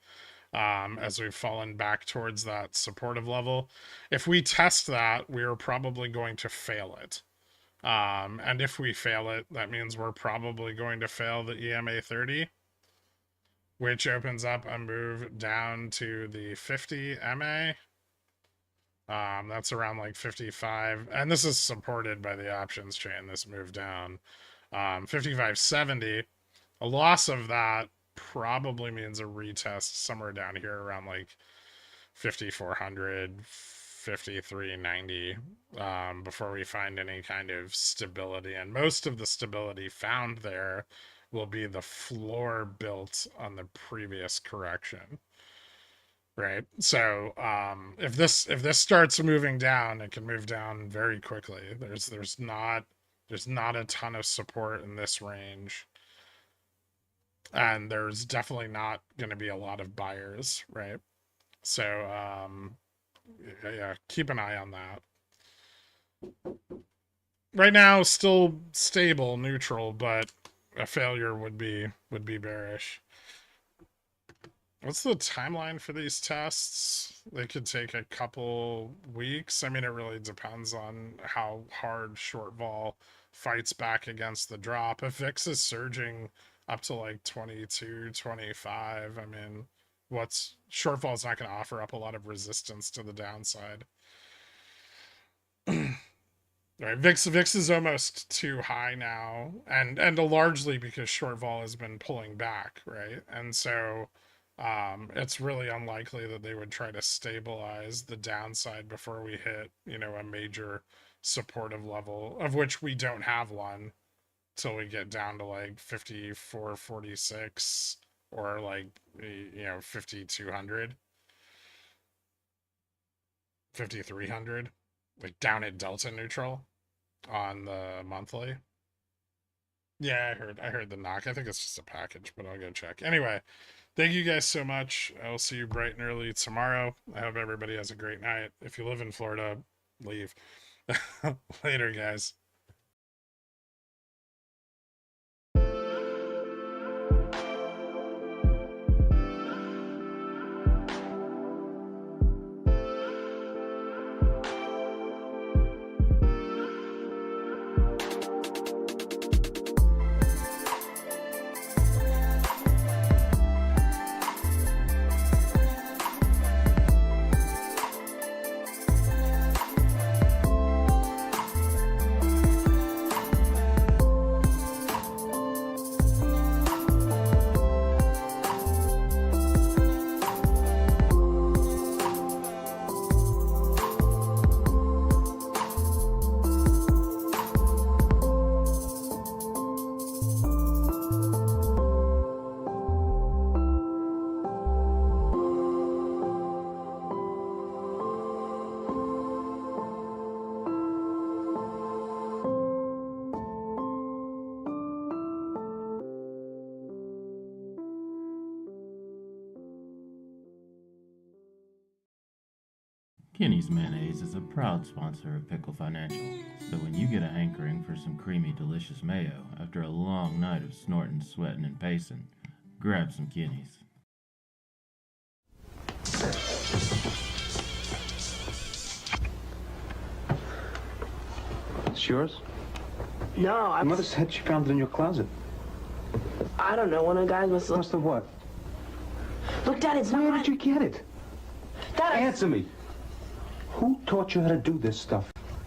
[SPEAKER 2] as we've fallen back towards that supportive level. If we test that, we're probably going to fail it. And if we fail it, that means we're probably going to fail the EMA 30, which opens up a move down to the 50 MA. That's around like 55. And this is supported by the options chain, this move down. 55.70. A loss of that probably means a retest somewhere down here around like 5,400, 53.90 before we find any kind of stability. And most of the stability found there will be the floor built on the previous correction, right? So if this starts moving down, it can move down very quickly. There's not a ton of support in this range, and there's definitely not going to be a lot of buyers, right? So yeah, keep an eye on that. Right now, still stable, neutral, but a failure would be bearish. What's the timeline for these tests? They could take a couple weeks. I mean, it really depends on how hard short vol fights back against the drop. If VIX is surging up to like 22, 25, I mean, short vol is not going to offer up a lot of resistance to the downside. Right, VIX is almost too high now, and largely because short vol has been pulling back, right? And so it's really unlikely that they would try to stabilize the downside before we hit, a major supportive level, of which we don't have one till we get down to like 54.46 or like 5,200, 5,300. Like down at delta neutral on the monthly. Yeah, I heard the knock. I think it's just a package, but I'll go check. Anyway, thank you guys so much. I will see you bright and early tomorrow. I hope everybody has a great night. If you live in Florida, leave. Later, guys.
[SPEAKER 3] Kenny's Mayonnaise is a proud sponsor of Pickle Financial, so when you get a hankering for some creamy, delicious mayo after a long night of snorting, sweating, and pacing, grab some Kenny's.
[SPEAKER 4] It's yours?
[SPEAKER 5] No,
[SPEAKER 4] Your mother said she found it in your closet.
[SPEAKER 5] I don't know. One of the guys must have...
[SPEAKER 4] Must have what?
[SPEAKER 5] Look, Dad, it's
[SPEAKER 4] Where
[SPEAKER 5] not...
[SPEAKER 4] did you get it?
[SPEAKER 5] Dad,
[SPEAKER 4] Answer me. Who taught you how to do this stuff?